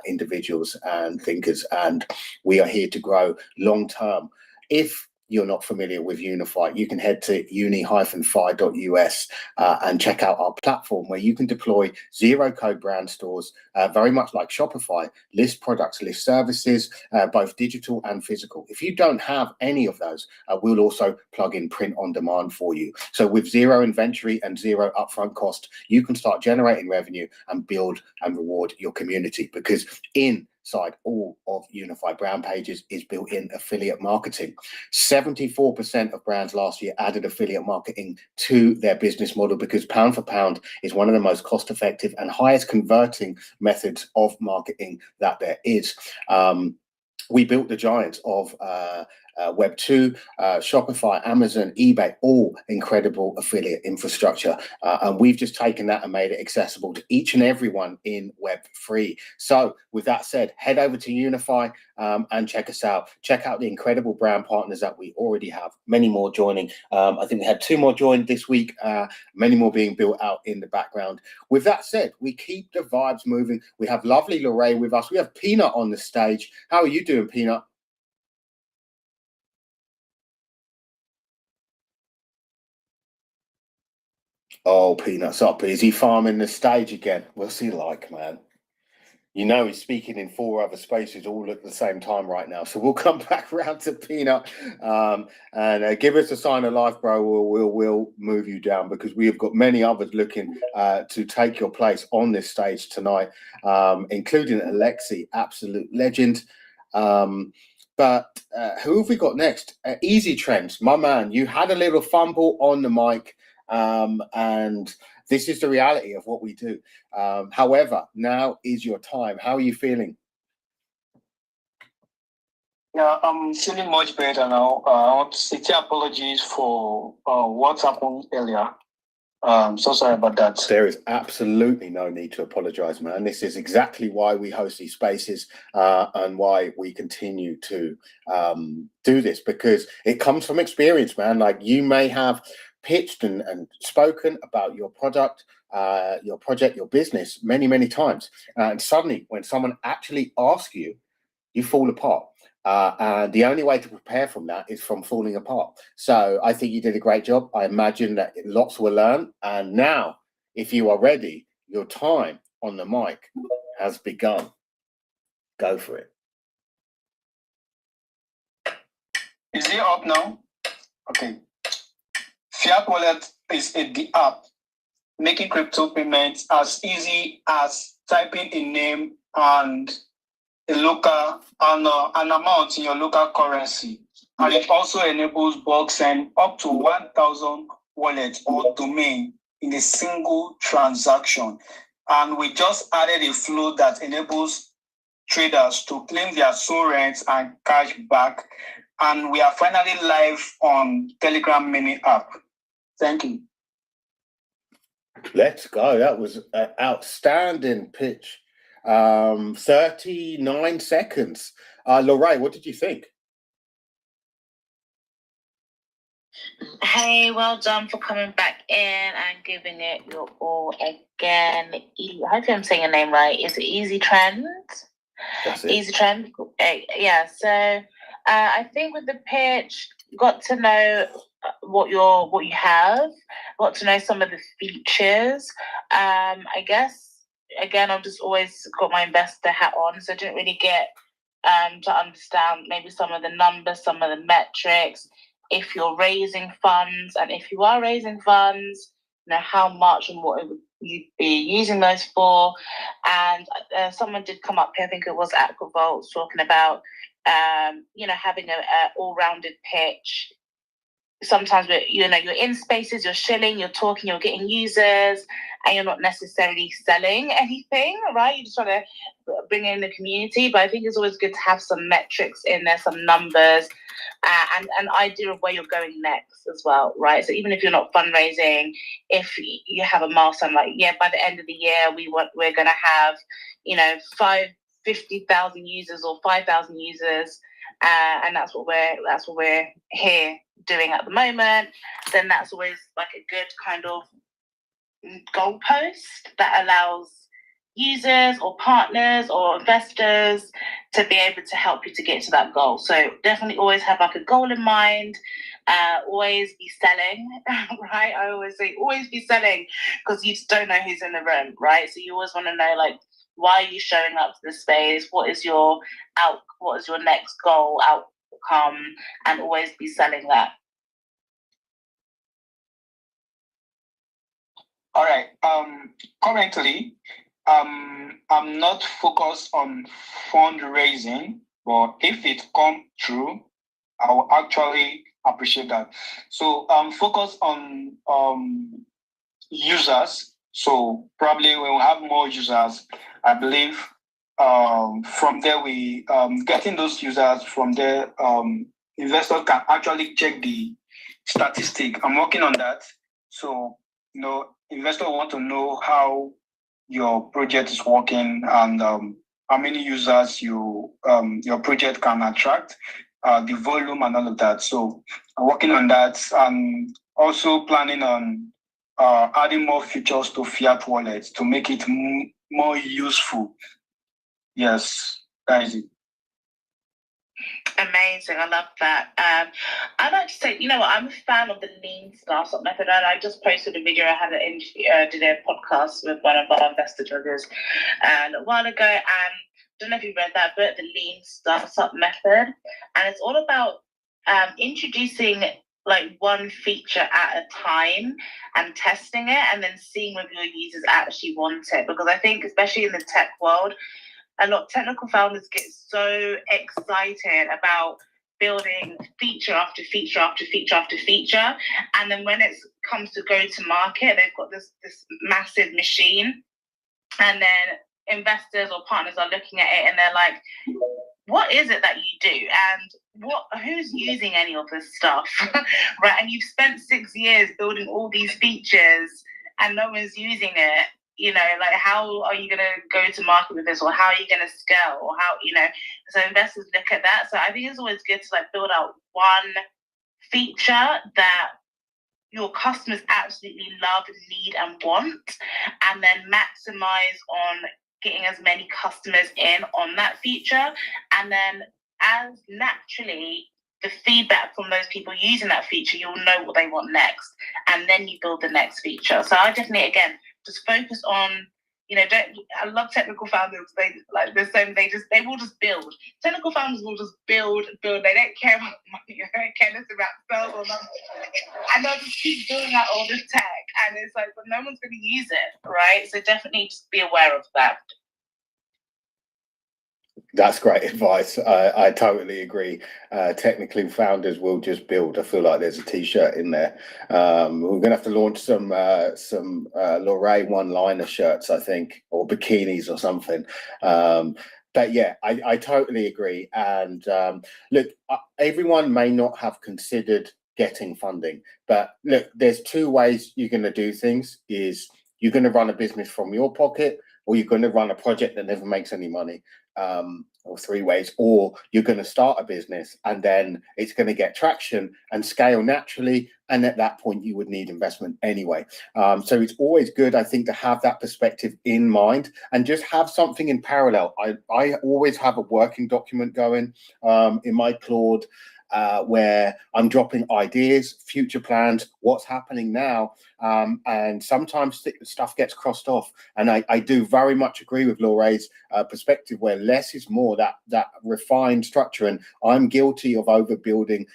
individuals and thinkers, and we are here to grow long-term. If you're not familiar with Uni-Fy, you can head to uni-fy.us and check out our platform where you can deploy zero-code brand stores, very much like Shopify, list products, list services, both digital and physical. If you don't have any of those, we'll also plug in print on demand for you. So with zero inventory and zero upfront cost, you can start generating revenue and build and reward your community, because inside all of Uni-Fy brand pages is built-in affiliate marketing. 74% of brands last year added affiliate marketing to their business model, because pound for pound is one of the most cost-effective and highest converting methods of marketing that there is. We built the giants of Web2, Shopify, Amazon, eBay, all incredible affiliate infrastructure. And we've just taken that and made it accessible to each and everyone in Web3. So with that said, head over to Uni-Fy and check us out. Check out the incredible brand partners that we already have. Many more joining. I think we had 2 more joined this week, many more being built out in the background. With that said, we keep the vibes moving. We have lovely Lorraine with us. We have Peanut on the stage. How are you doing, Peanut? Oh, Peanut's up. Is he farming the stage again? What's he like, man? You know he's speaking in 4 other spaces all at the same time right now. So we'll come back around to Peanut and give us a sign of life, bro. We'll move you down, because we have got many others looking to take your place on this stage tonight, including Alexi, absolute legend. But who have we got next? Easy Trends, my man. You had a little fumble on the mic. And this is the reality of what we do. However, now is your time. How are you feeling? Yeah, I'm feeling much better now. I want to say apologies for what happened earlier. So sorry about that. There is absolutely no need to apologize, man. This is exactly why we host these spaces and why we continue to do this, because it comes from experience, man. Like, you may have pitched and spoken about your product, your project, your business many times, and suddenly when someone actually asks you, you fall apart. And the only way to prepare from that is from falling apart. So I think you did a great job. I imagine that lots were learned, and now, if you are ready, your time on the mic has begun. Go for it. Is it up now? Okay. Fiat Wallet is the app making crypto payments as easy as typing a name and a local an amount in your local currency. And it also enables bulk send up to 1,000 wallets or domain in a single transaction. And we just added a flow that enables traders to claim their soul rents and cash back. And we are finally live on Telegram mini app. Thank you. Let's go. That was an outstanding pitch. 39 seconds. Lorraine, what did you think? Hey, well done for coming back in and giving it your all again. Hopefully I'm saying your name right. Is it Easy Trends? That's it. Easy Trends. Yeah, so I think with the pitch, got to know what you have, got to know some of the features. I guess again, I've just always got my investor hat on, so I didn't really get to understand maybe some of the numbers, some of the metrics. if you're raising funds, and if you are raising funds, how much and what you'd be using those for. And someone did come up here, I think it was Aquavolt, talking about having a all-rounded pitch. Sometimes you're in spaces, you're shilling, you're talking, you're getting users, and you're not necessarily selling anything, right? You're just trying to bring in the community. But I think it's always good to have some metrics in there, some numbers, and an idea of where you're going next as well, right? So even if you're not fundraising, if you have a milestone, like, by the end of the year, we're going to have, 50,000 users or 5,000 users, and that's what we're here doing at the moment, then that's always like a good kind of goalpost that allows users or partners or investors to be able to help you to get to that goal. So definitely always have like a goal in mind. Always be selling, right? I always say always be selling, because you just don't know who's in the room, right? So you always want to know, like, why are you showing up to the space? What is your next goal, outcome, and always be selling that. All right. Currently, I'm not focused on fundraising, but if it comes through, I will actually appreciate that. So I'm focused on users. So probably when we have more users, I believe from there we getting those users from there, investors can actually check the statistic. I'm working on that. So investors want to know how your project is working and how many users your project can attract, the volume and all of that. So I'm working on that, and also planning on adding more features to Fiat wallets to make it more useful. Yes, that is it. Amazing, I love that. I'd like to say, I'm a fan of the lean startup method, and I just posted a video. I had did a podcast with one of our investor judges a while ago, and I don't know if you read that book, The Lean Startup Method, and it's all about introducing like one feature at a time and testing it, and then seeing whether your users actually want it. Because I think, especially in the tech world, a lot of technical founders get so excited about building feature after feature after feature after feature, and then when it comes to go to market, they've got this massive machine, and then investors or partners are looking at it and they're like, what is it that you do, and who's using any of this stuff? Right? And you've spent 6 years building all these features and no one's using it. Like, how are you going to go to market with this, or how are you going to scale, or how, so investors look at that. So I think it's always good to like build out one feature that your customers absolutely love, need, and want, and then maximize on getting as many customers in on that feature. And then as naturally the feedback from those people using that feature, you'll know what they want next, and then you build the next feature. So I definitely, again, just focus on, I love technical founders. They like the same. They will just build. Technical founders will just build. They don't care about money. They don't care about sales or nothing. And they'll just keep building out all this tech. And it's like, but no one's going to use it, right? So definitely just be aware of that. That's great advice. I totally agree. Technically, founders will just build. I feel like there's a T-shirt in there. We're gonna have to launch some Lorraine one-liner shirts, I think, or bikinis or something. But yeah, I totally agree. And look, everyone may not have considered getting funding, but look, there's two ways you're going to do things. Is you're going to run a business from your pocket, or you're going to run a project that never makes any money. Or three ways, or you're going to start a business and then it's going to get traction and scale naturally, and at that point you would need investment anyway. So it's always good, I think, to have that perspective in mind and just have something in parallel. I always have a working document going in my Claude where I'm dropping ideas, future plans, what's happening now, and sometimes stuff gets crossed off. And I do very much agree with Lorraine's perspective, where less is more, that refined structure. And I'm guilty of overbuilding,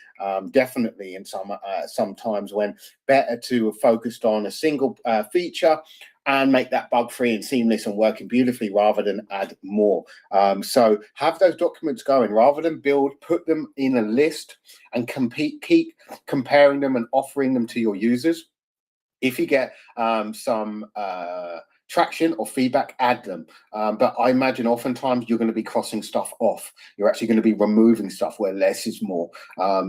definitely in some times, when better to have focused on a single feature and make that bug-free and seamless and working beautifully rather than add more. So have those documents going rather than build, put them in a list and keep comparing them and offering them to your users. If you get some traction or feedback, add them. But I imagine oftentimes you're going to be crossing stuff off. You're actually going to be removing stuff where less is more.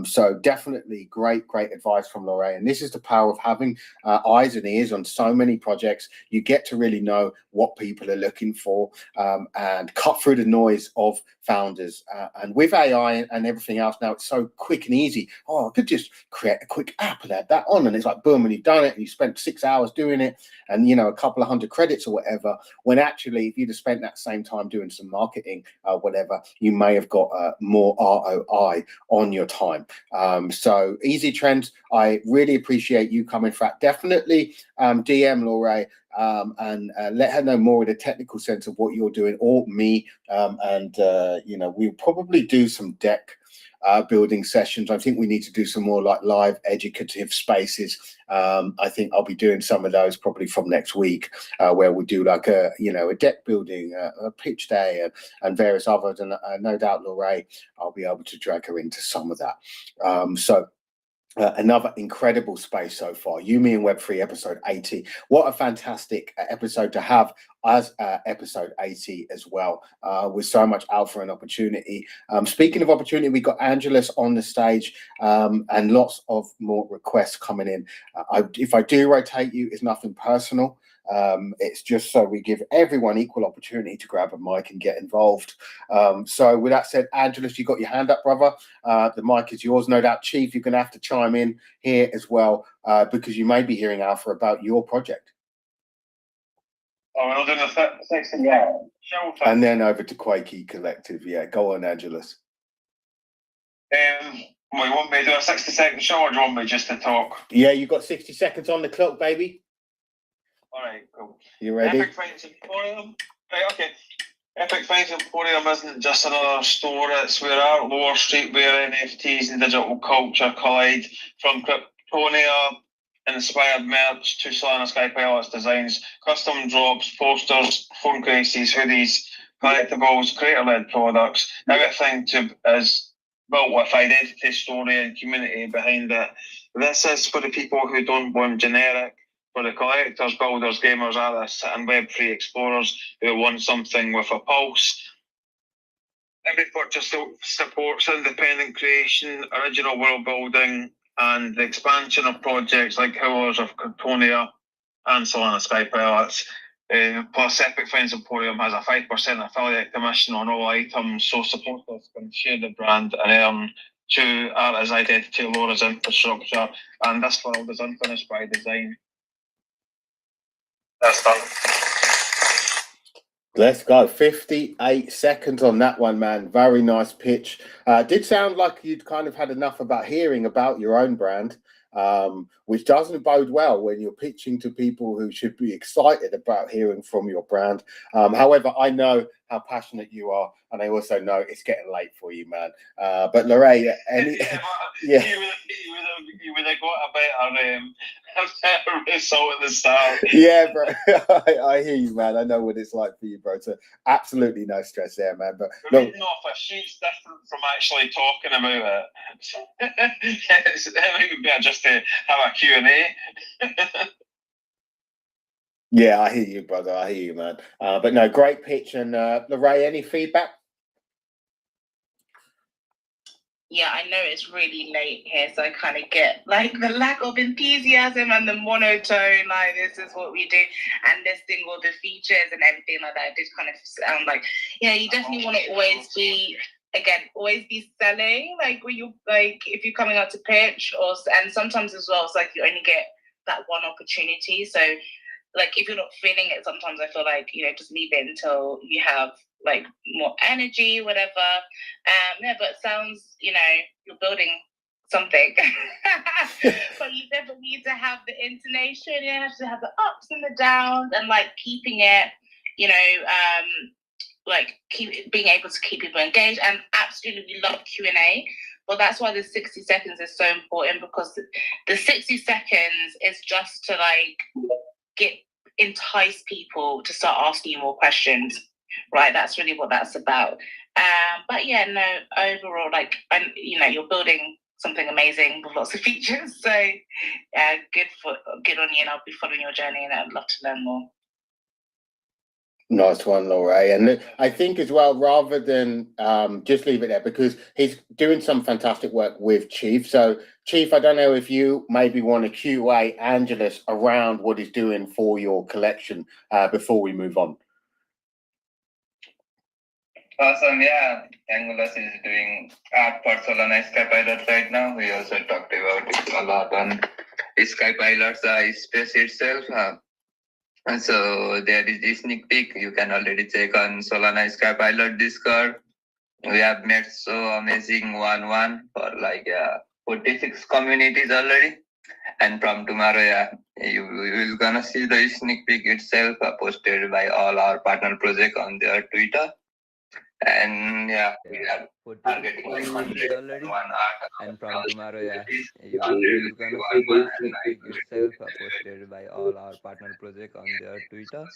So definitely great advice from Lorraine. And this is the power of having eyes and ears on so many projects. You get to really know what people are looking for and cut through the noise of founders. And with AI and everything else now, it's so quick and easy. Oh, I could just create a quick app and add that on. And it's like, boom, and you've done it and you spent 6 hours doing it and, you know, a couple of 100 credits or whatever, when actually if you'd have spent that same time doing some marketing, whatever, you may have got more ROI on your time. So easy trends. I really appreciate you coming for that. Definitely DM Lorraine and let her know more of the technical sense of what you're doing, or me, and you know, we'll probably do some deck building sessions. I think we need to do some more like live educative spaces. I think I'll be doing some of those probably from next week, where we'll do like a, you know, a deck building, a pitch day, and various others. And no doubt, Lorraine, I'll be able to drag her into some of that. So another incredible space so far. You, Me, and Web3 episode 80. What a fantastic episode to have as episode 80 as well, with so much alpha and opportunity. Speaking of opportunity, we got Angelus on the stage, and lots of more requests coming in. If I do rotate you, it's nothing personal. It's just so we give everyone equal opportunity to grab a mic and get involved. So with that said, Angelus, you got your hand up, brother. The mic is yours. No doubt, Chief, you're going to have to chime in here as well, because you may be hearing alpha about your project. Oh, we're not doing the 60, yeah. And then over to Quakey Collective. Yeah, go on, Angelus. You want me to do a 60-second show, or do you want me just to talk? Yeah, you got 60 seconds on the clock, baby. All right, cool. You ready? Epic Finds Emporium. Right, okay. Epic Finds Emporium isn't just another store, it's where art, lore, streetwear, NFTs, and digital culture collide. From Kryptonia inspired merch to Solana Sky Pilots designs, custom drops, posters, phone cases, hoodies, collectibles, creator-led products. Everything is built with identity, story, and community behind it. This is for the people who don't want generic, for the collectors, builders, gamers, artists, and Web3 explorers who want something with a pulse. Every purchase supports independent creation, original world building, and the expansion of projects like Howlers of Kryptonia and Solana Sky Pilots. Plus, Epic Finds Emporium has a 5% affiliate commission on all items, so supporters can share the brand and earn true art as identity, lore as infrastructure, and this world is unfinished by design. That's done. Let's go. 58 seconds on that one, man. Very nice pitch. Did sound like you'd kind of had enough about hearing about your own brand, which doesn't bode well when you're pitching to people who should be excited about hearing from your brand. However, I know how passionate you are, and I also know it's getting late for you, man. But Lorraine, any You would have got a better result at the start. Yeah, bro. I hear you, man. I know what it's like for you, bro. So absolutely no stress there, man. But look, reading off a sheet's different from actually talking about it. It might be better just to have a Q&A. yeah, I hear you, brother. I hear you, man. But no, great pitch. And Lorraine, any feedback? Yeah, I know it's really late here, so I kind of get like the lack of enthusiasm and the monotone, like this is what we do, and listing all the features and everything like that. It did kind of sound like, yeah, you definitely want to always be selling, like when you like if you're coming out to pitch, and sometimes as well, it's like you only get that one opportunity. So like if you're not feeling it, sometimes I feel like, you know, just leave it until you have like more energy, whatever. Yeah, but it sounds, you know, you're building something. But you definitely need to have the intonation, you have to have the ups and the downs, and like keeping it, you know, like being able to keep people engaged. And absolutely, we love Q&A. But that's why the 60 seconds is so important, because the 60 seconds is just to like entice people to start asking you more questions, right? That's really what that's about. But yeah, no, overall, like, and you know, you're building something amazing with lots of features. So yeah, good on you, and I'll be following your journey, and I'd love to learn more. Nice one, Laura. And I think as well, rather than just leave it there, because he's doing some fantastic work with Chief. So Chief, I don't know if you maybe want to QA Angelus around what he's doing for your collection before we move on. Awesome, yeah. Angelus is doing art for Solana Skypilot right now. We also talked about it a lot on Skypilot's space itself. And so there is this sneak peek. You can already check on Solana Skypilot Discord. We have made so amazing 1-1 for like 46 communities already. And from tomorrow, you will gonna see the sneak peek itself posted by all our partner project on their Twitter. And we are targeting like 101 art. And from tomorrow, you will gonna see the sneak peek itself posted by all our partner project on their Twitter.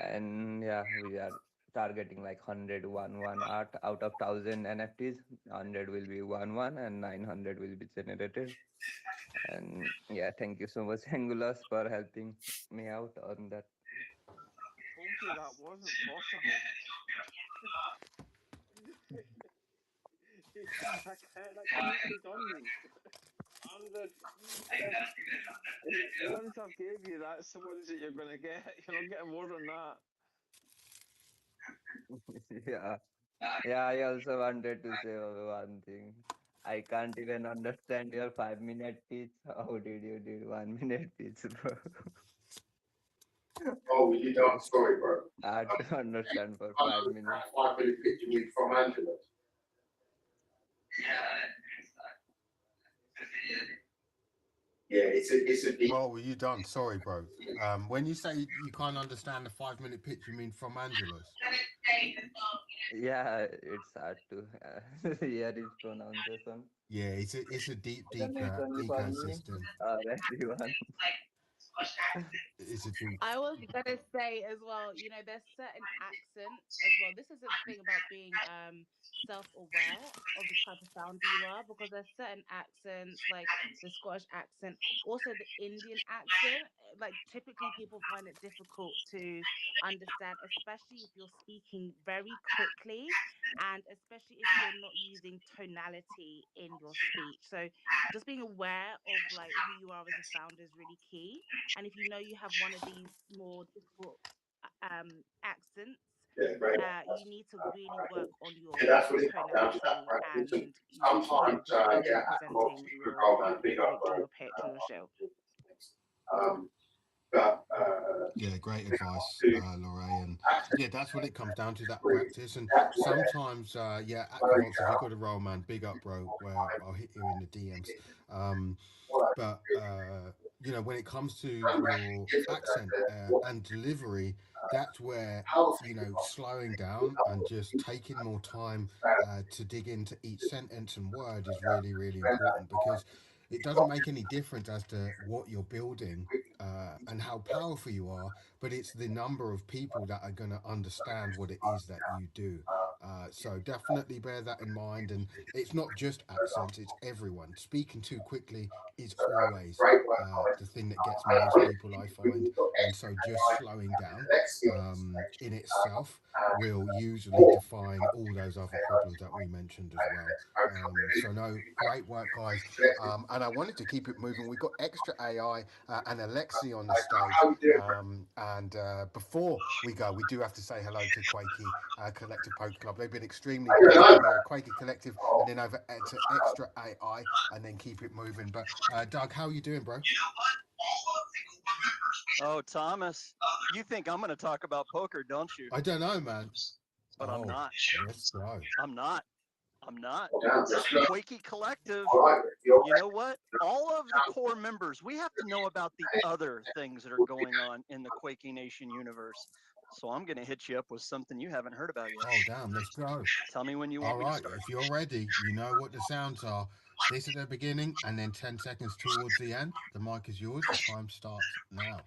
And we are targeting like 101 art out of 1,000 NFTs. 100 will be 1 and 900 will be generated. And thank you so much, Angelus, for helping me out on that. Told you that wasn't possible. That can't be done. The ones I've gave you, that's the ones that you're going to get. You're not getting more than that. I also wanted to say one thing. I can't even understand your 5-minute pitch. How did you do 1 minute pitch, bro? Oh, you don't. Sorry, bro. I had to understand for 5 minutes. 5-minute pitch you need from Angelus. Yeah, it's a deep. Oh, were you done? Sorry, bro. When you say you can't understand the 5-minute pitch, you mean from Angelus? Yeah, it's hard to hear his pronunciation. Yeah, it's a deep ecosystem. Everyone. It's a deep. I was gonna say as well, you know, there's certain accents as well. This is the thing about being self-aware of the type of founder you are, because there's certain accents like the Scottish accent, also the Indian accent. Like typically people find it difficult to understand, especially if you're speaking very quickly, and especially if you're not using tonality in your speech. So just being aware of like who you are as a founder is really key. And if you know you have one of these more difficult accents, you need to really work on your tonality and Sometimes, how you're presenting your pitch or your show. Great advice, Lorraine. And that's what it comes down to, that practice. And sometimes, Aquavox, if you've got a role, man, big up, bro, where I'll hit you in the DMs. But you know, when it comes to your accent and delivery, that's where, you know, slowing down and just taking more time to dig into each sentence and word is really, really important, because it doesn't make any difference as to what you're building and how powerful you are, but it's the number of people that are going to understand what it is that you do. So definitely bear that in mind. And it's not just accents, it's everyone. Speaking too quickly is always the thing that gets most people, I find. And so just slowing down in itself will usually define all those other problems that we mentioned as well. So no, great work, guys. And I wanted to keep it moving. We've got Extra AI and Alexi on the stage. And before we go, we do have to say hello to Quakey Collective Poker Club. They've been extremely positive here. Quakey Collective, and then over to Extra AI, and then keep it moving. But Doug, how are you doing, bro? Oh, Thomas, you think I'm going to talk about poker, don't you? I don't know, man. But I'm not. Let's go. I'm not. Quakey Collective You know what? All of the core members, we have to know about the other things that are going on in the Quakey Nation universe. So I'm going to hit you up with something you haven't heard about yet. Oh, damn, let's go. Tell me when you All want me to right, start. if you're ready, you know what the sounds are. This at the beginning and then 10 seconds towards the end. The mic is yours. The time starts now.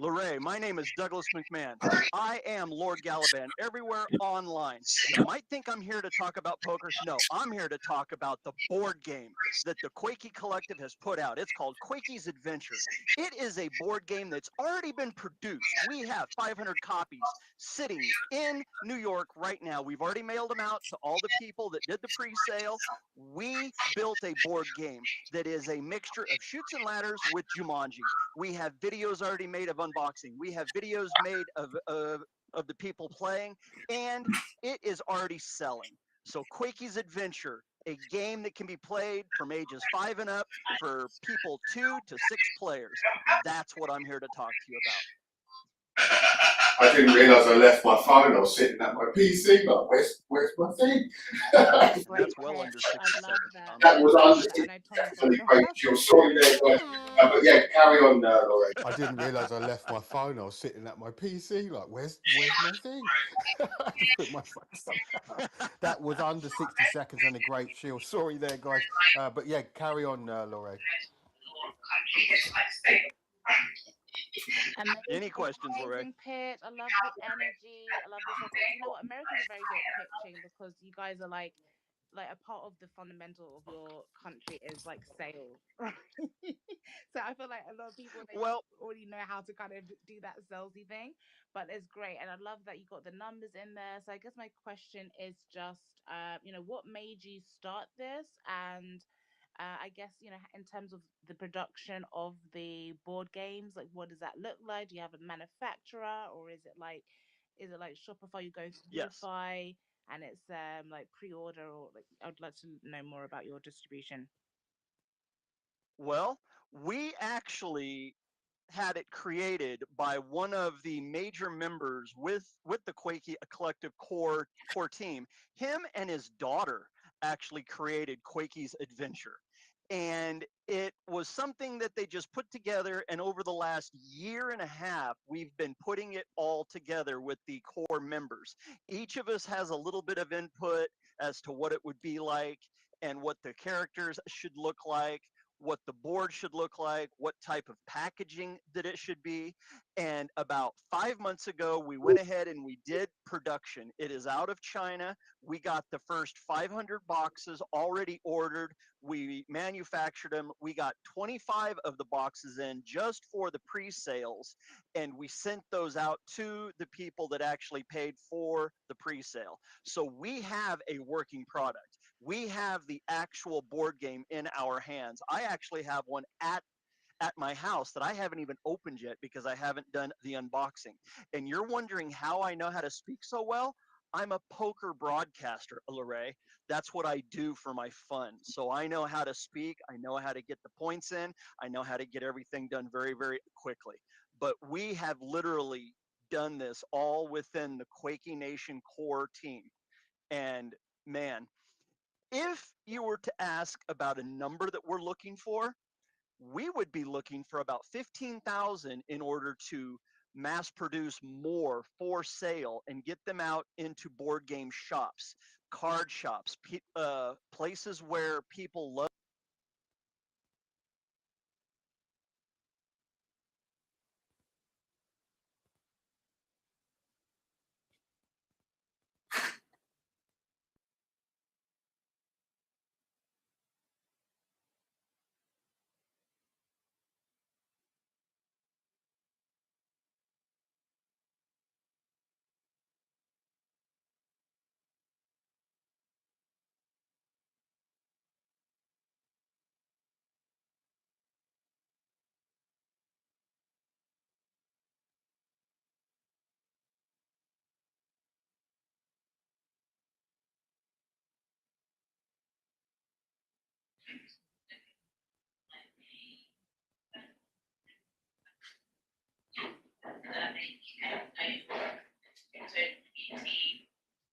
Lorray, my name is Douglas McMahon. I am Lord Galaban everywhere online. You might think I'm here to talk about poker. No, I'm here to talk about the board game that the Quakey Collective has put out. It's called Quakey's Adventure. It is a board game that's already been produced. We have 500 copies sitting in New York right now. We've already mailed them out to all the people that did the pre-sale. We built a board game that is a mixture of Chutes and Ladders with Jumanji. We have videos already made of unboxing. We have videos made of the people playing, and it is already selling. So Quakey's Adventure, a game that can be played from ages 5 and up for people 2 to 6 players. That's what I'm here to talk to you about. I didn't realise I left my phone. I was sitting at my PC. Like, where's my thing? That's well under 60 seconds. That was under 60 seconds. Great. Sorry there, guys. But yeah, carry on, Lauren. I didn't realise I left my phone. I was sitting at my PC. Like, where's my thing? I had to put my phone down. That was under 60 seconds and a great shield. Sorry there, guys. But yeah, carry on, Lauren. Any questions, Lorray? Amazing pitch. I love the energy. I love the setup. You know what? Americans are very good at pitching because you guys are like a part of the fundamental of your country is like sales. So I feel like a lot of people they already know how to kind of do that salesy thing, but it's great. And I love that you got the numbers in there. So I guess my question is just, what made you start this? And I guess, in terms of the production of the board games, like what does that look like? Do you have a manufacturer, or is it like Shopify? You go through Yes. Uni-Fy and it's like pre-order, or like I'd like to know more about your distribution. Well, we actually had it created by one of the major members with the Quakey Collective core team. Him and his daughter actually created Quakey's Adventure. And it was something that they just put together, and over the last year and a half, we've been putting it all together with the core members. Each of us has a little bit of input as to what it would be like and what the characters should look like, what the board should look like, what type of packaging that it should be. And about 5 months ago, we went ahead and we did production. It is out of China. We got the first 500 boxes already ordered. We manufactured them. We got 25 of the boxes in just for the pre-sales, and we sent those out to the people that actually paid for the pre-sale. So we have a working product. We have the actual board game in our hands. I actually have one at my house that I haven't even opened yet because I haven't done the unboxing. And you're wondering how I know how to speak so well? I'm a poker broadcaster, Lorray. That's what I do for my fun. So I know how to speak. I know how to get the points in. I know how to get everything done very, very quickly. But we have literally done this all within the Quakey Nation core team. And man, if you were to ask about a number that we're looking for, we would be looking for about 15,000 in order to mass produce more for sale and get them out into board game shops, card shops, places where people love.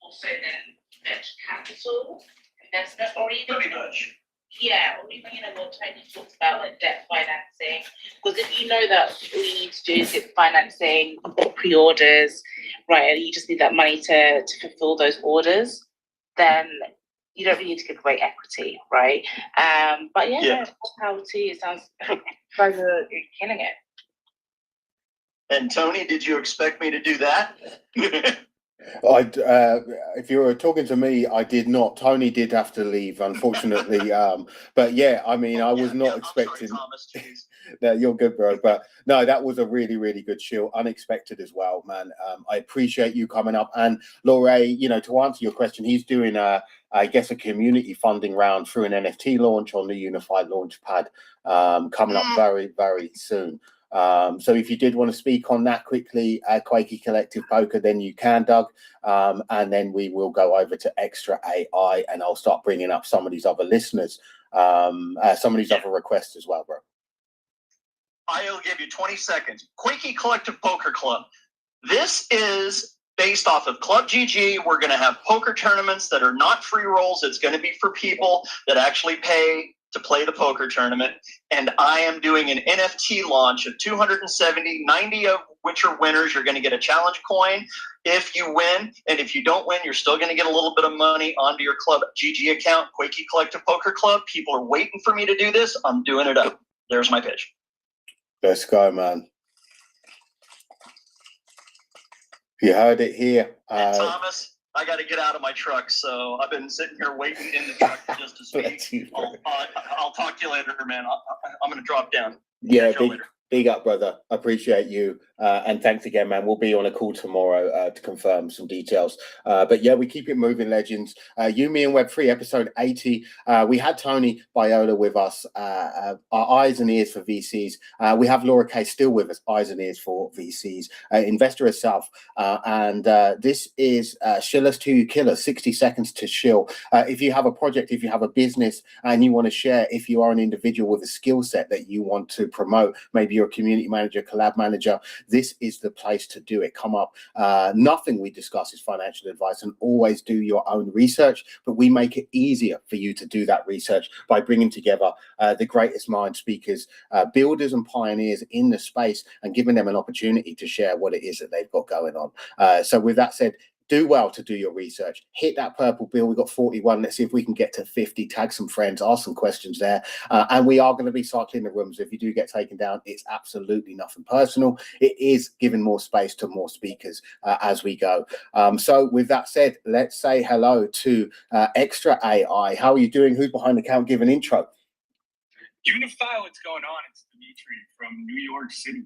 Also then venture capital investment, or even yeah, or even what Tony talks about, like debt financing. Because if you know that all you need to do is get financing, pre-orders, right, and you just need that money to fulfill those orders, then you don't really need to give away equity, right? But yeah, power to you. It sounds you guys are killing it. And Tony, did you expect me to do that? If you were talking to me, I did not. Tony did have to leave, unfortunately. But yeah, I mean, I was not expecting. I'm sorry, Thomas, No, you're good, bro. But no, that was a really, really good shield, unexpected as well, man. I appreciate you coming up. And Laura, to answer your question, he's doing I guess a community funding round through an NFT launch on the Uni-Fy Launchpad, coming up very, very soon. So if you did want to speak on that quickly, Quakey Collective Poker, then you can, Doug. And then we will go over to Extra AI, and I'll start bringing up some of these other listeners, some of these other requests as well, bro. I'll give you 20 seconds. Quakey Collective Poker Club. This is based off of Club GG. We're going to have poker tournaments that are not free rolls. It's going to be for people that actually pay to play the poker tournament. And I am doing an NFT launch of 270, 90 of which are winners. You're going to get a challenge coin if you win. And if you don't win, you're still going to get a little bit of money onto your Club GG account, Quakey Collective Poker Club. People are waiting for me to do this. I'm doing it up. There's my pitch. Let's go, man. You heard it here. Thomas, I got to get out of my truck, so I've been sitting here waiting in the truck just to speak. I'll talk to you later, man. I'm going to drop down. Yeah, big up, brother. Appreciate you. And thanks again, man. We'll be on a call tomorrow to confirm some details. But yeah, we keep it moving, legends. Umi and Web3, episode 80. We had Tony Biola with us, our eyes and ears for VCs. We have Laura Kay still with us, eyes and ears for VCs, investor herself. And this is Shill Us to Kill Us, 60 seconds to shill. If you have a project, if you have a business and you want to share, if you are an individual with a skill set that you want to promote, maybe you're a community manager, collab manager, this is the place to do it. Come up. Nothing we discuss is financial advice, and always do your own research, but we make it easier for you to do that research by bringing together the greatest mind speakers, builders and pioneers in the space, and giving them an opportunity to share what it is that they've got going on. So with that said, do well to do your research. Hit that purple bill. We've got 41. Let's see if we can get to 50. Tag some friends, ask some questions there. And we are going to be cycling the rooms. If you do get taken down, it's absolutely nothing personal. It is giving more space to more speakers as we go. So with that said, let's say hello to Extra AI. How are you doing? Who's behind the count? Give an intro. Uni-Fy, what's going on? It's Dimitri from New York City.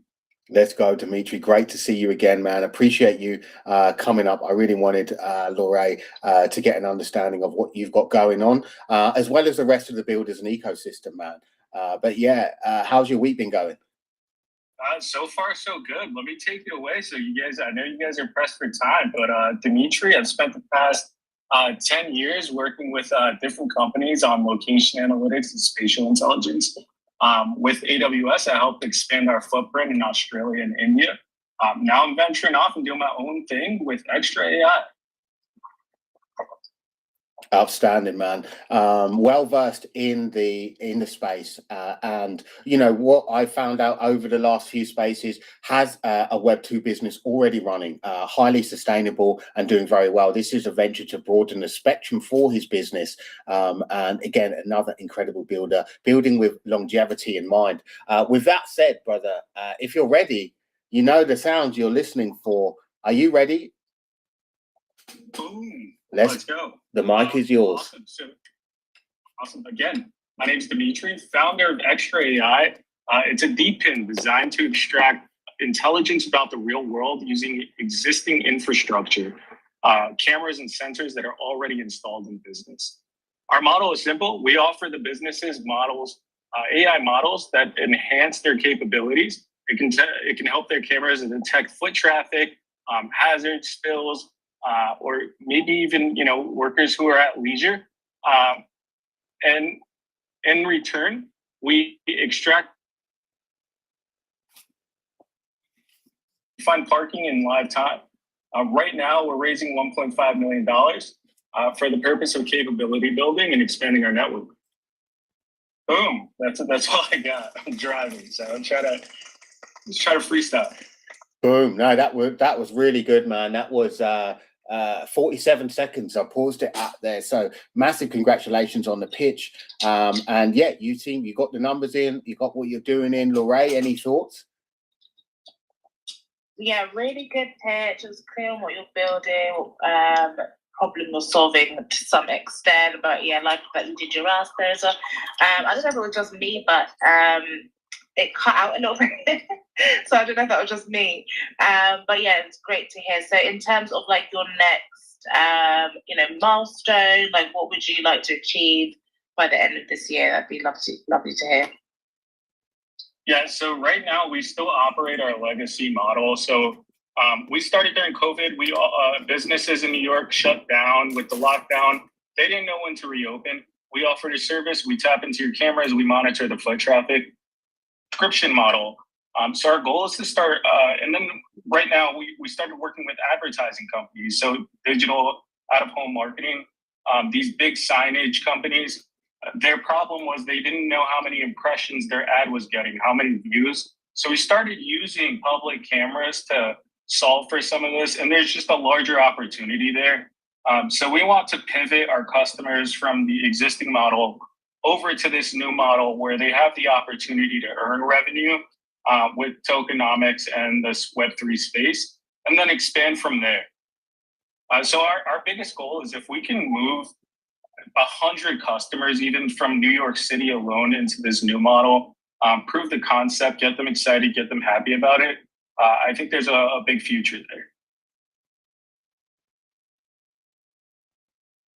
Let's go, Dimitri. Great to see you again, man. Appreciate you coming up. I really wanted Laura to get an understanding of what you've got going on, as well as the rest of the builders and ecosystem, man. But yeah, how's your week been going? So far, so good. Let me take you away. So you guys, I know you guys are pressed for time, but Dimitri, I've spent the past 10 years working with different companies on location analytics and spatial intelligence. With AWS, I helped expand our footprint in Australia and India. Now I'm venturing off and doing my own thing with Extra AI. Outstanding, man. Well versed in the space, and you know what I found out over the last few spaces has a Web2 business already running, highly sustainable and doing very well. This is a venture to broaden the spectrum for his business, and again, another incredible builder, building with longevity in mind. With that said, brother, if you're ready, you know the sounds you're listening for. Are you ready? Boom. Let's go. The mic is yours. Awesome. Again, my name is Dimitri, founder of Extra AI. It's a DPIN designed to extract intelligence about the real world using existing infrastructure, cameras and sensors that are already installed in business. Our model is simple. We offer the businesses models, AI models that enhance their capabilities. It can help their cameras detect foot traffic, hazards, spills, or maybe even, workers who are at leisure. And in return, we find parking in live time. Right now, we're raising $1.5 million. for the purpose of capability building and expanding our network. Boom. That's all I got. I'm driving, so let's try to freestyle. Boom. No, that was really good, man. That was 47 seconds. I paused it out there. So massive congratulations on the pitch. And yeah, you got the numbers in, you got what you're doing in. Lorraine, any thoughts? Yeah, really good pitch. It was clear on what you're building. Problem you're solving to some extent, but yeah, like that you did your ass there. So I don't know if it was just me, but it cut out a little bit. So I don't know if that was just me. But yeah, it's great to hear. So in terms of like your next milestone, like what would you like to achieve by the end of this year? That'd be lovely to hear. Yeah, so right now we still operate our legacy model. So we started during COVID. We businesses in New York shut down with the lockdown. They didn't know when to reopen. We offered a service. We tap into your cameras. We monitor the foot traffic. Subscription model. So our goal is to start, and then right now we started working with advertising companies. So digital out-of-home marketing. These big signage companies. Their problem was they didn't know how many impressions their ad was getting, how many views. So we started using public cameras to solve for some of this, and there's just a larger opportunity there. So we want to pivot our customers from the existing model over to this new model where they have the opportunity to earn revenue with tokenomics and this Web3 space, and then expand from there. So our biggest goal is if we can move 100 customers, even from New York City alone, into this new model, prove the concept, get them excited, get them happy about it. I think there's a big future there.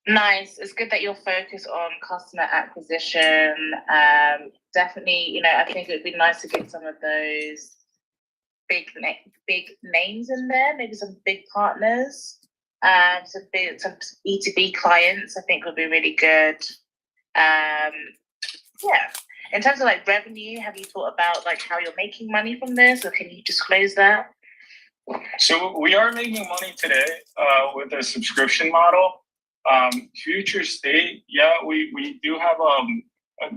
Nice. It's good that you're focused on customer acquisition. Definitely, I think it would be nice to get some of those big names in there, maybe some big partners. Some B2B clients, I think would be really good. Yeah. In terms of like revenue, have you thought about like how you're making money from this, or can you disclose that? So we are making money today with a subscription model. Future state, yeah, we do have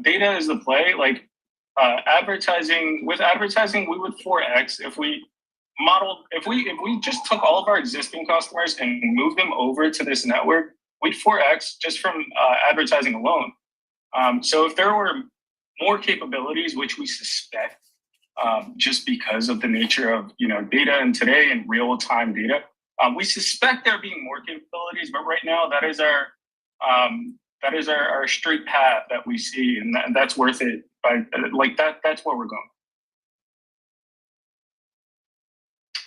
data is the play. Like advertising, with advertising, we would 4x if we just took all of our existing customers and moved them over to this network, we'd 4x just from advertising alone. So if there were more capabilities, which we suspect, just because of the nature of data and today and real-time data, we suspect there being more capabilities. But right now, that is our straight path that we see, and that's worth it. That's where we're going.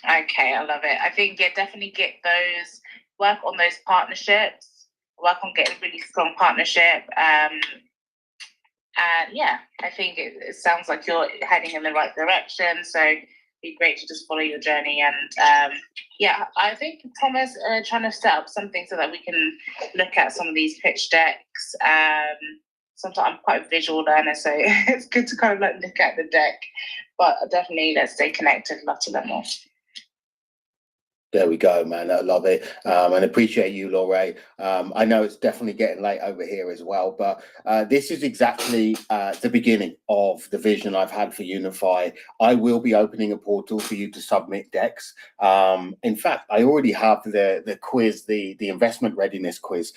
Okay, I love it. I think definitely work on those partnerships, work on getting really strong partnership. And yeah, I think it sounds like you're heading in the right direction. So it'd be great to just follow your journey. And yeah, I think Thomas trying to set up something so that we can look at some of these pitch decks. Sometimes I'm quite a visual learner, so it's good to kind of look at the deck. But definitely, let's stay connected. Love to learn more. There we go, man. I love it. And appreciate you, Lorraine. I know it's definitely getting late over here as well, but this is exactly the beginning of the vision I've had for Uni-Fy. I will be opening a portal for you to submit decks. In fact, I already have the quiz, the investment readiness quiz.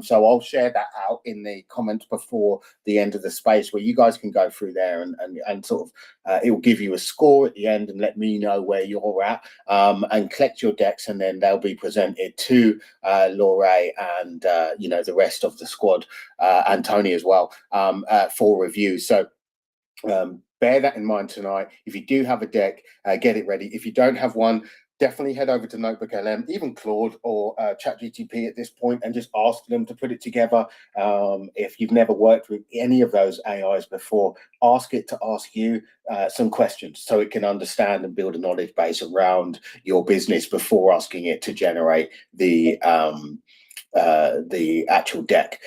So I'll share that out in the comments before the end of the space where you guys can go through there and sort of, it will give you a score at the end and let me know where you're at, and collect your decks, and then they'll be presented to Lorraine and the rest of the squad, and Tony as well, for review. So bear that in mind tonight. If you do have a deck, get it ready. If you don't have one, definitely head over to Notebook LM, even Claude or ChatGPT at this point, and just ask them to put it together. If you've never worked with any of those AIs before, ask it to ask you some questions so it can understand and build a knowledge base around your business before asking it to generate the actual deck.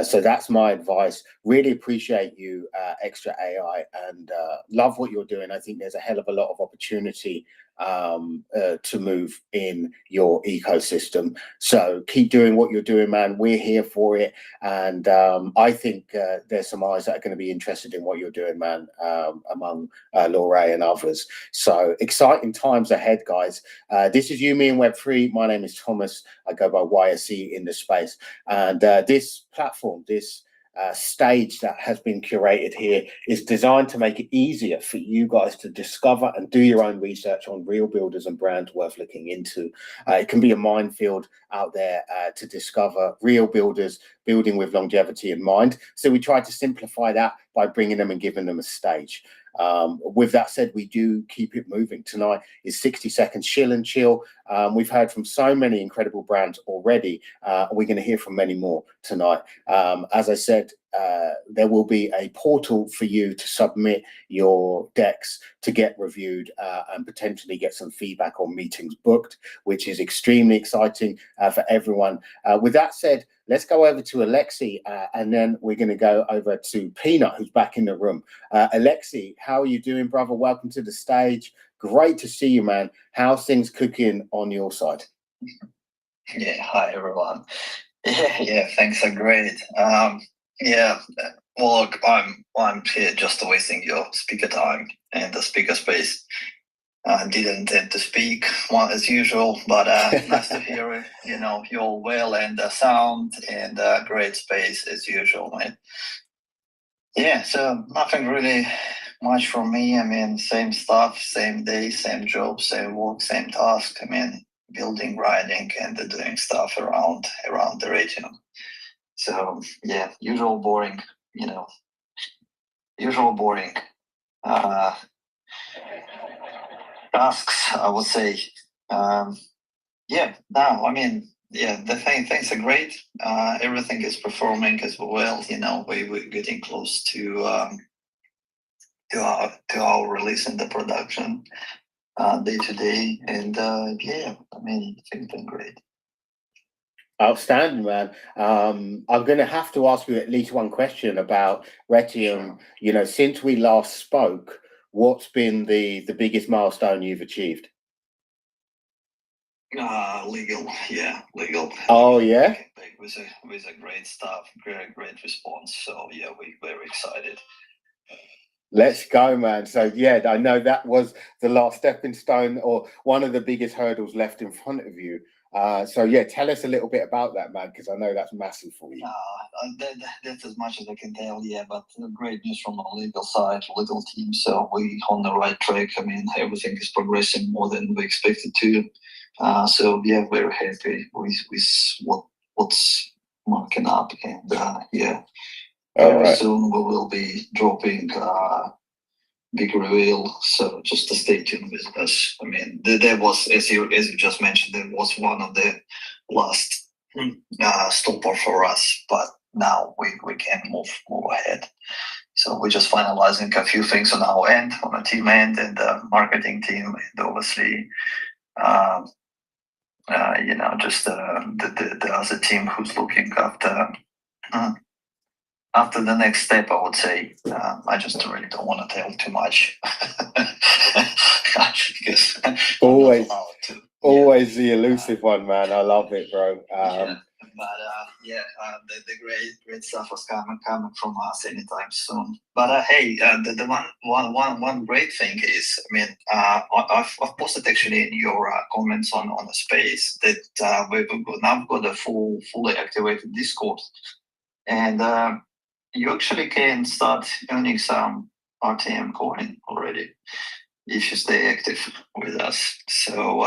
So that's my advice. Really appreciate you, Extra AI, and love what you're doing. I think there's a hell of a lot of opportunity to move in your ecosystem. So keep doing what you're doing, man. We're here for it. And I think there's some eyes that are going to be interested in what you're doing, man, among Laura and others. So exciting times ahead, guys. This is You, Me and Web3. My name is Thomas. I go by YSE in the space. And this platform, this stage that has been curated here is designed to make it easier for you guys to discover and do your own research on real builders and brands worth looking into. It can be a minefield out there to discover real builders building with longevity in mind. So we try to simplify that by bringing them and giving them a stage. With that said, we do keep it moving. Tonight is 60 seconds chill and chill. We've heard from so many incredible brands already. We're going to hear from many more tonight. As I said, there will be a portal for you to submit your decks to get reviewed and potentially get some feedback on meetings booked, which is extremely exciting for everyone. With that said, let's go over to Alexi and then we're going to go over to Peanut, who's back in the room. Alexi, how are you doing, brother? Welcome to the stage. Great to see you, man. How's things cooking on your side? Yeah, hi everyone. Yeah, things are great. Yeah, well, look, I'm here just wasting your speaker time and the speaker space. I didn't intend to speak as usual, but nice to hear it. You know, you're well and the sound and great space as usual, man. Yeah, so nothing really much from me. I mean, same stuff, same day, same job, same work, same task. I mean, building, writing, and doing stuff around the region. So yeah, usual boring, you know, usual boring tasks, I would say. Yeah, no, I mean, yeah, the things are great. Everything is performing as well. You know, we're getting close to our release in the production day to day, and yeah, I mean, things been great. Outstanding, man. I'm going to have to ask you at least one question about Retium. You know, since we last spoke, what's been the biggest milestone you've achieved? Legal, yeah, legal. Oh, yeah? It was a great stuff, great response. So yeah, we're very excited. Let's go, man. So yeah, I know that was the last stepping stone or one of the biggest hurdles left in front of you. So yeah, tell us a little bit about that, man, because I know that's massive for you. That's as much as I can tell, yeah, but great news from our legal side, legal team. So we on the right track. I mean, everything is progressing more than we expected to. So yeah, very happy with what's marking up, and yeah, very soon we will be dropping big reveal. So just to stay tuned with us. I mean, there was, as you just mentioned, there was one of the last stopper for us, but now we can move ahead. So we're just finalizing a few things on our end, on the team end, and the marketing team, and obviously. You know, just the other team who's looking after the next step, I would say. I just really don't want to tell too much. Because always the elusive one, man. I love it, bro. The great stuff was coming from us anytime soon. But hey, the one great thing is, I mean, I've posted actually in your comments on the space that we've now got a fully activated Discord, and you actually can start earning some RTM coin already if you stay active with us. So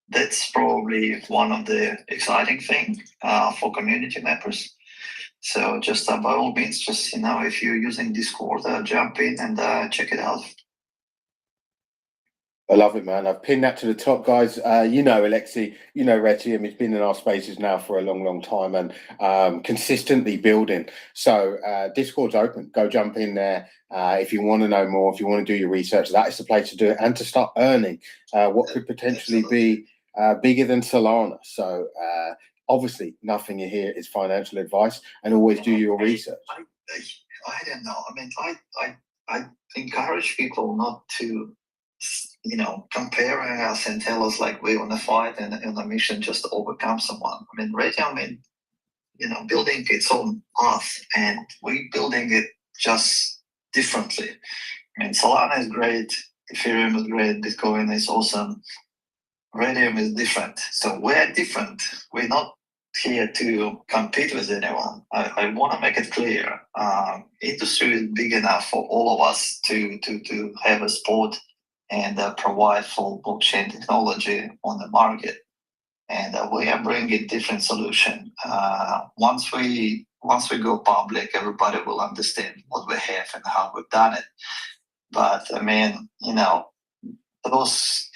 that's probably one of the exciting things for community members. So just by all means, just, you know, if you're using Discord, jump in and check it out. I love it, man. I've pinned that to the top, guys. You know, Alexi, you know, Retium, he's been in our spaces now for a long time and consistently building. So Discord's open. Go jump in there. If you want to know more, if you want to do your research, that is the place to do it and to start earning what could potentially be bigger than Solana. So obviously nothing here is financial advice, and always do your research. I don't know. I mean, I encourage people not to, comparing us and tell us like we're on a fight and on a mission just to overcome someone. I mean, Raytheon, building its own path, and we're building it just differently. I mean, Solana is great, Ethereum is great, Bitcoin is awesome. Radium is different. So we're different. We're not here to compete with anyone. I want to make it clear. Industry is big enough for all of us to have a spot and provide full blockchain technology on the market. And we are bringing different solution. Once we go public, everybody will understand what we have and how we've done it. But I mean,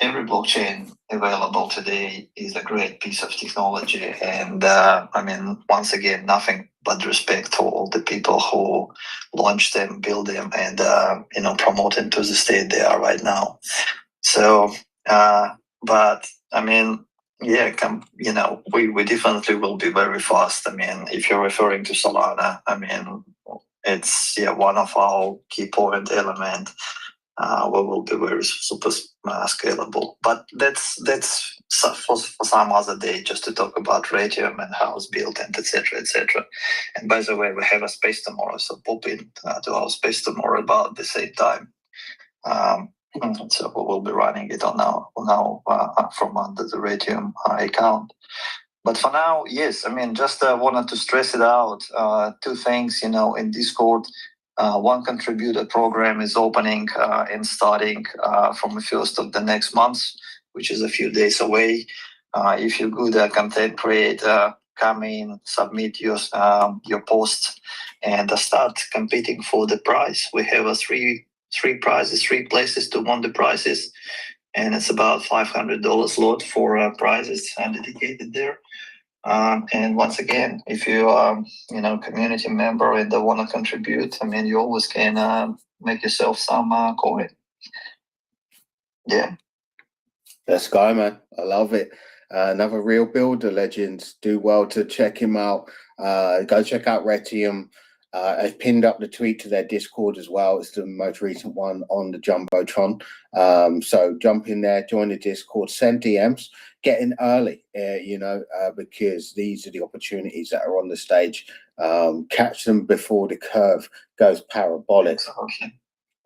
every blockchain available today is a great piece of technology. And I mean, once again, nothing but respect to all the people who launched them, build them, and promote them to the state they are right now. So, but I mean, yeah, we definitely will be very fast. I mean, if you're referring to Solana, I mean, it's one of our key point element. We will be very super scalable, but that's for some other day, just to talk about Raytheon and how it's built and etc. etc. And by the way, we have a space tomorrow, so pop in to our space tomorrow about the same time. So we will be running it on now from under the Raytheon account. But for now, yes, I mean, just wanted to stress it out. Two things, in Discord. One contributor program is opening and starting from the 1st of the next month, which is a few days away. If you're good content creator, come in, submit your posts, and start competing for the prize. We have three prizes, 3 places to win the prizes, and it's about $500 lot for prizes dedicated there. And once again, if you are, community member and want to contribute, I mean, you always can make yourself some coin. Yeah. Let's go, man. I love it. Another real builder legends. Do well to check him out. Go check out Retium. I've pinned up the tweet to their Discord as well. It's the most recent one on the Jumbotron. So jump in there, join the Discord, send DMs, get in early, because these are the opportunities that are on the stage. Catch them before the curve goes parabolic.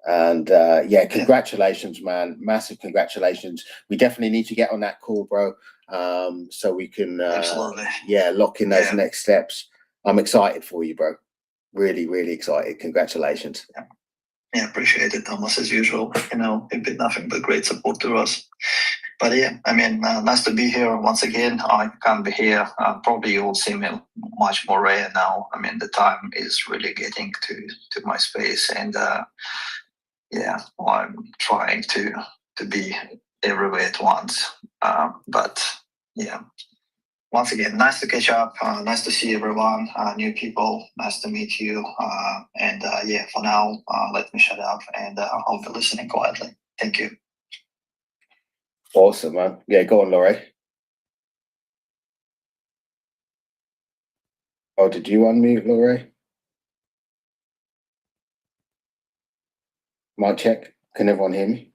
And congratulations, man. Massive congratulations. We definitely need to get on that call, bro. So we can lock in those next steps. I'm excited for you, bro. Really, really excited. Congratulations. Yeah, appreciate it, Thomas, as usual. You've been nothing but great support to us. But yeah, I mean, nice to be here once again. I can't be here. Probably you will see me much more rare now. I mean, the time is really getting to my space, and I'm trying to be everywhere at once. But yeah. Once again, nice to catch up. Nice to see everyone. New people. Nice to meet you. For now, let me shut up and I'll be listening quietly. Thank you. Awesome, man. Yeah, go on, Laurie. Oh, did you unmute, Laurie? Mic check. Can everyone hear me?